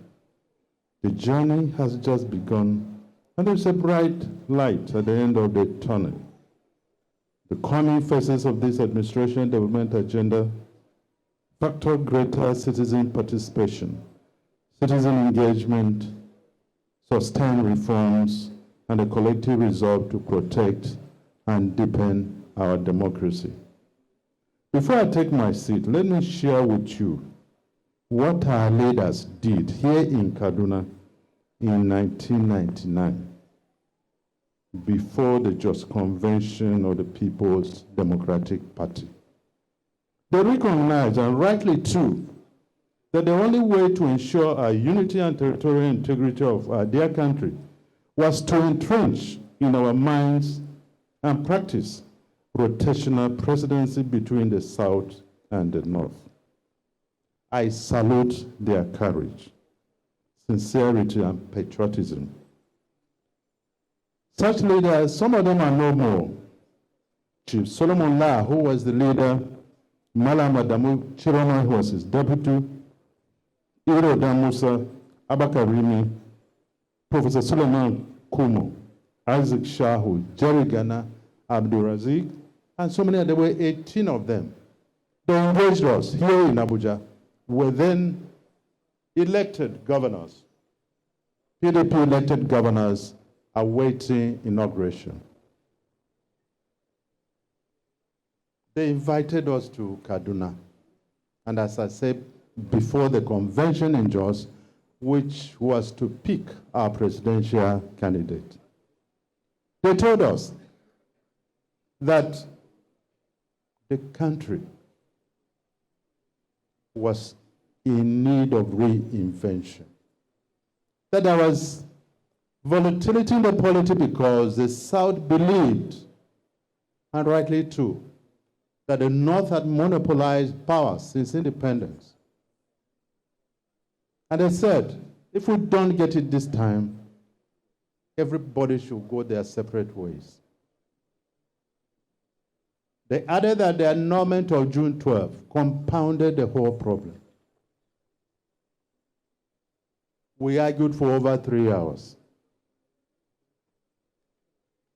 The journey has just begun, and there's a bright light at the end of the tunnel. The coming phases of this administration development agenda factor greater citizen participation, citizen engagement, sustained reforms, and a collective resolve to protect and deepen our democracy. Before I take my seat, let me share with you what our leaders did here in Kaduna in 1999, before the Just Convention of the People's Democratic Party. They recognized, and rightly too, that the only way to ensure our unity and territorial integrity of our dear country was to entrench in our minds and practice rotational presidency between the South and the North. I salute their courage, sincerity, and patriotism. Such leaders, some of them are no more. Chief Solomon La, who was the leader, Malam Adamu Chiroma, who was his deputy, Iro Damusa, Abakarimi, Professor Suleiman Kumo, Isaac Shahu, Jerry Ghana, Abdul Razik, and so many. There were 18 of them. They engaged us here in Abuja. Were then elected governors, PDP elected governors awaiting inauguration. They invited us to Kaduna. And as I said, before the convention in Jos, which was to pick our presidential candidate. They told us that the country was in need of reinvention. That there was volatility in the polity because the South believed, and rightly too, that the North had monopolized power since independence. And they said, if we don't get it this time, everybody should go their separate ways. They added that the annulment of June 12 compounded the whole problem. We argued for over 3 hours.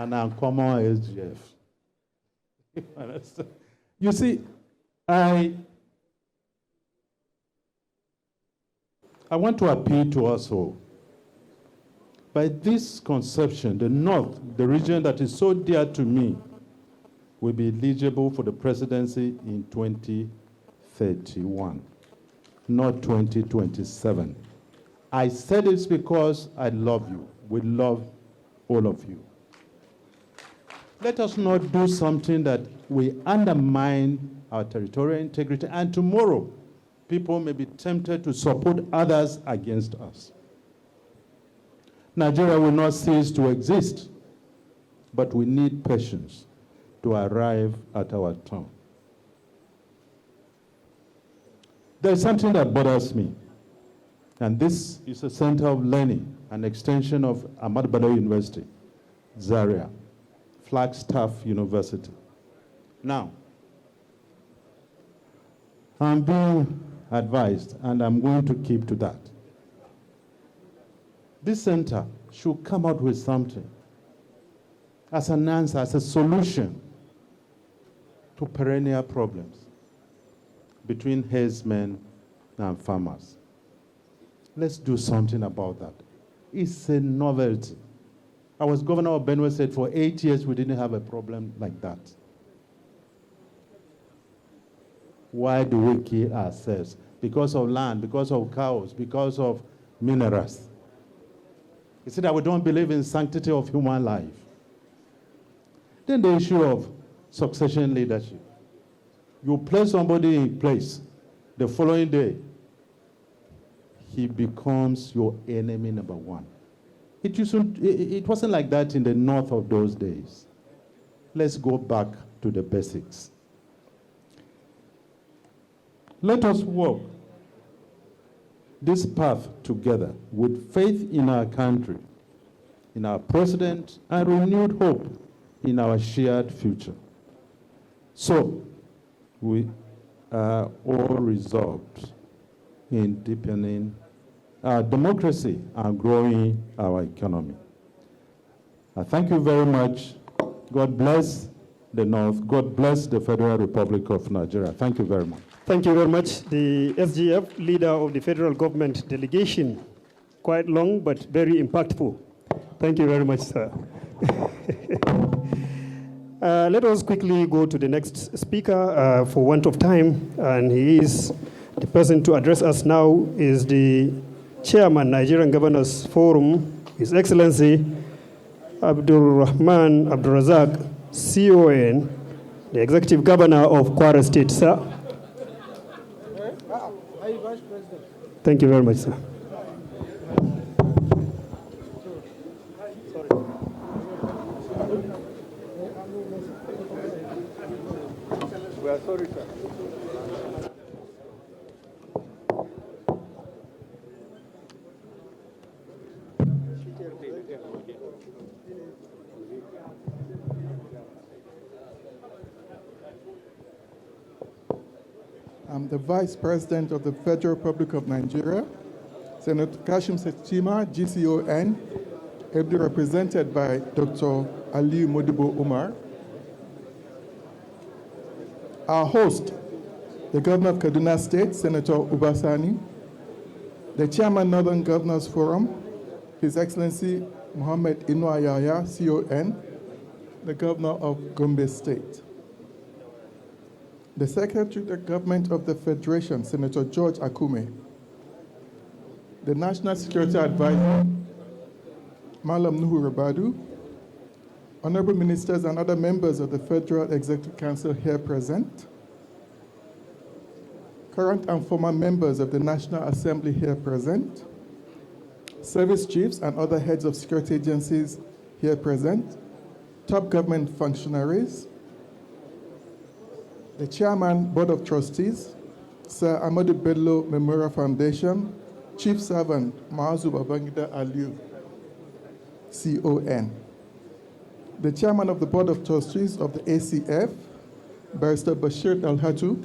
an uncommon SGF. You see, I want to appeal to us all. By this conception, the North, the region that is so dear to me, will be eligible for the presidency in 2031, not 2027. I said this because I love you. We love all of you. Let us not do something that will undermine our territorial integrity, and tomorrow, people may be tempted to support others against us. Nigeria will not cease to exist, but we need patience to arrive at our turn. There's something that bothers me, and this is a center of learning, an extension of Ahmadu Bello University, Zaria, Flagstaff University. Now, I'm being advised, and I'm going to keep to that. This center should come out with something as an answer, as a solution to perennial problems between herdsmen and farmers. Let's do something about that. It's a novelty. I was governor of Benue State for 8 years. We didn't have a problem like that. Why do we kill ourselves? Because of land, because of cows, because of minerals. You see that we don't believe in sanctity of human life. Then the issue of succession leadership. You place somebody in place, the following day, he becomes your enemy number one. It wasn't like that in the North of those days. Let's go back to the basics. Let us walk this path together with faith in our country, in our president, and renewed hope in our shared future. So, we are all resolved in deepening our democracy and growing our economy. I thank you very much. God bless the North. God bless the Federal Republic of Nigeria. Thank you very much. Thank you very much. The SGF leader of the federal government delegation, quite long but very impactful. Thank you very much, sir. Let us quickly go to the next speaker for want of time, and he is the person to address us now is the Chairman, Nigerian Governors Forum, His Excellency Abdul Rahman Abdurazak, CON, the Executive Governor of Kwara State, sir. Thank you very much, sir. We are sorry, sir. I'm the Vice President of the Federal Republic of Nigeria, Senator Kashim Shettima, GCON, ably represented by Dr. Aliyu Modibo Umar. Our host, the Governor of Kaduna State, Senator Ubasani, the Chairman, Northern Governors Forum, His Excellency Mohammed Inua Yahya, CON, the Governor of Gombe State. The Secretary of the Government of the Federation, Senator George Akume. The National Security Advisor, Malam Nuhu Rabadu. Honorable Ministers and other members of the Federal Executive Council here present. Current and former members of the National Assembly here present. Service chiefs and other heads of security agencies here present. Top government functionaries. The Chairman, Board of Trustees, Sir Ahmadu Bello Memorial Foundation, Chief Servant, Maazu Babangida Aliyu, CON. The Chairman of the Board of Trustees of the ACF, Barrister Bashir Al-Hatu,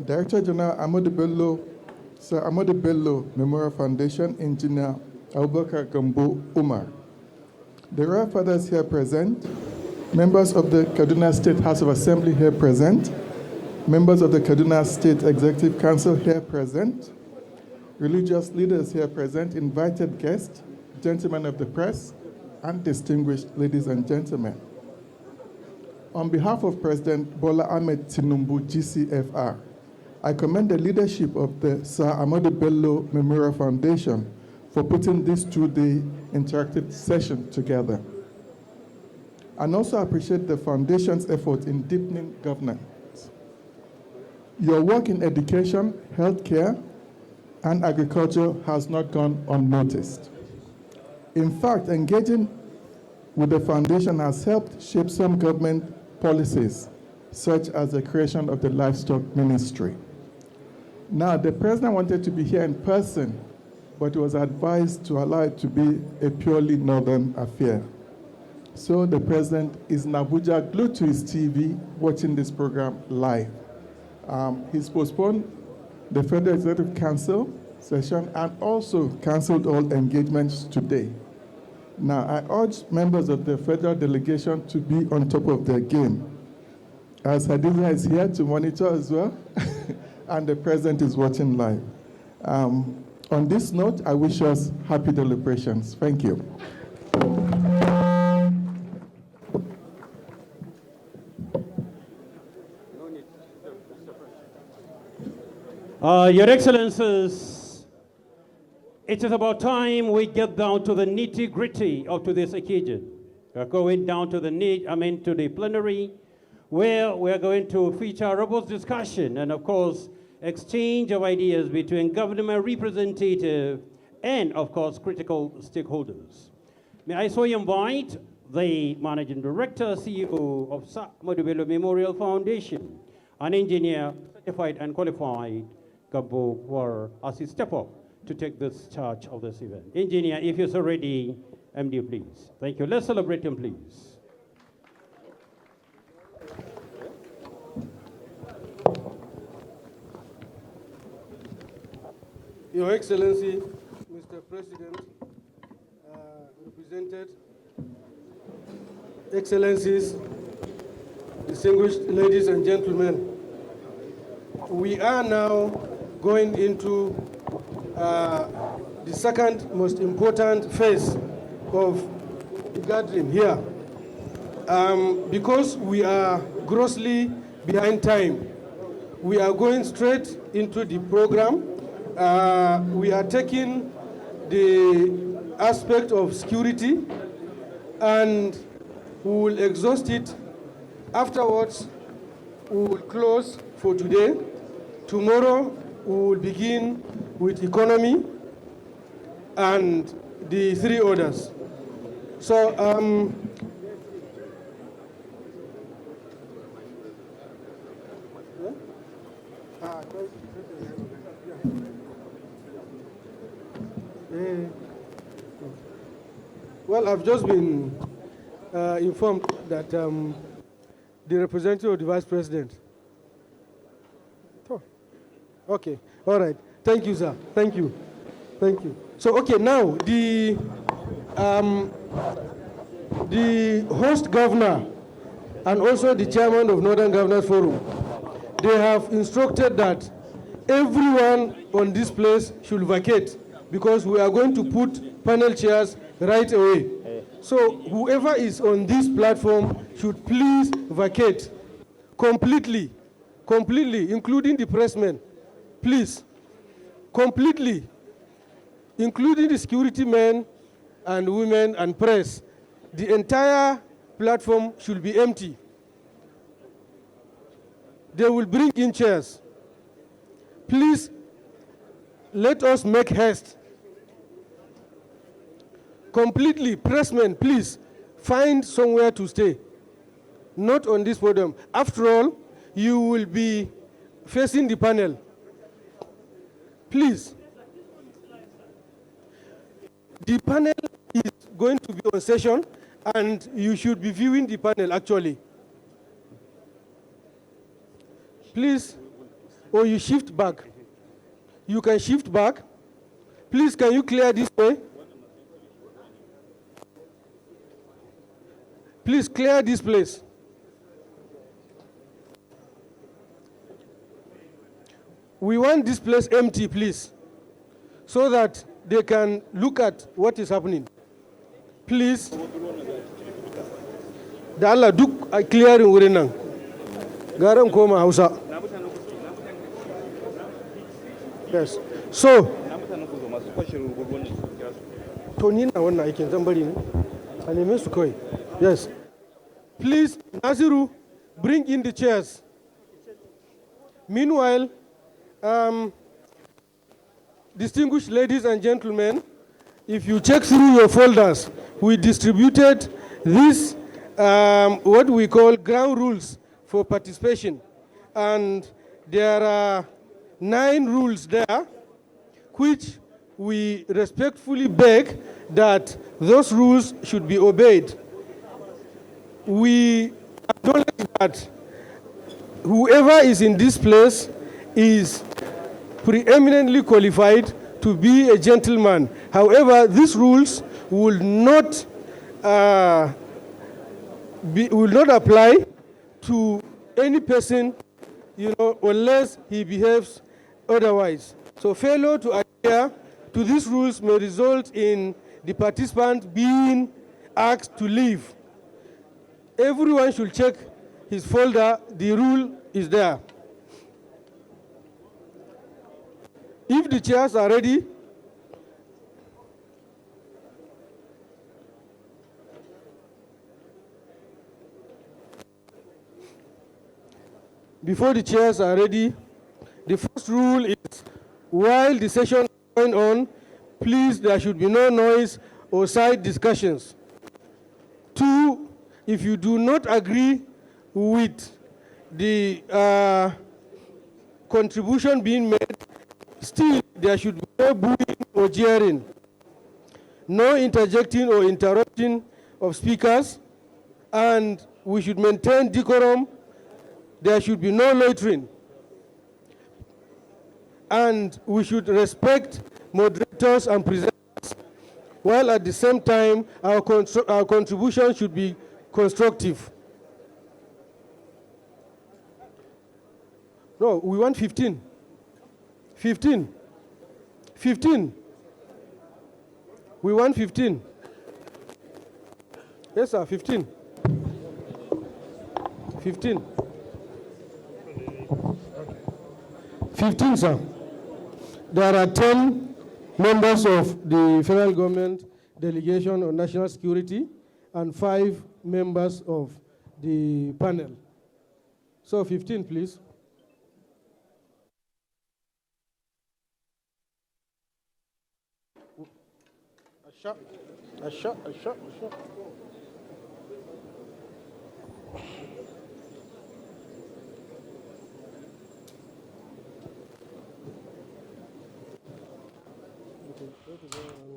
Director General Ahmadu Bello, Sir Ahmadu Bello Memorial Foundation, Engineer Abubakar Gambo Umar. the royal fathers here present, members of the Kaduna State House of Assembly here present, members of the Kaduna State Executive Council here present, religious leaders here present, invited guests, gentlemen of the press, and distinguished ladies and gentlemen. On behalf of President Bola Ahmed Tinubu, GCFR, I commend the leadership of the Sir Ahmadu Bello Memorial Foundation for putting this two-day interactive session together. And also appreciate the foundation's effort in deepening governance. Your work in education, healthcare, and agriculture has not gone unnoticed. In fact, engaging with the foundation has helped shape some government policies, such as the creation of the livestock ministry. Now, the president wanted to be here in person, but was advised to allow it to be a purely northern affair. So the president is in Abuja, glued to his TV, watching this program live. He's postponed the Federal Executive Council session and also canceled all engagements today. Now, I urge members of the federal delegation to be on top of their game, as Hadiza is here to monitor as well, and the president is watching live. On this note, I wish us happy deliberations. Thank you. Your Excellencies, it is about time we get down to the nitty-gritty of today's occasion. We're going down to the plenary, where we're going to feature robust discussion and, of course, exchange of ideas between government representative and, of course, critical stakeholders. May I so invite the Managing Director, CEO of Sir Ahmadu Bello Memorial Foundation, an engineer certified and qualified, Gabo, for as he step up to take this charge of this event. Engineer, if you're so ready, MD, please. Thank you. Let's celebrate him, please. Your Excellency, Mr. President, represented, Excellencies, distinguished ladies and gentlemen, we are now going into the second most important phase of the gathering here. Because we are grossly behind time, we are going straight into the program. We are taking the aspect of security and we will exhaust it. Afterwards, we will close for today. Tomorrow, we will begin with economy and the three others. So, well, I've just been informed that the representative of the Vice President. Oh, okay, all right. Thank you, sir. Thank you. Thank you. So, okay, now the host governor and also the chairman of Northern Governors Forum, they have instructed that everyone on this place should vacate because we are going to put panel chairs right away. So whoever is on this platform should please vacate completely, including the pressmen, please, completely, including the security men and women and press. The entire platform should be empty. They will bring in chairs. Please, let us make haste. Completely, pressmen, please, find somewhere to stay. Not on this podium. After all, you will be facing the panel. Please. The panel is going to be on session, and you should be viewing the panel, actually. Please, or you shift back. You can shift back. Please, can you clear this way? Please clear this place. We want this place empty, please, so that they can look at what is happening. Please. Da Allah duk a clearing wurin nan. Garan koma Hausa. Yes. So, to ni na wannan aikin zan bari ne. A neme su kawai. Yes. Please, Nasiru, bring in the chairs. Meanwhile, distinguished ladies and gentlemen, if you check through your folders, we distributed this, what we call ground rules for participation. And there are 9 rules there, which we respectfully beg that those rules should be obeyed. We acknowledge that whoever is in this place is preeminently qualified to be a gentleman. However, these rules will not apply to any person, unless he behaves otherwise. So failure to adhere to these rules may result in the participant being asked to leave. Everyone should check his folder. The rule is there. If the chairs are ready, before the chairs are ready, the first rule is, while the session is going on, please, there should be no noise or side discussions. 2, if you do not agree with the contribution being made, still there should be no booing or jeering, no interjecting or interrupting of speakers, and we should maintain decorum. There should be no loitering. And we should respect moderators and presenters, while at the same time our contribution should be constructive. No, we want 15. 15. 15. We want 15. Yes, sir, 15. 15. 15, sir. There are 10 members of the federal government delegation on national security and 5 members of the panel. So 15, please. A shot.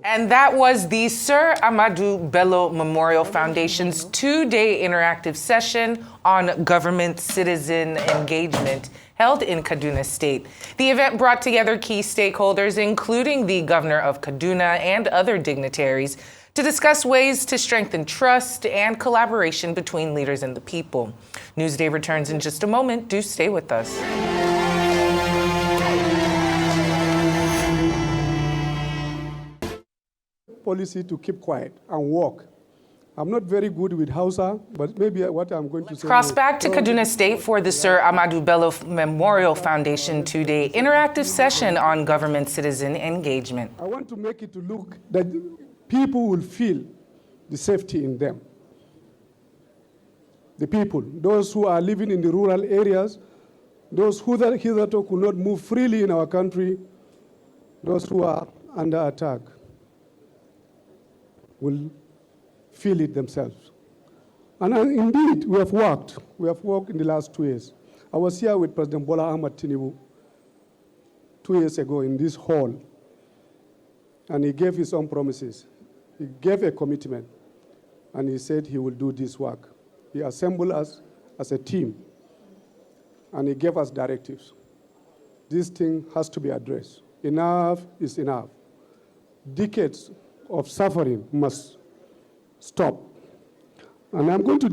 And that was the Sir Ahmadu Bello Memorial Foundation's 2-day interactive session on government-citizen engagement held in Kaduna State. The event brought together key stakeholders, including the governor of Kaduna and other dignitaries, to discuss ways to strengthen trust and collaboration between leaders and the people. Newsday returns in just a moment. Do stay with us. Policy to keep quiet and walk. I'm not very good with Hausa, but maybe what I'm going to say. Cross back to Kaduna State for the Sir Ahmadu Bello Memorial Foundation 2-day interactive session on government-citizen engagement. I want to make it to look that people will feel the safety in them. The people, those who are living in the rural areas, those who hitherto could not move freely in our country, those who are under attack, will feel it themselves. And indeed, we have worked in the last 2 years. I was here with President Bola Ahmed Tinubu 2 years ago in this hall, and he gave his own promises. He gave a commitment, and he said he will do this work. He assembled us as a team, and he gave us directives. This thing has to be addressed. Enough is enough. Decades of suffering must stop. And I'm going to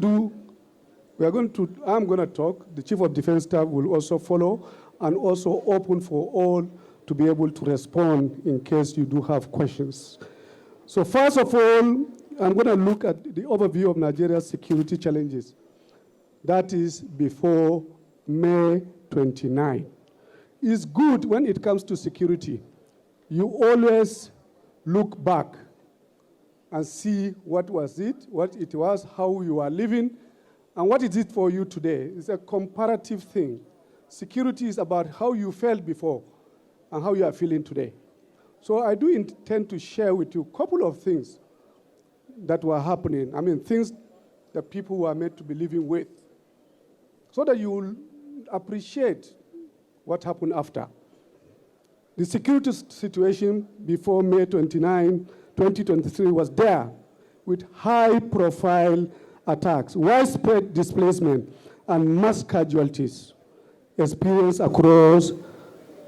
talk, the Chief of Defense Staff will also follow, and also open for all to be able to respond in case you do have questions. So first of all, I'm going to look at the overview of Nigeria's security challenges. That is before May 29. It's good when it comes to security. You always look back and see what it was, how you are living, and what is it for you today. It's a comparative thing. Security is about how you felt before and how you are feeling today. So I do intend to share with you a couple of things that were happening. I mean, things that people were meant to be living with, so that you will appreciate what happened after. The security situation before May 29, 2023 was there, with high-profile attacks, widespread displacement, and mass casualties experienced across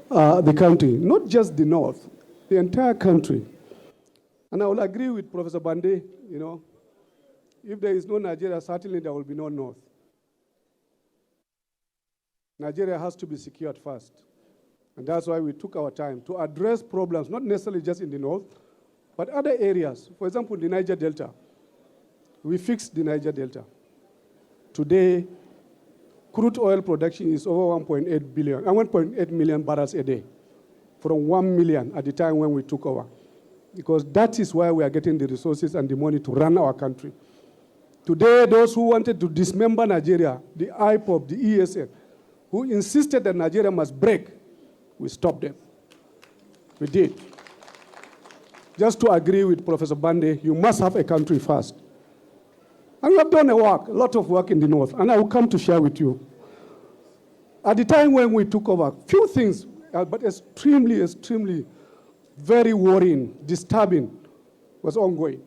the country, not just the north, the entire country. And I will agree with Professor Bande, if there is no Nigeria, certainly there will be no north. Nigeria has to be secured first. And that's why we took our time to address problems, not necessarily just in the north, but other areas. For example, the Niger Delta. We fixed the Niger Delta. Today, crude oil production is over 1.8 million barrels a day, from 1 million at the time when we took over. Because that is why we are getting the resources and the money to run our country. Today, those who wanted to dismember Nigeria, the IPOB, the ESN, who insisted that Nigeria must break, we stopped them. We did. Just to agree with Professor Bande, you must have a country first. And we have done a lot of work in the north, and I will come to share with you. At the time when we took over, few things, but extremely, very worrying, disturbing, was ongoing.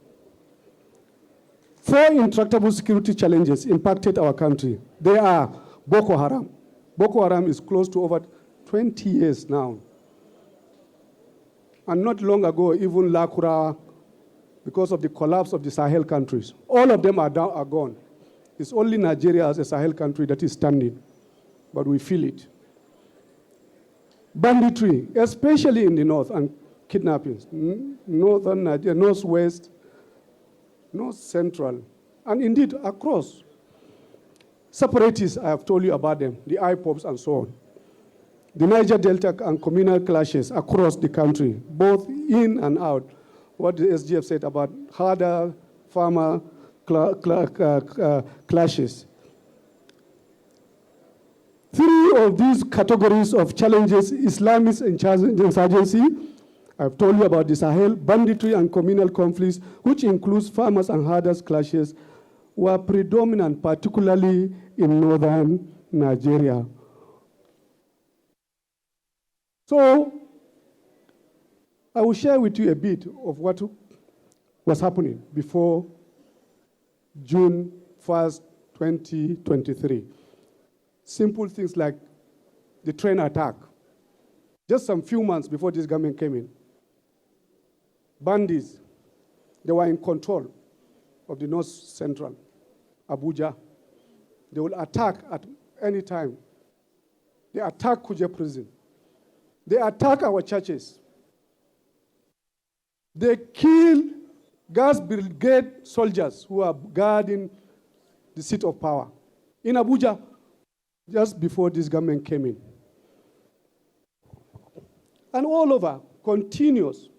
4 intractable security challenges impacted our country. They are Boko Haram. Boko Haram is close to over 20 years now. And not long ago, even Lakura, because of the collapse of the Sahel countries. All of them are gone. It's only Nigeria as a Sahel country that is standing, but we feel it. Banditry, especially in the north, and kidnappings. Northern Nigeria, northwest, north central, and indeed across. Separatists, I have told you about them, the IPOBs and so on. The Niger Delta and communal clashes across the country, both in and out. What the SGF said about harder farmer clashes. 3 of these categories of challenges, Islamist insurgency, I've told you about the Sahel, banditry and communal conflicts, which includes farmers and herders clashes, were predominant, particularly in northern Nigeria. So, I will share with you a bit of what was happening before June 1st, 2023. Simple things like the train attack. Just some few months before this government came in, bandits, they were in control of the North Central, Abuja. They will attack at any time. They attack Kuje prison. They attack our churches. They kill gas brigade soldiers who are guarding the seat of power in Abuja just before this government came in. And all over, continuous.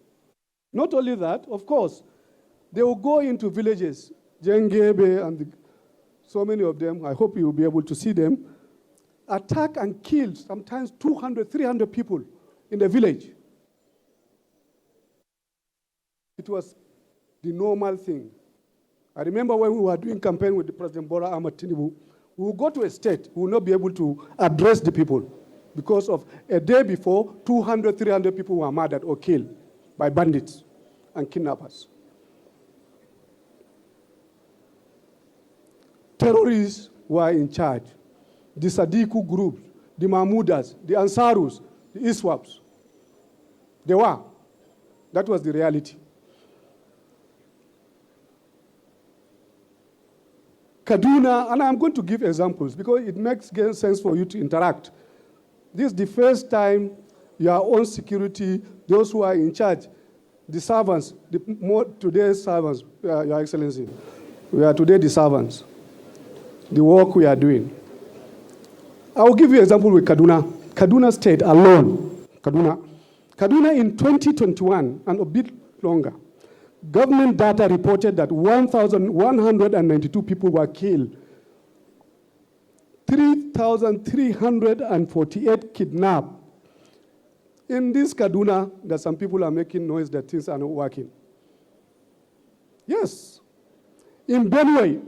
Not only that, of course, they will go into villages, Jengebe and so many of them, I hope you will be able to see them, attack and kill sometimes 200, 300 people in the village. It was the normal thing. I remember when we were doing campaign with the President Bola Ahmad Tinubu, we would go to a state, we would not be able to address the people because of a day before, 200, 300 people were murdered or killed by bandits and kidnappers. Terrorists were in charge. The Sadiku group, the Mahmudas, the Ansarus, the ISWAPs. They were. That was the reality. Kaduna, and I'm going to give examples because it makes sense for you to interact. This is the first time your own security, those who are in charge, the servants, today's servants, Your Excellency, we are today the servants, the work we are doing. I will give you an example with Kaduna. Kaduna State alone, Kaduna in 2021 and a bit longer, government data reported that 1,192 people were killed, 3,348 kidnapped. In this Kaduna, that some people are making noise that things are not working. Yes. In Benue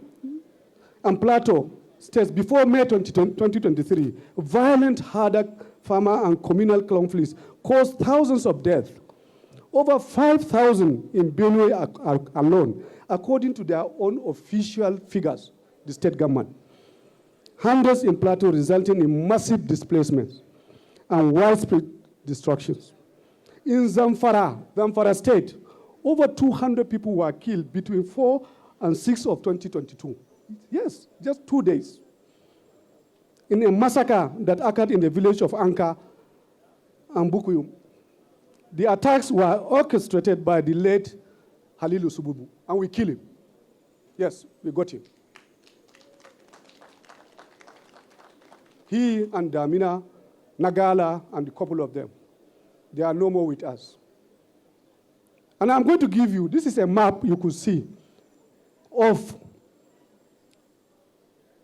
and Plateau states, before May 2023, violent harder farmer and communal conflicts caused thousands of deaths. Over 5,000 in Benue alone, according to their own official figures, the state government. Hundreds in Plateau, resulting in massive displacements and widespread destructions. In Zamfara State, over 200 people were killed between 4 and 6 of 2022. Yes, just 2 days. In a massacre that occurred in the village of Anka and Bukuyu, the attacks were orchestrated by the late Halilu Sububu, and we killed him. Yes, we got him. He and Damina, Nagala, and a couple of them, they are no more with us. And I'm going to give you, this is a map you could see of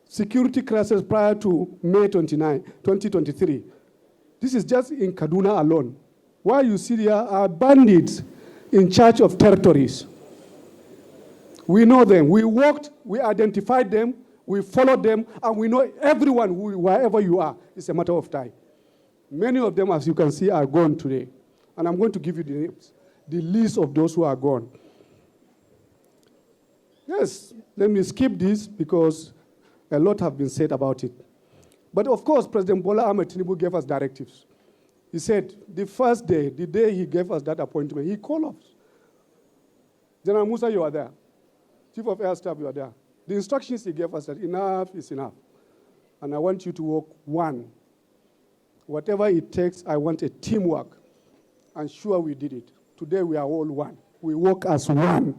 security crisis prior to May 29, 2023. This is just in Kaduna alone. Why you see there are bandits in charge of territories. We know them. We walked, we identified them, we followed them, and we know everyone, wherever you are. It's a matter of time. Many of them, as you can see, are gone today. And I'm going to give you the names, the list of those who are gone. Yes, let me skip this because a lot have been said about it. But of course, President Bola Ahmed Tinubu gave us directives. He said, the first day, the day he gave us that appointment, he called us. General Musa, you are there. Chief of Air Staff, you are there. The instructions he gave us that enough is enough. And I want you to work one. Whatever it takes, I want a teamwork. And sure we did it. Today we are all one. We work as one.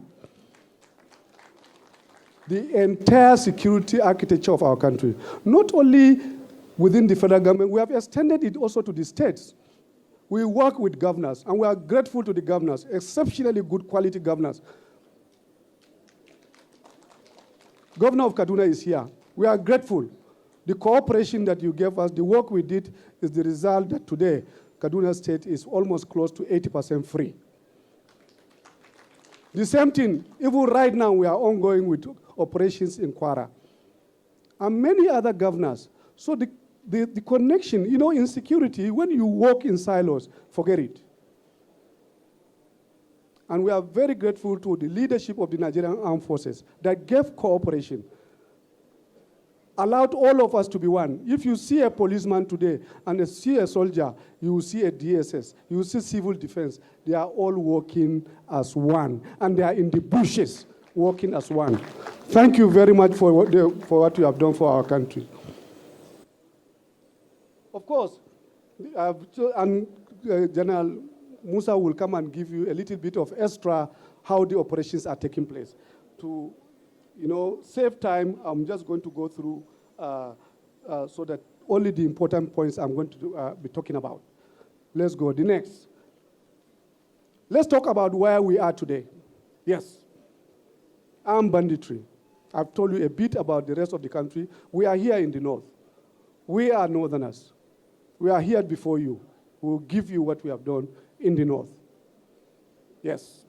The entire security architecture of our country, not only within the federal government, we have extended it also to the states. We work with governors, and we are grateful to the governors, exceptionally good quality governors. Governor of Kaduna is here. We are grateful. The cooperation that you gave us, the work we did, is the result that today Kaduna State is almost close to 80% free. The same thing, even right now we are ongoing with operations in Kwara. And many other governors. So the connection, you know, in security, when you work in silos, forget it. And we are very grateful to the leadership of the Nigerian Armed Forces that gave cooperation, allowed all of us to be one. If you see a policeman today and see a soldier, you will see a DSS, you will see civil defense. They are all working as one, and they are in the bushes working as one. Thank you very much for what you have done for our country. Of course, General Musa will come and give you a little bit of extra how the operations are taking place. To, you know, save time, I'm just going to go through so that only the important points I'm going to be talking about. Let's go. The next. Let's talk about where we are today. Yes. Armed banditry. I've told you a bit about the rest of the country. We are here in the north. We are northerners. We are here before you. We will give you what we have done in the north. Yes.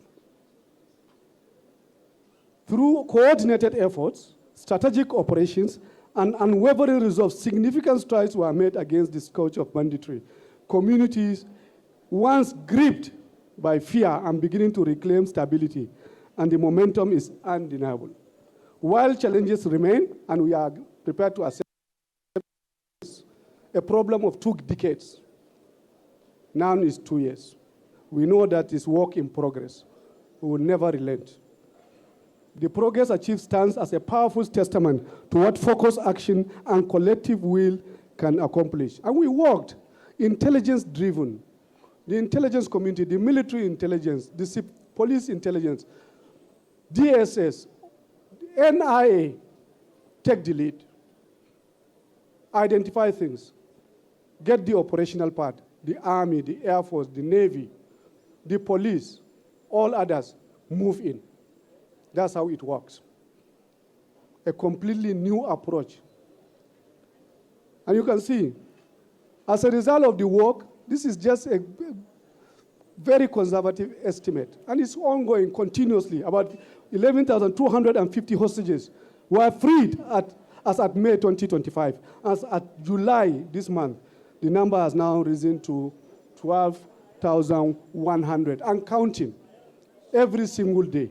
Through coordinated efforts, strategic operations, and unwavering resolve, significant strides were made against this scourge of banditry. Communities, once gripped by fear, are beginning to reclaim stability, and the momentum is undeniable. While challenges remain, and we are prepared to accept a problem of 2 decades, now is 2 years. We know that it's work in progress. We will never relent. The progress achieved stands as a powerful testament to what focused action and collective will can accomplish. And we worked intelligence-driven. The intelligence community, the military intelligence, the police intelligence, DSS, NIA, take the lead. Identify things. Get the operational part. The Army, the Air Force, the Navy, the police, all others, move in. That's how it works. A completely new approach. And you can see, as a result of the work, this is just a very conservative estimate. And it's ongoing continuously. About 11,250 hostages were freed as at May 2025. As at July this month, the number has now risen to 12,100 and counting every single day.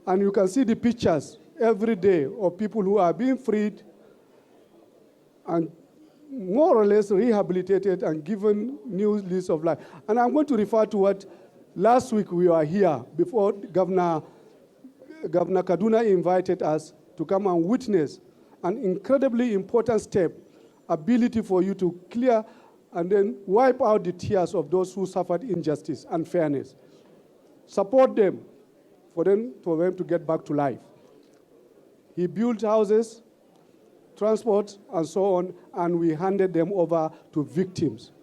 And you can see the pictures every day of people who are being freed and more or less rehabilitated and given new lease of life. And I'm going to refer to what last week we were here before Governor Kaduna invited us to come and witness an incredibly important step, ability for you to clear and then wipe out the tears of those who suffered injustice and fairness. Support them for them to get back to life. He built houses, transport, and so on, and we handed them over to victims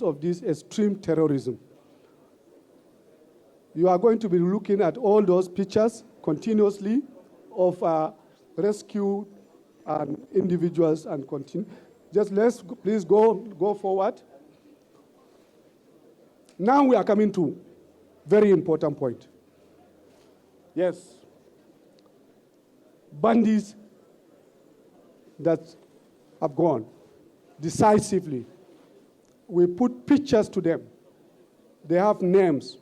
of this extreme terrorism. You are going to be looking at all those pictures continuously of rescue individuals and continue. Just let's please go forward. Now we are coming to very important point. Yes, bandits that have gone decisively. We put pictures to them. They have names.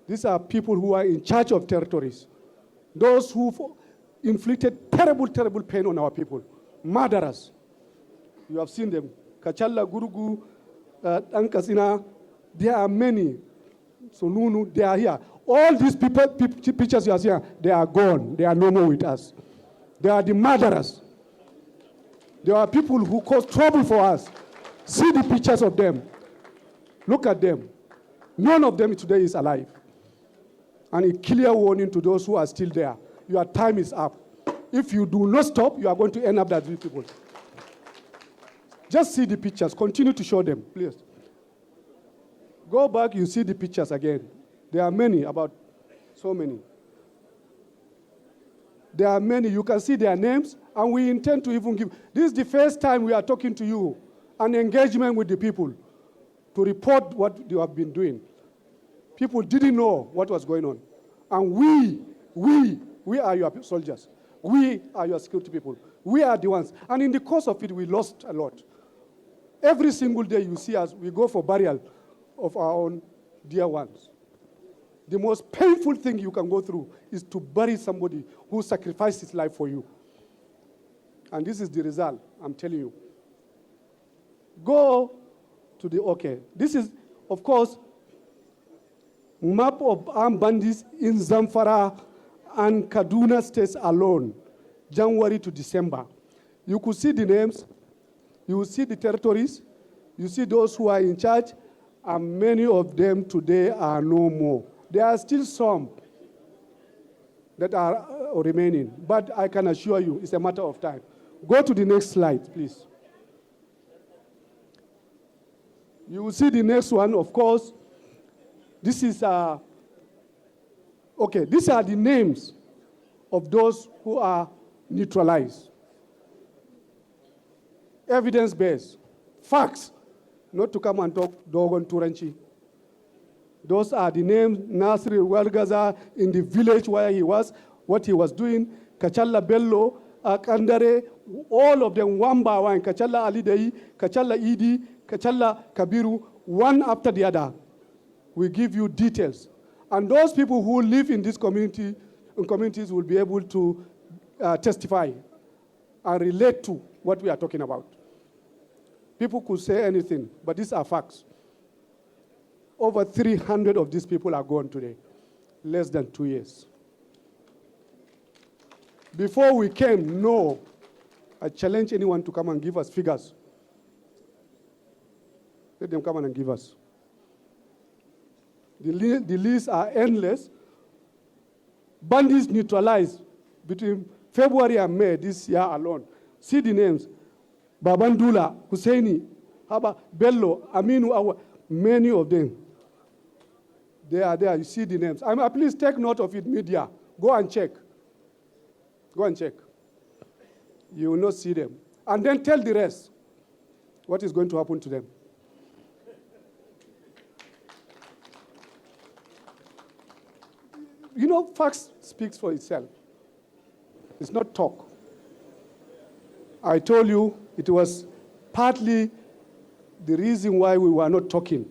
These are people who are in charge of territories. Those who inflicted terrible, terrible pain on our people. Murderers. You have seen them. Kachalla, Gurugu, Ankasina. There are many. Solunu, they are here. All these pictures you are seeing, they are gone. They are no more with us. They are the murderers. There are people who cause trouble for us. See the pictures of them. Look at them. None of them today is alive. And a clear warning to those who are still there. Your time is up. If you do not stop, you are going to end up like these people. Just see the pictures. Continue to show them, please. Go back, you see the pictures again. There are many, about so many. There are many. You can see their names, and we intend to even give. This is the first time we are talking to you, an engagement with the people to report what you have been doing. People didn't know what was going on. And we are your soldiers. We are your security people. We are the ones. And in the course of it, we lost a lot. Every single day you see us, we go for burial of our own dear ones. The most painful thing you can go through is to bury somebody who sacrificed his life for you. And this is the result, I'm telling you. Go to the, okay. This is, of course, map of armed bandits in Zamfara and Kaduna states alone, January to December. You could see the names, you will see the territories, you see those who are in charge, and many of them today are no more. There are still some that are remaining, but I can assure you it's a matter of time. Go to the next slide, please. You will see the next one, of course. This is, okay, these are the names of those who are neutralized. Evidence-based, facts, not to come and talk Dogon Turanchi. Those are the names, Nasri Welgaza in the village where he was, what he was doing, Kachalla Bello, Kandare, all of them one by one, Kachalla Alidei, Kachalla Idi, Kachalla Kabiru, one after the other. We give you details. And those people who live in this community, communities will be able to testify and relate to what we are talking about. People could say anything, but these are facts. Over 300 of these people are gone today. less than 2 years. Before we came, no, I challenge anyone to come and give us figures. Let them come and give us. The lists are endless. Bandits neutralized between February and May this year alone. See the names. Babandula, Husseini, Bello, Aminu, many of them. They are there. You see the names. Please take note of it, media. Go and check. Go and check. You will not see them. And then tell the rest what is going to happen to them. You know, facts speaks for itself. It's not talk. I told you it was partly the reason why we were not talking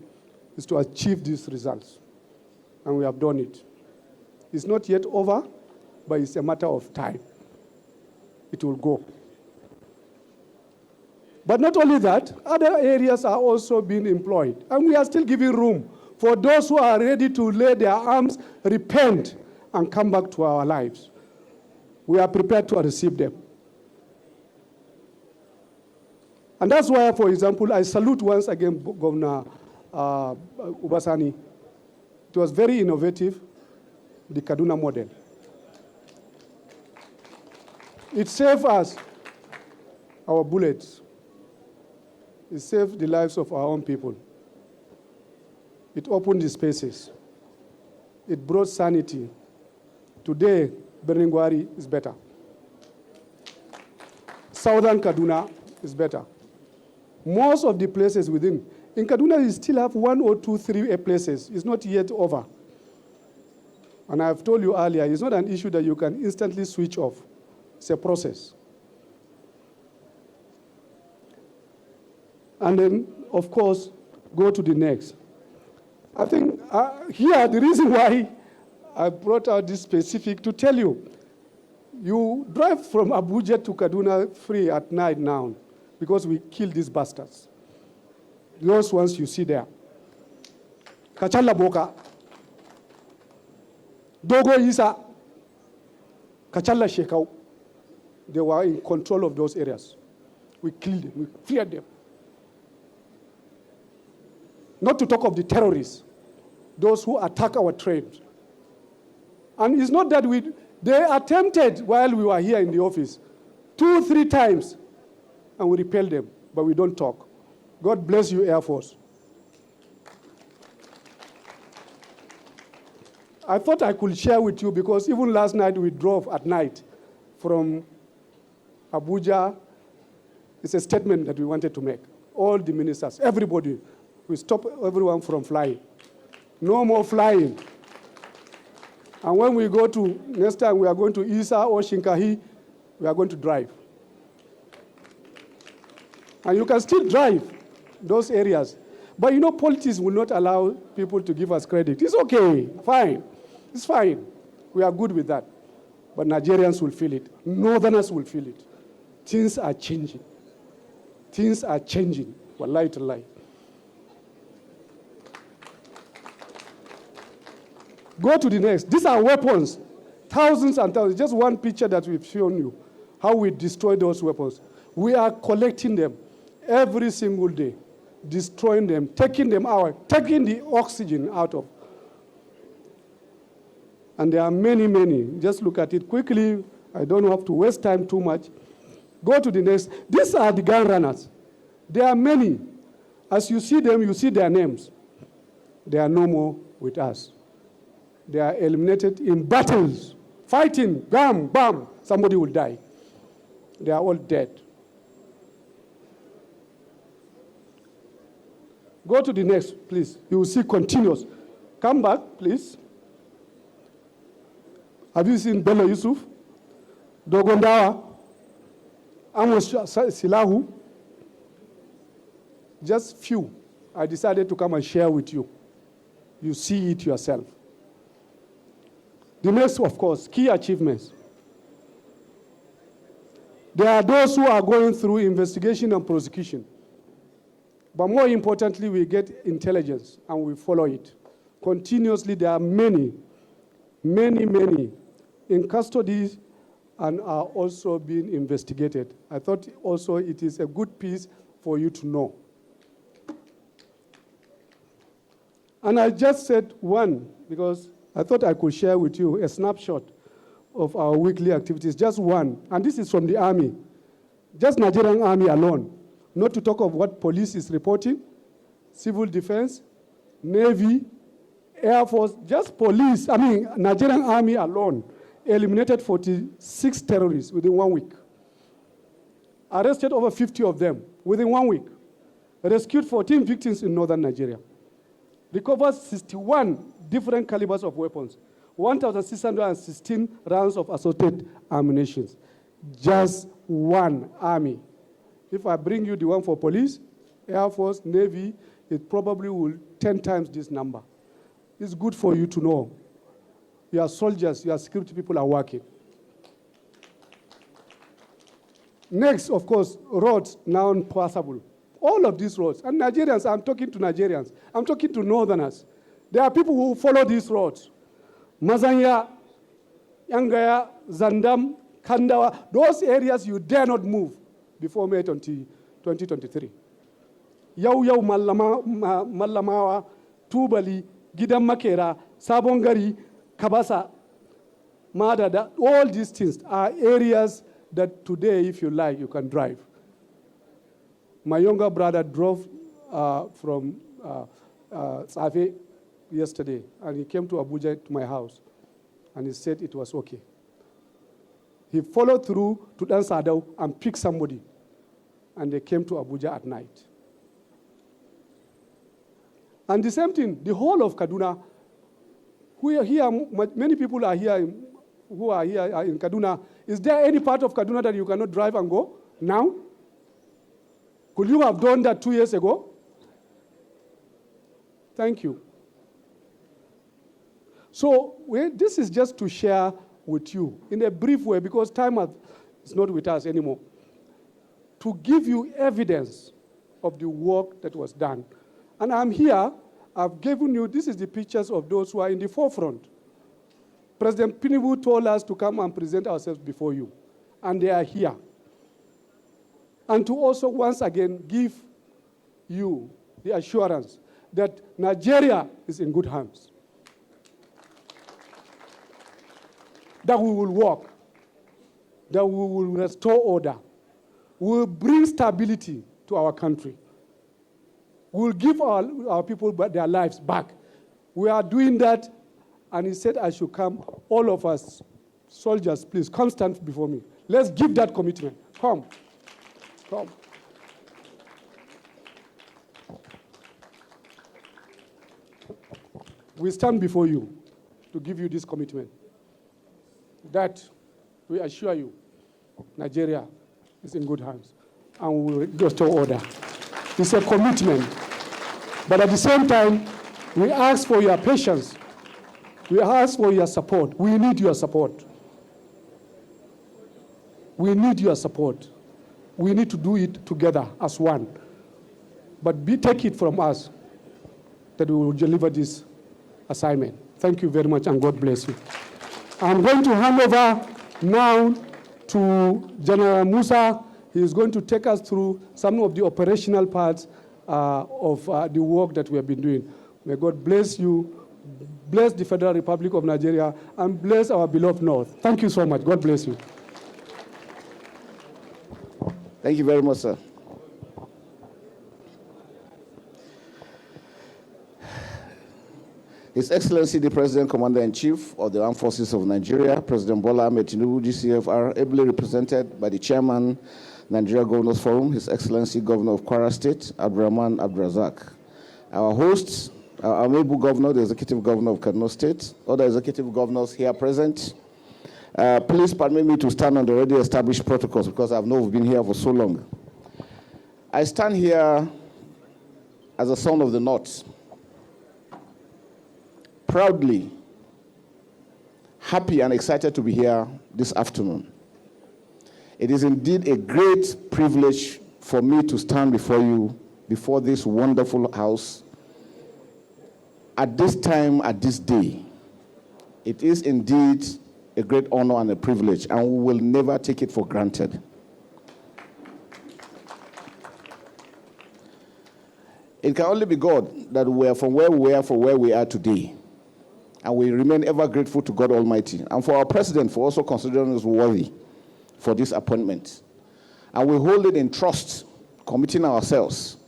is to achieve these results. And we have done it. It's not yet over, but it's a matter of time. It will go. But not only that, other areas are also being employed. And we are still giving room for those who are ready to lay their arms, repent, and come back to our lives. We are prepared to receive them. And that's why, for example, I salute once again Governor Ubasani. It was very innovative, the Kaduna model. It saved us our bullets. It saved the lives of our own people. It opened the spaces. It brought sanity. Today, Berlingwari is better. Southern Kaduna is better. Most of the places within. In Kaduna, you still have 1 or 2, 3 places. It's not yet over. And I've told you earlier, it's not an issue that you can instantly switch off. It's a process. And then, of course, go to the next. I think here, the reason why I brought out this specific to tell you, you drive from Abuja to Kaduna free at night now because we killed these bastards. Those ones you see there. Kachala Boka, Dogo Isa, Kachala Shekau. They were in control of those areas. We killed them, we feared them. Not to talk of the terrorists, those who attack our trade. And it's not that they attempted while we were here in the office 2, 3 times, and we repelled them, but we don't talk. God bless you, Air Force. I thought I could share with you because even last night we drove at night from Abuja. It's a statement that we wanted to make. All the ministers, everybody, we stop everyone from flying. No more flying. And when we go to, next time we are going to Isa or Shinkahi, we are going to drive. And you can still drive those areas. But you know, politics will not allow people to give us credit. It's okay, fine. It's fine. We are good with that. But Nigerians will feel it. Northerners will feel it. Things are changing. Things are changing. Wallahi to lie. Go to the next. These are weapons. Thousands and thousands. Just one picture that we've shown you. How we destroy those weapons. We are collecting them every single day. Destroying them, taking them out, taking the oxygen out of. And there are many, many. Just look at it quickly. I don't have to waste time too much. Go to the next. These are the gun runners. There are many. As you see them, you see their names. They are no more with us. They are eliminated in battles, fighting, bam, bam, somebody will die. They are all dead. Go to the next, please. You will see continuous. Come back, please. Have you seen Bello Yusuf? Dogondawa? Amos Silahu? Just few. I decided to come and share with you. You see it yourself. The next, of course, key achievements. There are those who are going through investigation and prosecution. But more importantly, we get intelligence and we follow it. Continuously, there are many many in custody and are also being investigated. I thought also it is a good piece for you to know. And I just said one, because I thought I could share with you a snapshot of our weekly activities, just one. And this is from the Army, just Nigerian Army alone, not to talk of what police is reporting, civil defense, Navy, Air Force, just police, Nigerian Army alone eliminated 46 terrorists within 1 week. Arrested over 50 of them within 1 week. Rescued 14 victims in northern Nigeria. Recovered 61 different calibers of weapons, 1,616 rounds of assorted ammunition. Just one army. If I bring you the one for police, Air Force, Navy, it probably will 10 times this number. It's good for you to know. Your soldiers, your security people are working. Next, of course, roads now passable. All of these roads. And Nigerians, I'm talking to Nigerians. I'm talking to northerners. There are people who follow these roads. Mazanya, Yangaya, Zandam, Kandawa, those areas you dare not move before May 2023. Yau Mallamawa, Tubali, Gidam Makera, Sabongari, Kabasa, Madada, all these things are areas that today, if you like, you can drive. My younger brother drove from Safi yesterday, and he came to Abuja to my house, and he said it was okay. He followed through to Dan Sadao and picked somebody, and they came to Abuja at night. And the same thing, the whole of Kaduna, we are here, many people are here, who are here in Kaduna. Is there any part of Kaduna that you cannot drive and go now? Could you have done that 2 years ago? Thank you. So this is just to share with you in a brief way, because time is not with us anymore, to give you evidence of the work that was done. And I'm here, I've given you, this is the pictures of those who are in the forefront. President Tinubu told us to come and present ourselves before you, and they are here. And to also once again give you the assurance that Nigeria is in good hands. That we will work, that we will restore order, we will bring stability to our country. We will give our people their lives back. We are doing that, and he said I should come. All of us, soldiers, please, come stand before me. Let's give that commitment. Come. Come. We stand before you to give you this commitment that we assure you Nigeria is in good hands and we will restore order. It's a commitment. But at the same time, we ask for your patience. We ask for your support. We need your support. We need your support. We need to do it together as one. But take it from us that we will deliver this assignment. Thank you very much, and God bless you. I'm going to hand over now to General Musa. He is going to take us through some of the operational parts of the work that we have been doing. May God bless you, bless the Federal Republic of Nigeria, and bless our beloved North. Thank you so much. God bless you. Thank you very much, sir. His Excellency, the President, Commander-in-Chief of the Armed Forces of Nigeria, President Bola Ahmed Tinubu, GCFR, ably represented by the Chairman, Nigeria Governors Forum, His Excellency, Governor of Kwara State, Abdurrahman Abdrazak. Our hosts, our amiable Governor, the Executive Governor of Kano State, other Executive Governors here present. Please permit me to stand on the already established protocols because I know we've been here for so long. I stand here as a son of the North, proudly happy and excited to be here this afternoon. It is indeed a great privilege for me to stand before you, before this wonderful house, at this time, at this day, It is indeed a great honor and a privilege, and we will never take it for granted. It can only be God that we are from where we were for where we are today. And we remain ever grateful to God Almighty and for our president for also considering us worthy for this appointment. And we hold it in trust, committing ourselves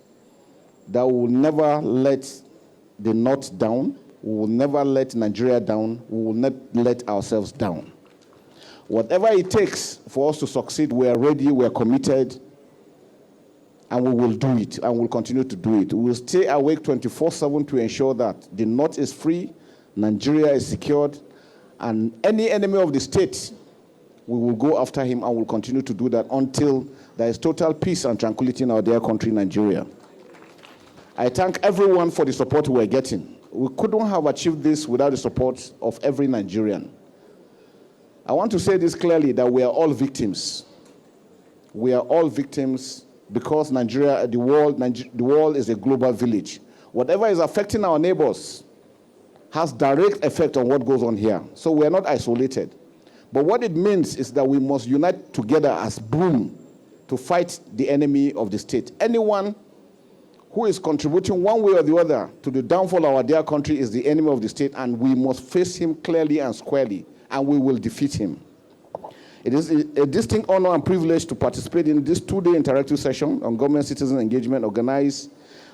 that we will never let the North down, we will never let Nigeria down, we will not let ourselves down. Whatever it takes for us to succeed, we are ready, we are committed, and we will do it, and we'll continue to do it. We will stay awake 24/7 to ensure that the North is free, Nigeria is secured, and any enemy of the state, we will go after him and will continue to do that until there is total peace and tranquility in our dear country, Nigeria. I thank everyone for the support we're getting. We couldn't have achieved this without the support of every Nigerian. I want to say this clearly, that we are all victims. We are all victims because Nigeria, the world is a global village. Whatever is affecting our neighbors has direct effect on what goes on here. So we are not isolated. But what it means is that we must unite together as Bloom to fight the enemy of the state. Anyone who is contributing one way or the other to the downfall of our dear country is the enemy of the state, and we must face him clearly and squarely, and we will defeat him. It is a distinct honor and privilege to participate in this two-day interactive session on government-citizen engagement organized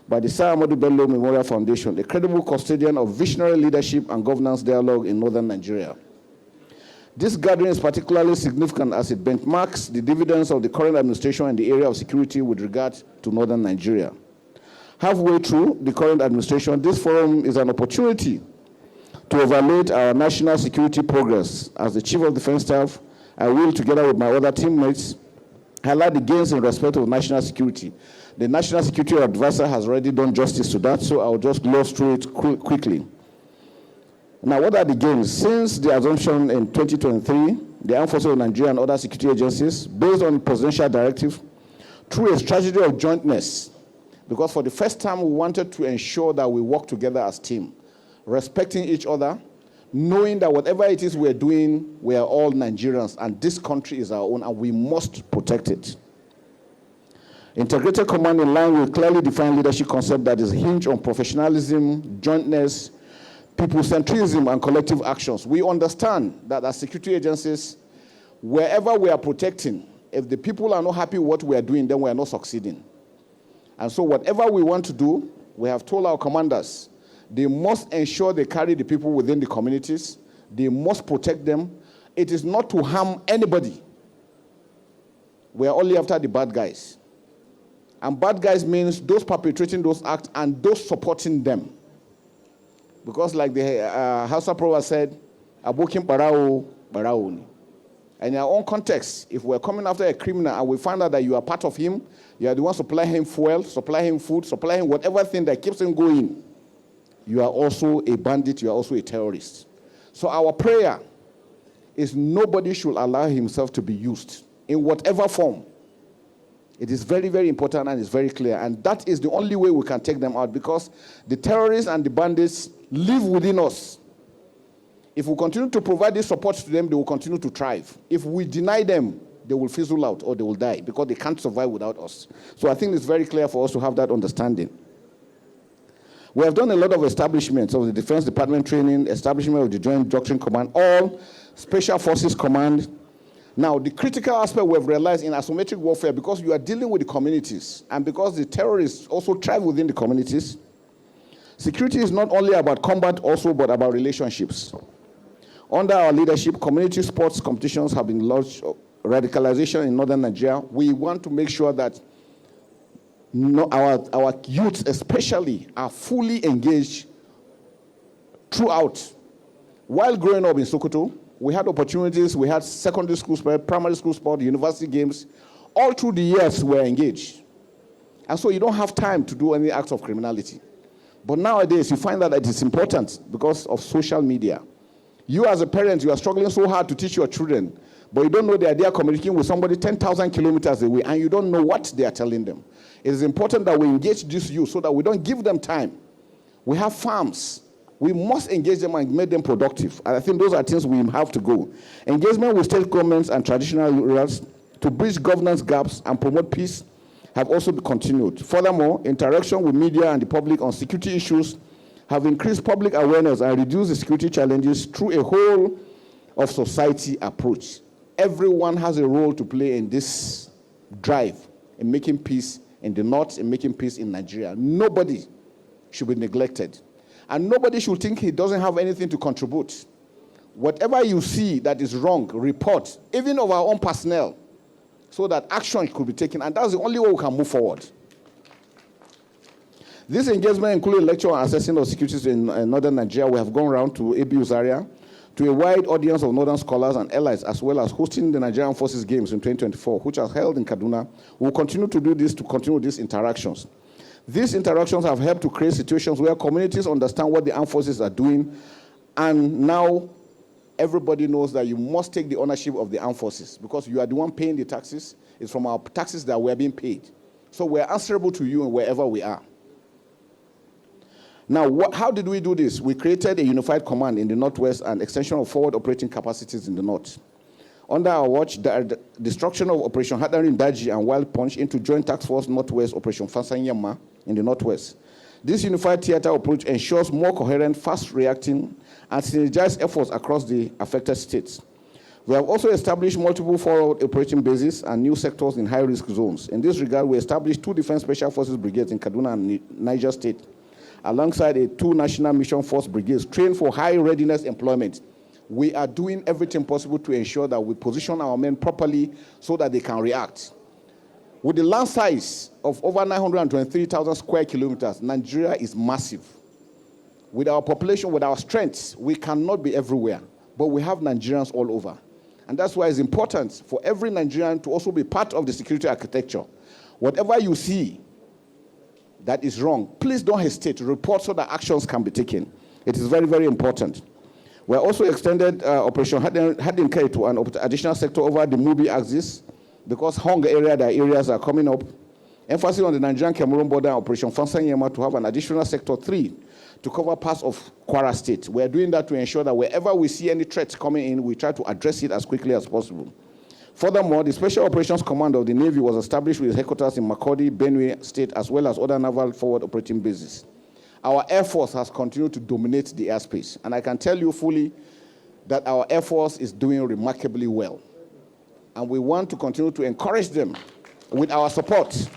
by the Sir Ahmadu Bello Memorial Foundation, a credible custodian of visionary leadership and governance dialogue in northern Nigeria. This gathering is particularly significant as it benchmarks the dividends of the current administration in the area of security with regard to northern Nigeria. Halfway through the current administration, this forum is an opportunity to evaluate our national security progress. As the Chief of Defense Staff, I will, together with my other teammates, highlight the gains in respect of national security. The National Security Advisor has already done justice to that, so I'll just gloss through it quickly. Now, what are the gains? Since the assumption in 2023, the Armed Forces of Nigeria and other security agencies, based on presidential directive, through a strategy of jointness, because for the first time we wanted to ensure that we work together as a team, respecting each other, knowing that whatever it is we're doing, we are all Nigerians, and this country is our own, and we must protect it. Integrated command in line with clearly defined leadership concept that is hinged on professionalism, jointness, people-centrism, and collective actions. We understand that as security agencies, wherever we are protecting, if the people are not happy with what we are doing, then we are not succeeding. And so whatever we want to do, we have told our commanders, they must ensure they carry the people within the communities. They must protect them. It is not to harm anybody. We are only after the bad guys. And bad guys means those perpetrating those acts and those supporting them. Because like the Hausa proverb said, Abokim Barao, Baraoni. And in our own context, if we're coming after a criminal and we find out that you are part of him, you are the one supplying him fuel, supply him food, supply him whatever thing that keeps him going, you are also a bandit, you are also a terrorist. So our prayer is nobody should allow himself to be used in whatever form. It is very, very important and it's very clear. And that is the only way we can take them out, because the terrorists and the bandits live within us. If we continue to provide this support to them, they will continue to thrive. If we deny them, they will fizzle out or they will die because they can't survive without us. So I think it's very clear for us to have that understanding. We have done a lot of establishments of the Defense Department training, establishment of the Joint Doctrine Command, all Special Forces Command. Now, the critical aspect we have realized in asymmetric warfare, because you are dealing with the communities and because the terrorists also thrive within the communities, security is not only about combat also, but about relationships. Under our leadership, community sports competitions have been launched. Radicalization in northern Nigeria, we want to make sure that our youth especially are fully engaged throughout. While growing up in Sokoto, we had opportunities, we had secondary school sport, primary school sport, university games. All through the years we were engaged. And so you don't have time to do any acts of criminality. But nowadays you find that it is important because of social media. You as a parent, you are struggling so hard to teach your children, but you don't know they are communicating with somebody 10,000 kilometers away, and you don't know what they are telling them. It is important that we engage this youth so that we don't give them time. We have farms We must engage them and make them productive. And I think those are things we have to go. Engagement with state governments and traditional rulers to bridge governance gaps and promote peace have also been continued. Furthermore, interaction with media and the public on security issues have increased public awareness and reduced the security challenges through a whole of society approach. Everyone has a role to play in this drive in making peace in the North and making peace in Nigeria. Nobody should be neglected. And nobody should think he doesn't have anything to contribute. Whatever you see that is wrong, report, even of our own personnel, so that action could be taken. And that's the only way we can move forward. This engagement included lecture on assessing of securities in northern Nigeria. We have gone around to ABU's area, to a wide audience of northern scholars and allies, as well as hosting the Nigerian Forces Games in 2024, which are held in Kaduna. We will continue to do this to continue these interactions. These interactions have helped to create situations where communities understand what the armed forces are doing, and now everybody knows that you must take the ownership of the armed forces because you are the one paying the taxes. It's from our taxes that we're being paid. So we're answerable to you wherever we are. Now, how did we do this? We created a unified command in the Northwest and extension of forward operating capacities in the North. Under our watch, the destruction of Operation Hadarin Daji and Wild Punch into Joint Task Force Northwest Operation Fansanyama in the Northwest. This unified theater approach ensures more coherent, fast-reacting, and synergized efforts across the affected states. We have also established multiple forward operating bases and new sectors in high-risk zones. In this regard, we established 2 Defense Special Forces brigades in Kaduna and Niger State, alongside 2 National Mission Force brigades trained for high readiness employment. We are doing everything possible to ensure that we position our men properly so that they can react. With the land size of over 923,000 square kilometers, Nigeria is massive. With our population, with our strengths, we cannot be everywhere, but we have Nigerians all over. And that's why it's important for every Nigerian to also be part of the security architecture. Whatever you see that is wrong, please don't hesitate to report so that actions can be taken. It is very, very important. We also extended Operation Hadinkai to an additional sector over the Mubi axis because Hong area, the areas are coming up. Emphasis on the Nigerian-Cameroon border and Operation Fansanyama to have an additional sector 3 to cover parts of Kwara State. We are doing that to ensure that wherever we see any threats coming in, we try to address it as quickly as possible. Furthermore, the Special Operations Command of the Navy was established with headquarters in Makurdi, Benue State, as well as other naval forward operating bases. Our Air Force has continued to dominate the airspace, and I can tell you fully that our Air Force is doing remarkably well. And we want to continue to encourage them with our support.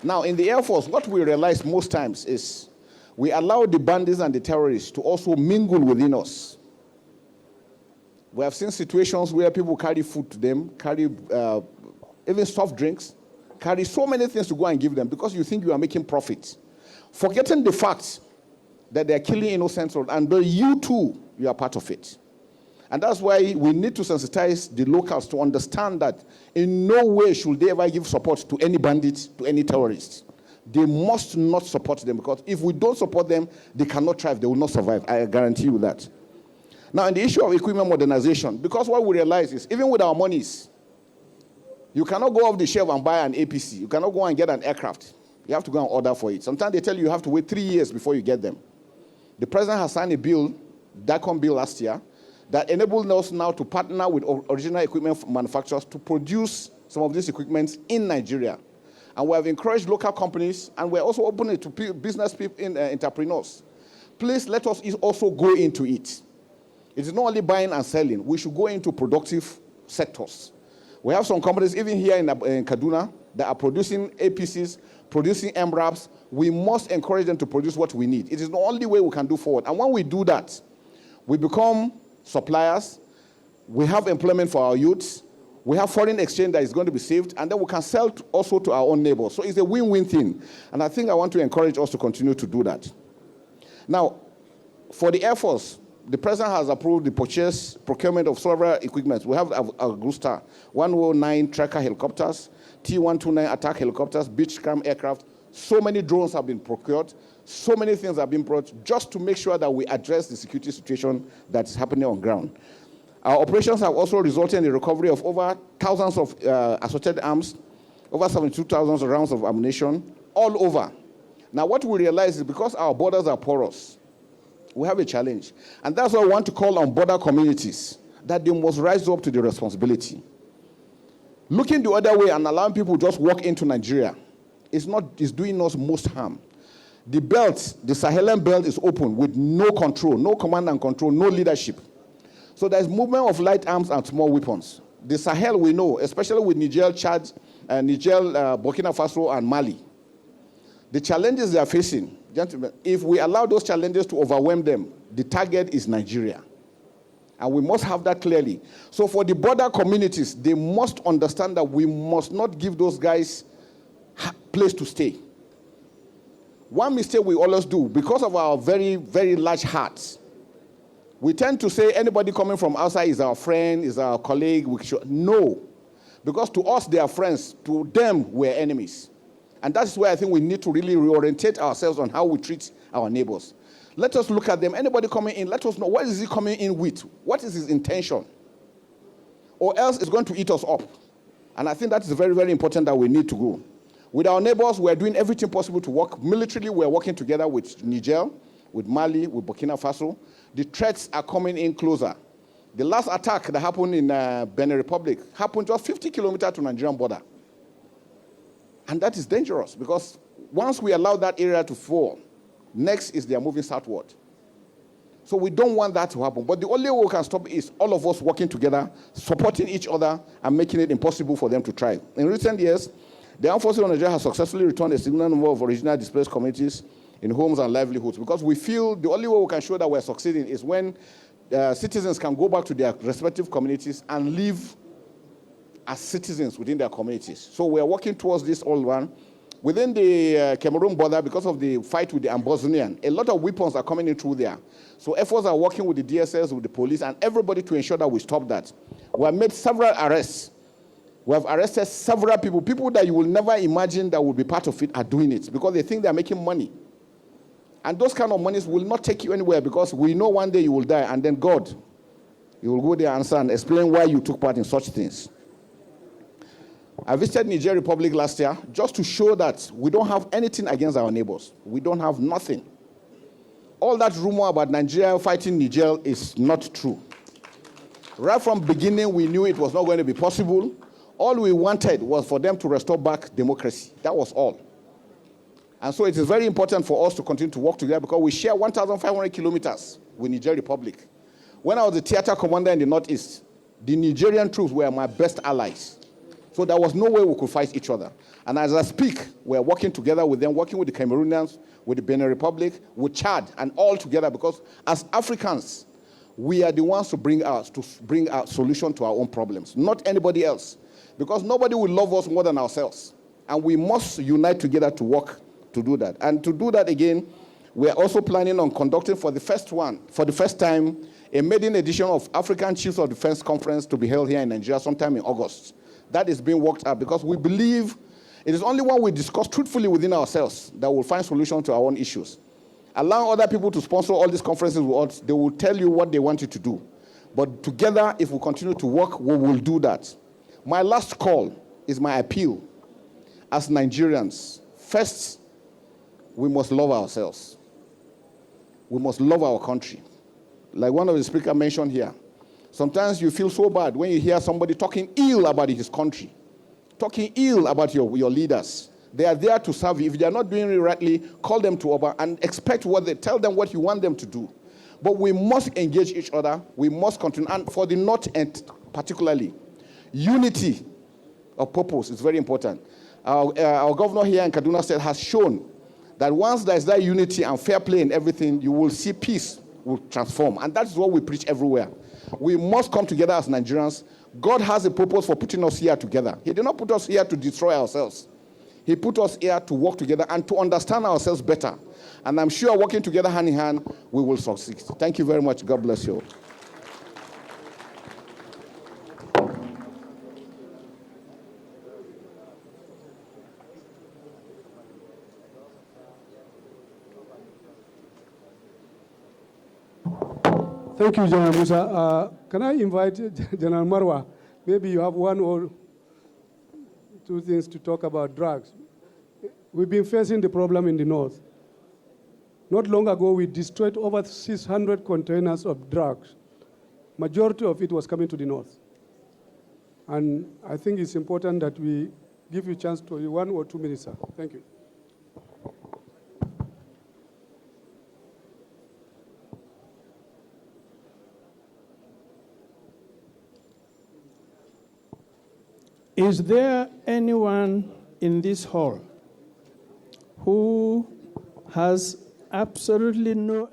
Now, in the Air Force, what we realize most times is we allow the bandits and the terrorists to also mingle within us. We have seen situations where people carry food to them, carry even soft drinks, carry so many things to go and give them because you think you are making profit, forgetting the fact that they are killing innocent souls, and you too, you are part of it. And that's why we need to sensitize the locals to understand that in no way should they ever give support to any bandits, to any terrorists. They must not support them because if we don't support them, they cannot thrive, they will not survive. I guarantee you that. Now, in the issue of equipment modernization, because what we realize is, even with our monies, you cannot go off the shelf and buy an APC. You cannot go and get an aircraft. You have to go and order for it. Sometimes they tell you have to wait 3 years before you get them. The president has signed a bill, DACOM bill last year, that enabled us now to partner with original equipment manufacturers to produce some of these equipments in Nigeria. And we have encouraged local companies, and we're also opening it to business people, entrepreneurs. Please let us also go into it. It is not only buying and selling. We should go into productive sectors. We have some companies, even here in Kaduna, that are producing APCs, producing MRAPs. We must encourage them to produce what we need. It is the only way we can do forward. And when we do that, we become suppliers, we have employment for our youths, we have foreign exchange that is going to be saved, and then we can sell also to our own neighbors. So it's a win-win thing. And I think I want to encourage us to continue to do that. Now, for the Air Force, the President has approved the procurement of several equipment. We have Agusta 109 tracker helicopters, T-129 attack helicopters, Beechcraft aircraft. So many drones have been procured. So many things have been brought just to make sure that we address the security situation that is happening on ground. Our operations have also resulted in the recovery of over thousands of assorted arms, over 72,000 rounds of ammunition, all over. Now, what we realize is because our borders are porous, We have a challenge. And that's why I want to call on border communities, that they must rise up to the responsibility. Looking the other way and allowing people to just walk into Nigeria is doing us most harm. The belt, the Sahelian belt, is open with no control, no command and control, no leadership. So there's movement of light arms and small weapons. The Sahel, we know, especially with Niger, Chad, Burkina Faso, and Mali. The challenges they are facing, gentlemen, if we allow those challenges to overwhelm them, the target is Nigeria. And we must have that clearly. So for the border communities, they must understand that we must not give those guys a place to stay. One mistake we always do, because of our very, very large hearts, we tend to say anybody coming from outside is our friend, is our colleague. No. Because to us, they are friends. To them, we're enemies. And that's where I think we need to really reorientate ourselves on how we treat our neighbors. Let us look at them. Anybody coming in, let us know what is he coming in with? What is his intention? Or else it's going to eat us up. And I think that is very, very important that we need to go. With our neighbors, we're doing everything possible to work. Militarily, we're working together with Niger, with Mali, with Burkina Faso. The threats are coming in closer. The last attack that happened in Benin Republic happened just 50 kilometers to Nigerian border. And that is dangerous because once we allow that area to fall, next is they are moving southward. So we don't want that to happen. But the only way we can stop is all of us working together, supporting each other, and making it impossible for them to try. In recent years, the armed forces of Nigeria have successfully returned a significant number of original displaced communities in homes and livelihoods because we feel the only way we can show that we're succeeding is when citizens can go back to their respective communities and live as citizens within their communities. So we are working towards this all one. Within the Cameroon border, because of the fight with the Ambazonian, a lot of weapons are coming in through there. So efforts are working with the DSS, with the police, and everybody to ensure that we stop that. We have made several arrests. We have arrested several people that you will never imagine that will be part of it are doing it because they think they are making money. And those kind of monies will not take you anywhere because we know one day you will die and then God, you will go there and explain why you took part in such things. I visited Niger Republic last year just to show that we don't have anything against our neighbors. We don't have nothing. All that rumor about Nigeria fighting Niger is not true. Right from the beginning, we knew it was not going to be possible. All we wanted was for them to restore back democracy. That was all. And so it is very important for us to continue to work together because we share 1,500 kilometers with Niger Republic. When I was the theater commander in the Northeast, the Nigerian troops were my best allies. So there was no way we could fight each other. And as I speak, we're working together with them, working with the Cameroonians, with the Benin Republic, with Chad, and all together because as Africans, we are the ones to bring out solution to our own problems, not anybody else. Because nobody will love us more than ourselves. And we must unite together to work to do that. And to do that again, we are also planning on conducting for the first time, a maiden edition of African Chiefs of Defense Conference to be held here in Nigeria sometime in August. That is being worked out because we believe it is only when we discuss truthfully within ourselves that we'll find solutions to our own issues. Allow other people to sponsor all these conferences with us, they will tell you what they want you to do. But together, if we continue to work, we will do that. My last call is my appeal as Nigerians. First, we must love ourselves. We must love our country. Like one of the speakers mentioned here, sometimes you feel so bad when you hear somebody talking ill about his country, talking ill about your leaders. They are there to serve you. If they are not doing it rightly, call them to over and tell them what you want them to do. But we must engage each other. We must continue. And for the North end particularly, unity of purpose is very important. Our governor here in Kaduna State has shown that once there is that unity and fair play in everything, you will see peace will transform. And that's what we preach everywhere. We must come together as Nigerians. God has a purpose for putting us here together. He did not put us here to destroy ourselves. He put us here to work together and to understand ourselves better. And I'm sure working together hand in hand, we will succeed. Thank you very much. God bless you all. Thank you, General Musa. Can I invite General Marwa? Maybe you have one or two things to talk about drugs. We've been facing the problem in the north. Not long ago, we destroyed over 600 containers of drugs. Majority of it was coming to the north. And I think it's important that we give you a chance to 1 or 2 minutes, sir. Thank you. Is there anyone in this hall who has absolutely no...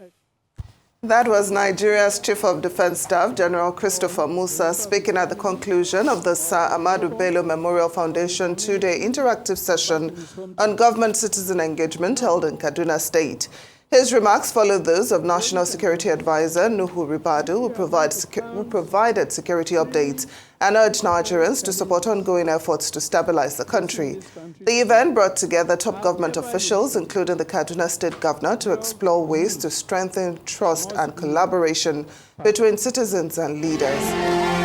That was Nigeria's Chief of Defense Staff, General Christopher Musa, speaking at the conclusion of the Sir Ahmadu Bello Memorial Foundation two-day interactive session on government-citizen engagement held in Kaduna State. His remarks followed those of National Security Advisor Nuhu Ribadu, who provided security updates and urged Nigerians to support ongoing efforts to stabilize the country. The event brought together top government officials, including the Kaduna State Governor, to explore ways to strengthen trust and collaboration between citizens and leaders.